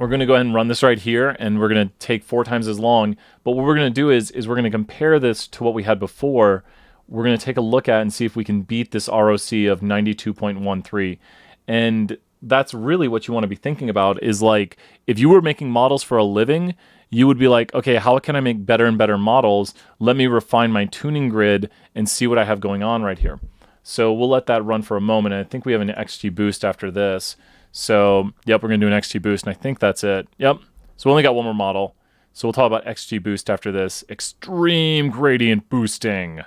A: we're going to go ahead and run this right here, and we're going to take 4 times as long. But what we're going to do is we're going to compare this to what we had before. We're going to take a look at and see if we can beat this ROC of 92.13. And that's really what you want to be thinking about is like, if you were making models for a living, you would be like, okay, how can I make better and better models? Let me refine my tuning grid and see what I have going on right here. So we'll let that run for a moment. And I think we have an XG boost after this. So, yep, we're going to do an XG boost, and I think that's it. Yep. So we only got one more model. So we'll talk about XG boost after this. Extreme gradient boosting.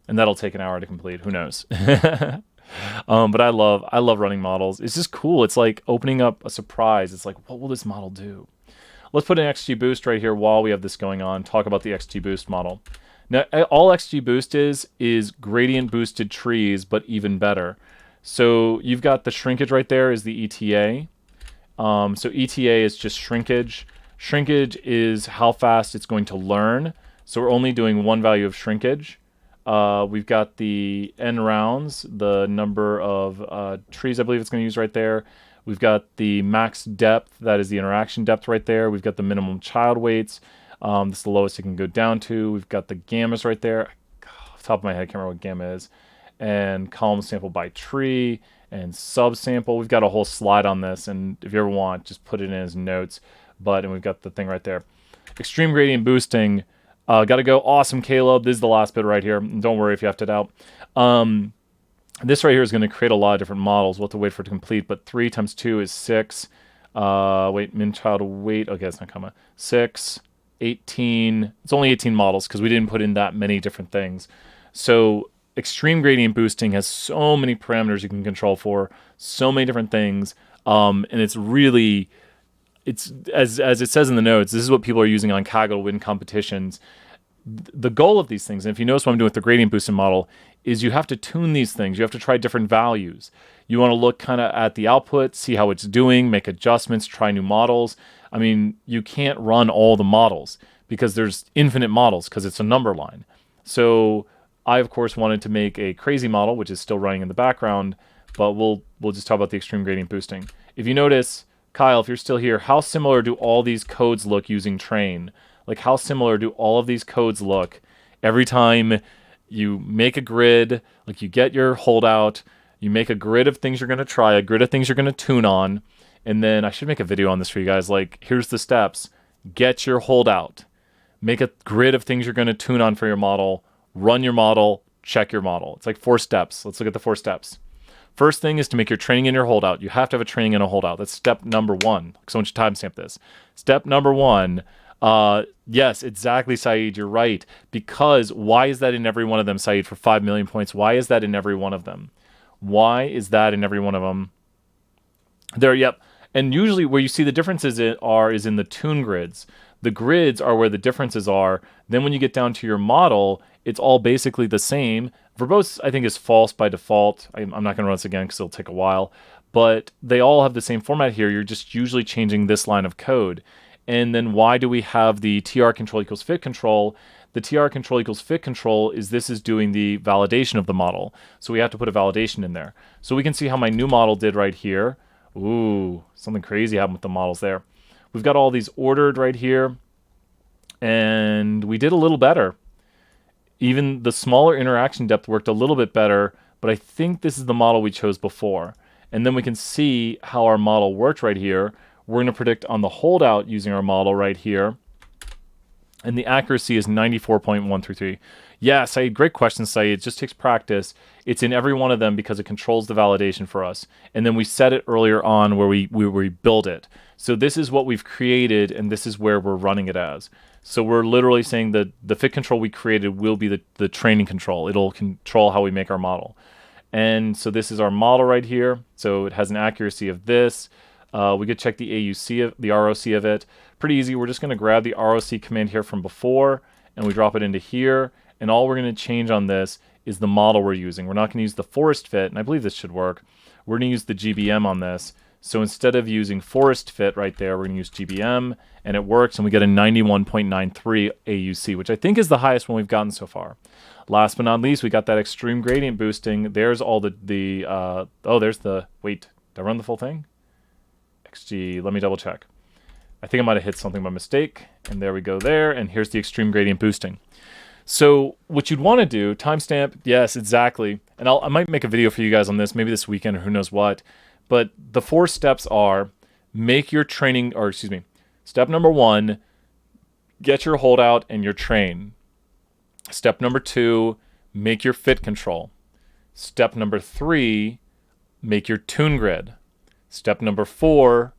A: And that'll take an hour to complete. Who knows? But I love running models. It's just cool. It's like opening up a surprise. It's like, what will this model do? Let's put an XG boost right here while we have this going on. Talk about the XG boost model. Now, all XG boost is gradient boosted trees, but even better. So you've got the shrinkage right there is the ETA. So ETA is just shrinkage. Shrinkage is how fast it's going to learn. So we're only doing one value of shrinkage. We've got the n rounds, the number of trees I believe it's going to use right there. We've got the max depth, that is the interaction depth right there. We've got the minimum child weights. This is the lowest it can go down to. We've got the gammas right there. Off the top of my head, I can't remember what gamma is. And column sample by tree and subsample. We've got a whole slide on this, and if you ever want, just put it in as notes. And we've got the thing right there. Extreme gradient boosting. Got to go. Awesome, Caleb. This is the last bit right here. Don't worry if you have to doubt. This right here is going to create a lot of different models. We'll have to wait for it to complete. But 3 times 2 is 6. Wait, min child weight. Okay, it's not comma. 6, 18. It's only 18 models because we didn't put in that many different things. So extreme gradient boosting has so many parameters you can control for, so many different things. And it's really... It's as it says in the notes, this is what people are using on Kaggle to win competitions. The goal of these things, and if you notice what I'm doing with the gradient boosting model, is you have to tune these things. You have to try different values. You want to look kind of at the output, see how it's doing, make adjustments, try new models. I mean, you can't run all the models because there's infinite models because it's a number line. So I, of course, wanted to make a crazy model, which is still running in the background, but we'll just talk about the extreme gradient boosting. If you notice... Kyle, if you're still here, how similar do all these codes look using train? Like, how similar do all of these codes look every time you make a grid, like you get your holdout, you make a grid of things you're going to try, a grid of things you're going to tune on, and then I should make a video on this for you guys. Like, here's the steps. Get your holdout. Make a grid of things you're going to tune on for your model, run your model, check your model. It's like 4 steps. Let's look at the 4 steps. First thing is to make your training and your holdout. You have to have a training and a holdout. That's step number 1. So I want you to timestamp this. Step number 1. Yes, exactly, Saeed. You're right. Because why is that in every one of them, Saeed, for 5 million points? Why is that in every one of them? Why is that in every one of them? There, yep. And usually where you see the differences is in the tune grids. The grids are where the differences are. Then when you get down to your model, it's all basically the same. Verbose, I think, is false by default. I'm not going to run this again because it'll take a while. But they all have the same format here. You're just usually changing this line of code. And then why do we have the tr control equals fit control? The tr control equals fit control is this is doing the validation of the model. So we have to put a validation in there. So we can see how my new model did right here. Ooh, something crazy happened with the models there. We've got all these ordered right here, and we did a little better. Even the smaller interaction depth worked a little bit better, but I think this is the model we chose before. And then we can see how our model worked right here. We're going to predict on the holdout using our model right here. And the accuracy is 94.133. Yeah, Saeed, great question, Saeed. It just takes practice. It's in every one of them because it controls the validation for us. And then we set it earlier on where we build it. So this is what we've created, and this is where we're running it as. So we're literally saying that the fit control we created will be the training control. It'll control how we make our model. And so this is our model right here. So it has an accuracy of this. We could check the AUC of the ROC of it. Pretty easy. We're just going to grab the ROC command here from before, and we drop it into here. And all we're going to change on this is the model we're using. We're not going to use the forest fit, and I believe this should work. We're going to use the GBM on this. So instead of using forest fit right there, we're going to use GBM, and it works, and we get a 91.93 AUC, which I think is the highest one we've gotten so far. Last but not least, we got that extreme gradient boosting. There's all there's the, wait, did I run the full thing? XG, let me double check. I think I might have hit something by mistake, and there we go there, and here's the extreme gradient boosting. So what you'd want to do, timestamp, yes, exactly. And I might make a video for you guys on this, maybe this weekend or who knows what. But the 4 steps are make your training, or excuse me, step number 1, get your holdout and your train. Step number 2, make your fit control. Step number 3, make your tune grid. Step number 4,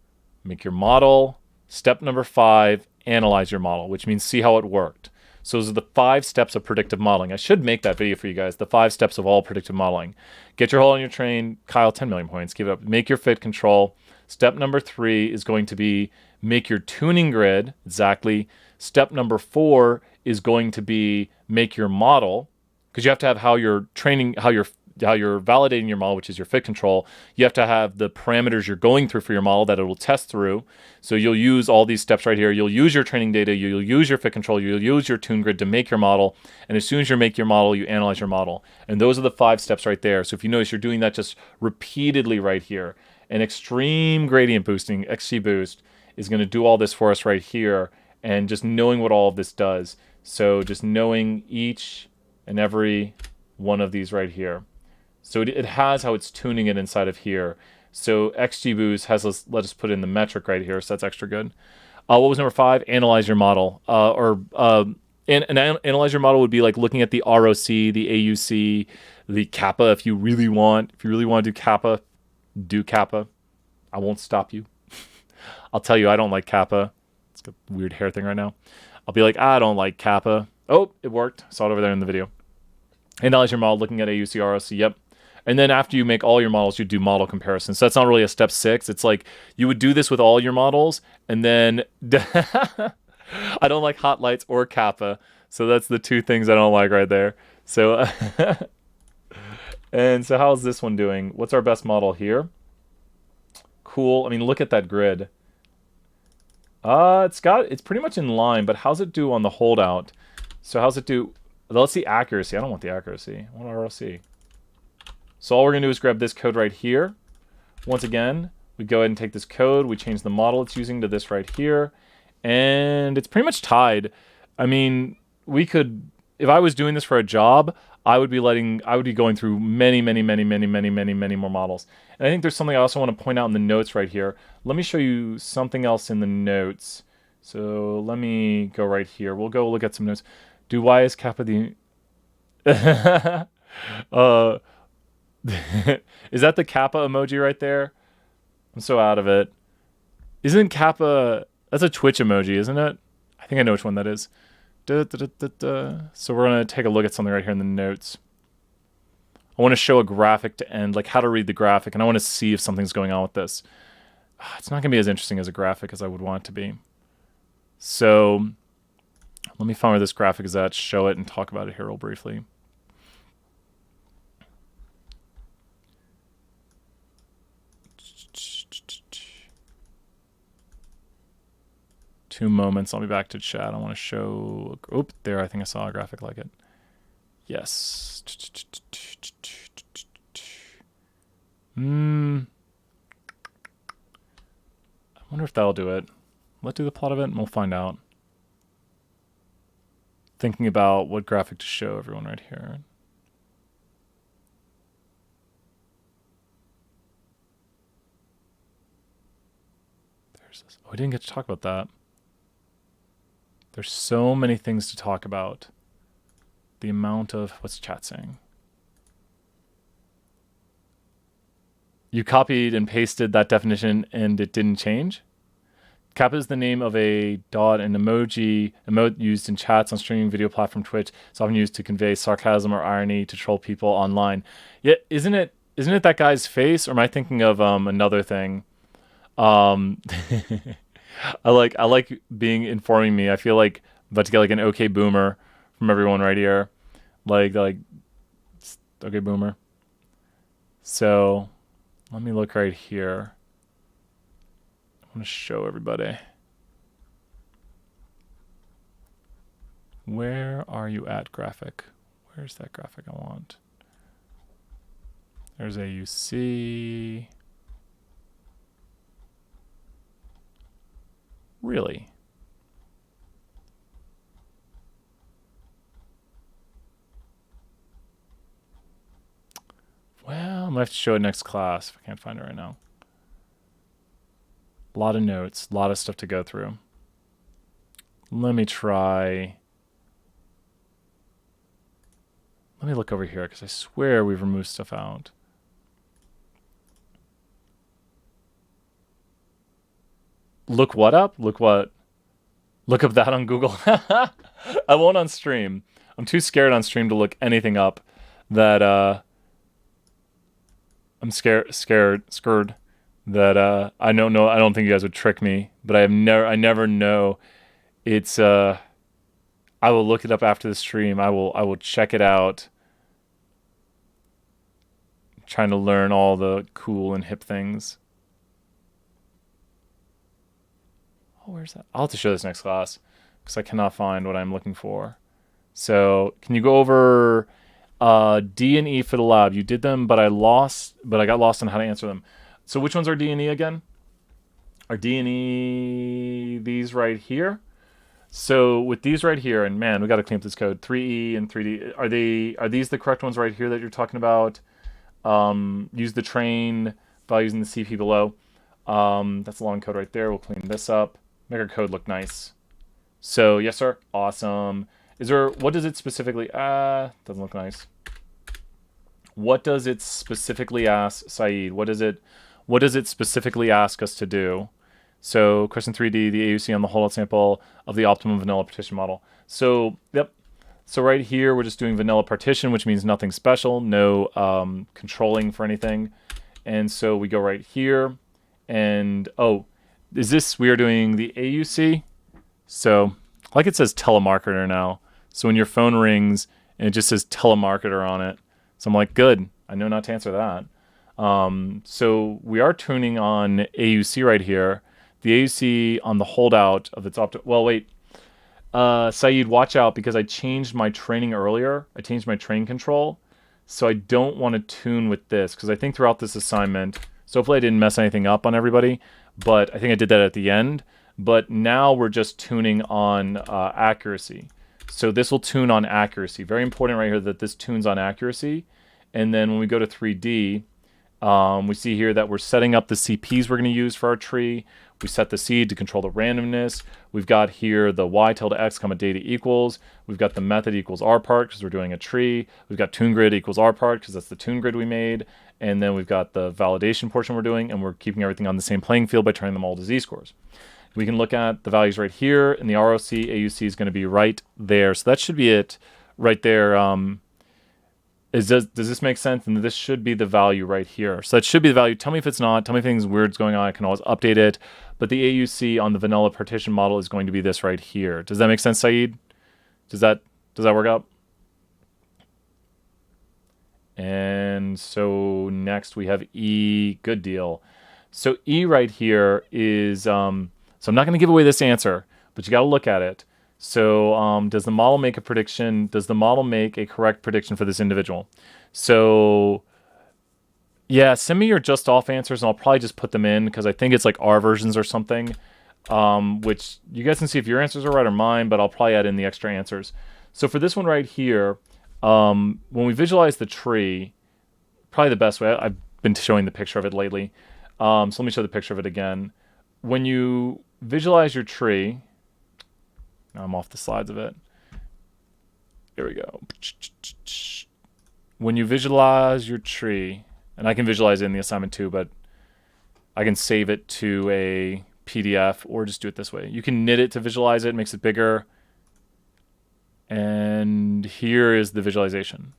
A: make your model. Step number 5, analyze your model, which means see how it worked. So those are the 5 steps of predictive modeling. I should make that video for you guys, the 5 steps of all predictive modeling. Get your hold on your train. Kyle, 10 million points. Give it up. Make your fit control. Step number 3 is going to be make your tuning grid. Exactly. Step number 4 is going to be make your model, because you have to have how you're training, how you're validating your model, which is your fit control. You have to have the parameters you're going through for your model that it will test through. So you'll use all these steps right here. You'll use your training data. You'll use your fit control. You'll use your tune grid to make your model. And as soon as you make your model, you analyze your model. And those are the 5 steps right there. So if you notice, you're doing that just repeatedly right here. And extreme gradient boosting, XGBoost, is going to do all this for us right here. And just knowing what all of this does. So just knowing each and every one of these right here. So it has how it's tuning it inside of here. So XGBoost has, let us put in the metric right here, so that's extra good. What was number 5? Analyze your model. Analyze your model would be like looking at the ROC, the AUC, the Kappa. If you really want to do Kappa, do Kappa. I won't stop you. I'll tell you I don't like Kappa. It's got a weird hair thing right now. I'll be like, I don't like Kappa. Oh, it worked. Saw it over there in the video. Analyze your model, looking at AUC, ROC. Yep. And then after you make all your models, you do model comparisons. So that's not really a step 6. It's like you would do this with all your models, and then I don't like hot lights or Kappa. So that's the 2 things I don't like right there. So and so how's this one doing? What's our best model here? Cool. I mean, look at that grid. It's pretty much in line, but how's it do on the holdout? So how's it do? Let's see accuracy. I don't want the accuracy. I want ROC. So all we're going to do is grab this code right here. Once again, we go ahead and take this code. We change the model it's using to this right here. And it's pretty much tied. I mean, we could, if I was doing this for a job, I would be going through many more models. And I think there's something I also want to point out in the notes right here. Let me show you something else in the notes. So let me go right here. We'll go look at some notes. Do why is Kappa the... Is that the Kappa emoji right there? I'm so out of it. Isn't Kappa... That's a Twitch emoji, isn't it? I think I know which one that is. So we're going to take a look at something right here in the notes. I want to show a graphic to end, like how to read the graphic, and I want to see if something's going on with this. it's not going to be as interesting as a graphic as I would want it to be. So let me find where this graphic is at, show it, and talk about it here real briefly. Two moments. I'll be back to chat. I want to show. Oop, there. I think I saw a graphic like it. Yes. I wonder if that'll do it. Let's do the plot of it and we'll find out. Thinking about what graphic to show everyone right here. There's this. Oh, we didn't get to talk about that. There's so many things to talk about. The amount of, what's chat saying? You copied and pasted that definition and it didn't change? Kappa is the name of a dot and emote used in chats on streaming video platform Twitch. It's often used to convey sarcasm or irony to troll people online. Yeah, isn't it that guy's face, or am I thinking of another thing? I like being informing me. I feel like I'm about to get like an okay boomer from everyone right here. Like okay boomer. So let me look right here. I want to show everybody. Where are you at, graphic? Where's that graphic I want? There's AUC. Really? Well, I'm going to have to show it next class if I can't find it right now. A lot of notes, a lot of stuff to go through. Let me try. Let me look over here because I swear we've removed stuff out. Look what up? Look what? Look up that on Google. I won't on stream. I'm too scared on stream to look anything up that I'm scared that I don't know. I don't think you guys would trick me, but I never know. It's I will look it up after the stream. I will check it out. I'm trying to learn all the cool and hip things. Oh, where's that? I'll have to show this next class because I cannot find what I'm looking for. So can you go over D and E for the lab? You did them, but I got lost on how to answer them. So which ones are D and E again? Are D and E these right here? So with these right here, and man, we got to clean up this code. 3E and 3D. Are these the correct ones right here that you're talking about? Use the train values in the CP below. That's a long code right there. We'll clean this up. Make our code look nice. So yes, sir. Awesome. What does it specifically, doesn't look nice. What does it specifically ask, Saeed? What does it specifically ask us to do? So question 3D, the AUC on the holdout sample of the optimum vanilla partition model. So, yep. So right here, we're just doing vanilla partition, which means nothing special, no controlling for anything. And so we go right here and, oh, we are doing the AUC. So like it says telemarketer now. So when your phone rings and it just says telemarketer on it. So I'm like, good, I know not to answer that. So we are tuning on AUC right here. The AUC on the holdout of its well, wait. Saeed, watch out because I changed my training earlier. I changed my train control. So I don't want to tune with this because I think throughout this assignment, so hopefully I didn't mess anything up on everybody, but I think I did that at the end. But now we're just tuning on accuracy. So this will tune on accuracy. Very important right here that this tunes on accuracy. And then when we go to 3D, we see here that we're setting up the CPs we're going to use for our tree. We set the seed to control the randomness. We've got here the y tilde x comma data equals. We've got the method equals r part because we're doing a tree. We've got tune grid equals r part because that's the tune grid we made. And then we've got the validation portion we're doing, and we're keeping everything on the same playing field by turning them all to z-scores. We can look at the values right here, and the ROC, AUC is going to be right there. So that should be it right there. Does this make sense? And this should be the value right here. So that should be the value. Tell me if it's not. Tell me if anything's weird's going on. I can always update it. But the AUC on the vanilla partition model is going to be this right here. Does that make sense, Saeed? Does that work out? And so next we have E. Good deal. So E right here is, so I'm not going to give away this answer, but you got to look at it. So does the model make a prediction? Does the model make a correct prediction for this individual? So yeah, send me your just off answers and I'll probably just put them in because I think it's like R versions or something, which you guys can see if your answers are right or mine, but I'll probably add in the extra answers. So for this one right here, when we visualize the tree, probably the best way, I've been showing the picture of it lately. So let me show the picture of it again. When you visualize your tree, now I'm off the slides of it. Here we go. When you visualize your tree, and I can visualize it in the assignment too, but I can save it to a PDF or just do it this way. You can knit it to visualize it, makes it bigger. And here is the visualization.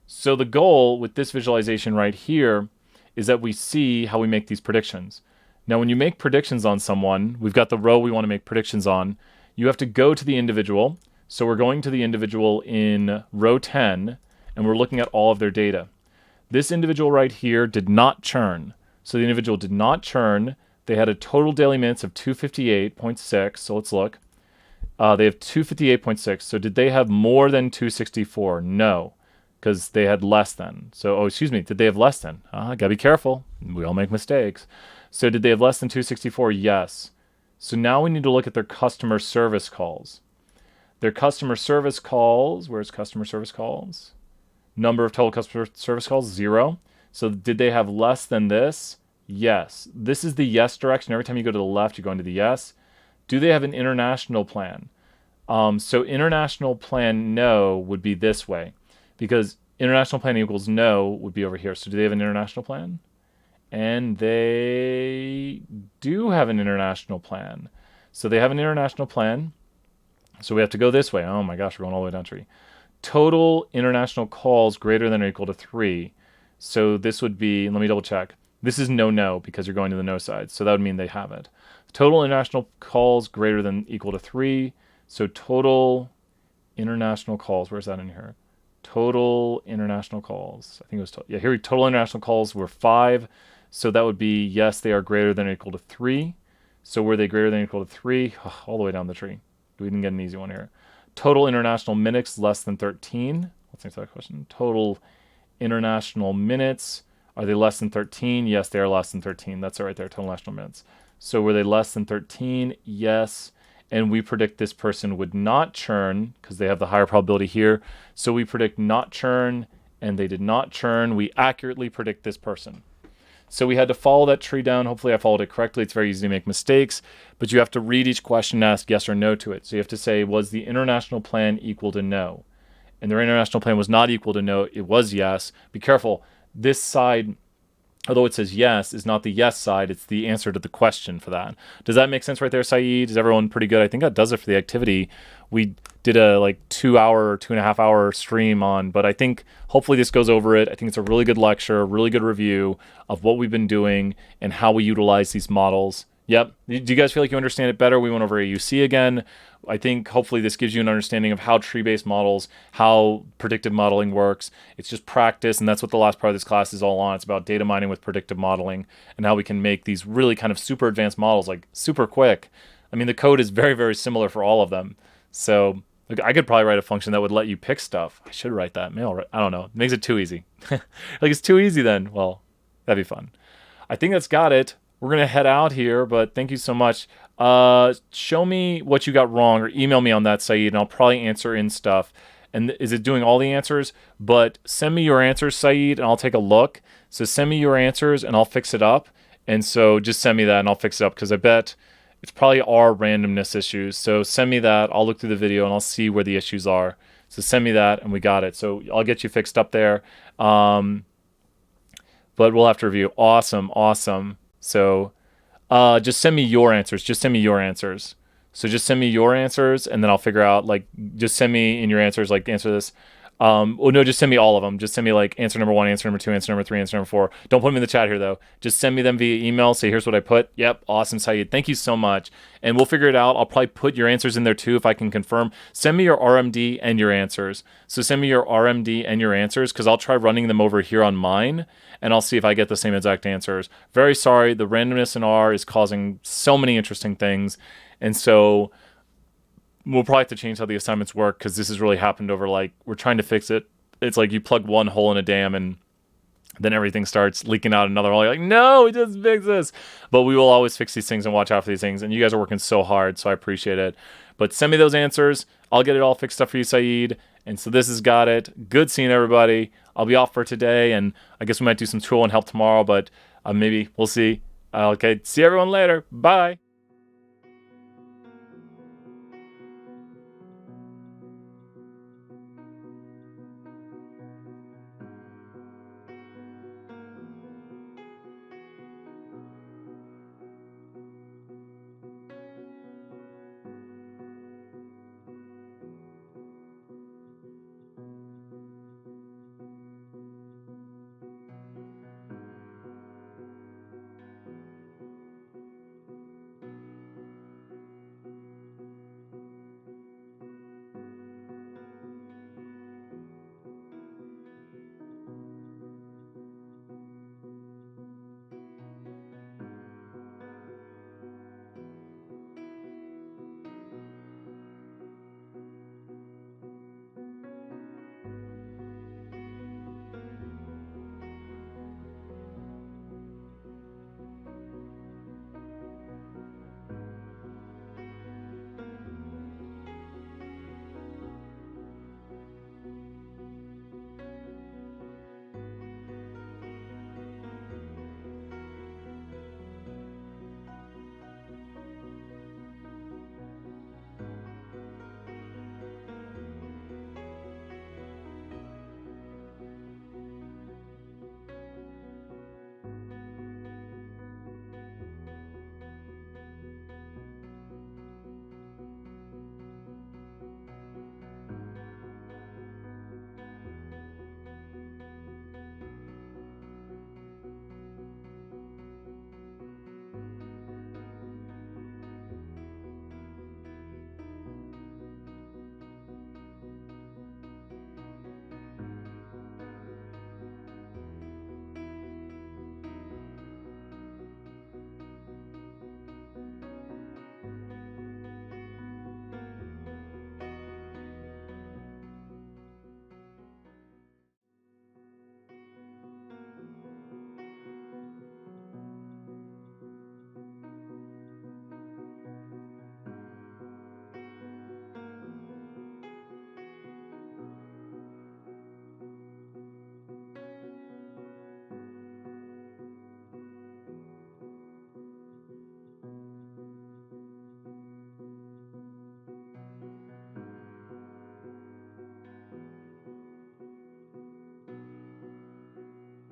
A: So the goal with this visualization right here is that we see how we make these predictions. Now, when you make predictions on someone, we've got the row we want to make predictions on. You have to go to the individual. So we're going to the individual in row 10, and we're looking at all of their data. This individual right here did not churn. So the individual did not churn. They had a total daily minutes of 258.6. So let's look. They have 258.6. So did they have more than 264? No, because they had less than. So, oh, excuse me, did they have less than? Gotta be careful. We all make mistakes. So did they have less than 264? Yes. So now we need to look at their customer service calls. Their customer service calls, where's customer service calls? Number of total customer service calls, 0. So did they have less than this? Yes. This is the yes direction. Every time you go to the left, you're going to the yes. Do they have an international plan? So international plan no would be this way, because international plan equals no would be over here. So do they have an international plan? And they do have an international plan. So they have an international plan. So we have to go this way. Oh my gosh, we're going all the way down tree. Total international calls greater than or equal to 3. So this would be, let me double check. This is no because you're going to the no side. So that would mean they have it. Total international calls greater than equal to 3. So total international calls, where's that in here? Total international calls. I think it was, yeah, here total international calls were 5. So that would be, yes, they are greater than or equal to 3. So were they greater than or equal to 3? All the way down the tree. We didn't get an easy one here. Total international minutes less than 13. Let's answer that question. Total international minutes. Are they less than 13? Yes, they are less than 13. That's it right there, total national minutes. So were they less than 13? Yes. And we predict this person would not churn because they have the higher probability here. So we predict not churn, and they did not churn. We accurately predict this person. So we had to follow that tree down. Hopefully I followed it correctly. It's very easy to make mistakes, but you have to read each question and ask yes or no to it. So you have to say, was the international plan equal to no? And their international plan was not equal to no. It was yes. Be careful. This side, although it says yes, is not the yes side. It's the answer to the question for that. Does that make sense right there, Saeed? Is everyone pretty good? I think that does it for the activity. We did a like 2-hour or 2.5 hour stream on, but I think hopefully this goes over it. I think it's a really good lecture, a really good review of what we've been doing and how we utilize these models. Yep. Do you guys feel like you understand it better? We went over AUC again. I think hopefully this gives you an understanding of how tree-based models, how predictive modeling works. It's just practice, and that's what the last part of this class is all on. It's about data mining with predictive modeling and how we can make these really kind of super advanced models like super quick. I mean, the code is very, very similar for all of them. So like, I could probably write a function that would let you pick stuff. I should write that. Maybe I don't know. It makes it too easy. Like it's too easy then. Well, that'd be fun. I think that's got it. We're going to head out here, but thank you so much. Show me what you got wrong or email me on that, Saeed, and I'll probably answer in stuff. And is it doing all the answers? But send me your answers, Saeed, and I'll take a look. So send me your answers and I'll fix it up. And so just send me that and I'll fix it up because I bet it's probably our randomness issues. So send me that. I'll look through the video and I'll see where the issues are. So send me that and we got it. So I'll get you fixed up there. But we'll have to review. Awesome. So just send me your answers. So just send me your answers and then I'll figure out, like, just send me in your answers, like, answer this. Well, no, just send me all of them. Just send me like answer number 1, answer number 2, answer number 3, answer number 4. Don't put them in the chat here though. Just send me them via email. Say, here's what I put. Yep, awesome, Saeed. Thank you so much. And we'll figure it out. I'll probably put your answers in there too if I can confirm. Send me your RMD and your answers. So send me your RMD and your answers because I'll try running them over here on mine and I'll see if I get the same exact answers. Very sorry, the randomness in R is causing so many interesting things, and so we'll probably have to change how the assignments work because this has really happened over, like, we're trying to fix it. It's like you plug one hole in a dam and then everything starts leaking out another hole. You're like, no, we just fix this. But we will always fix these things and watch out for these things. And you guys are working so hard, so I appreciate it. But send me those answers. I'll get it all fixed up for you, Saeed. And so this has got it. Good seeing everybody. I'll be off for today, and I guess we might do some tool and help tomorrow, but maybe we'll see. Okay, see everyone later. Bye.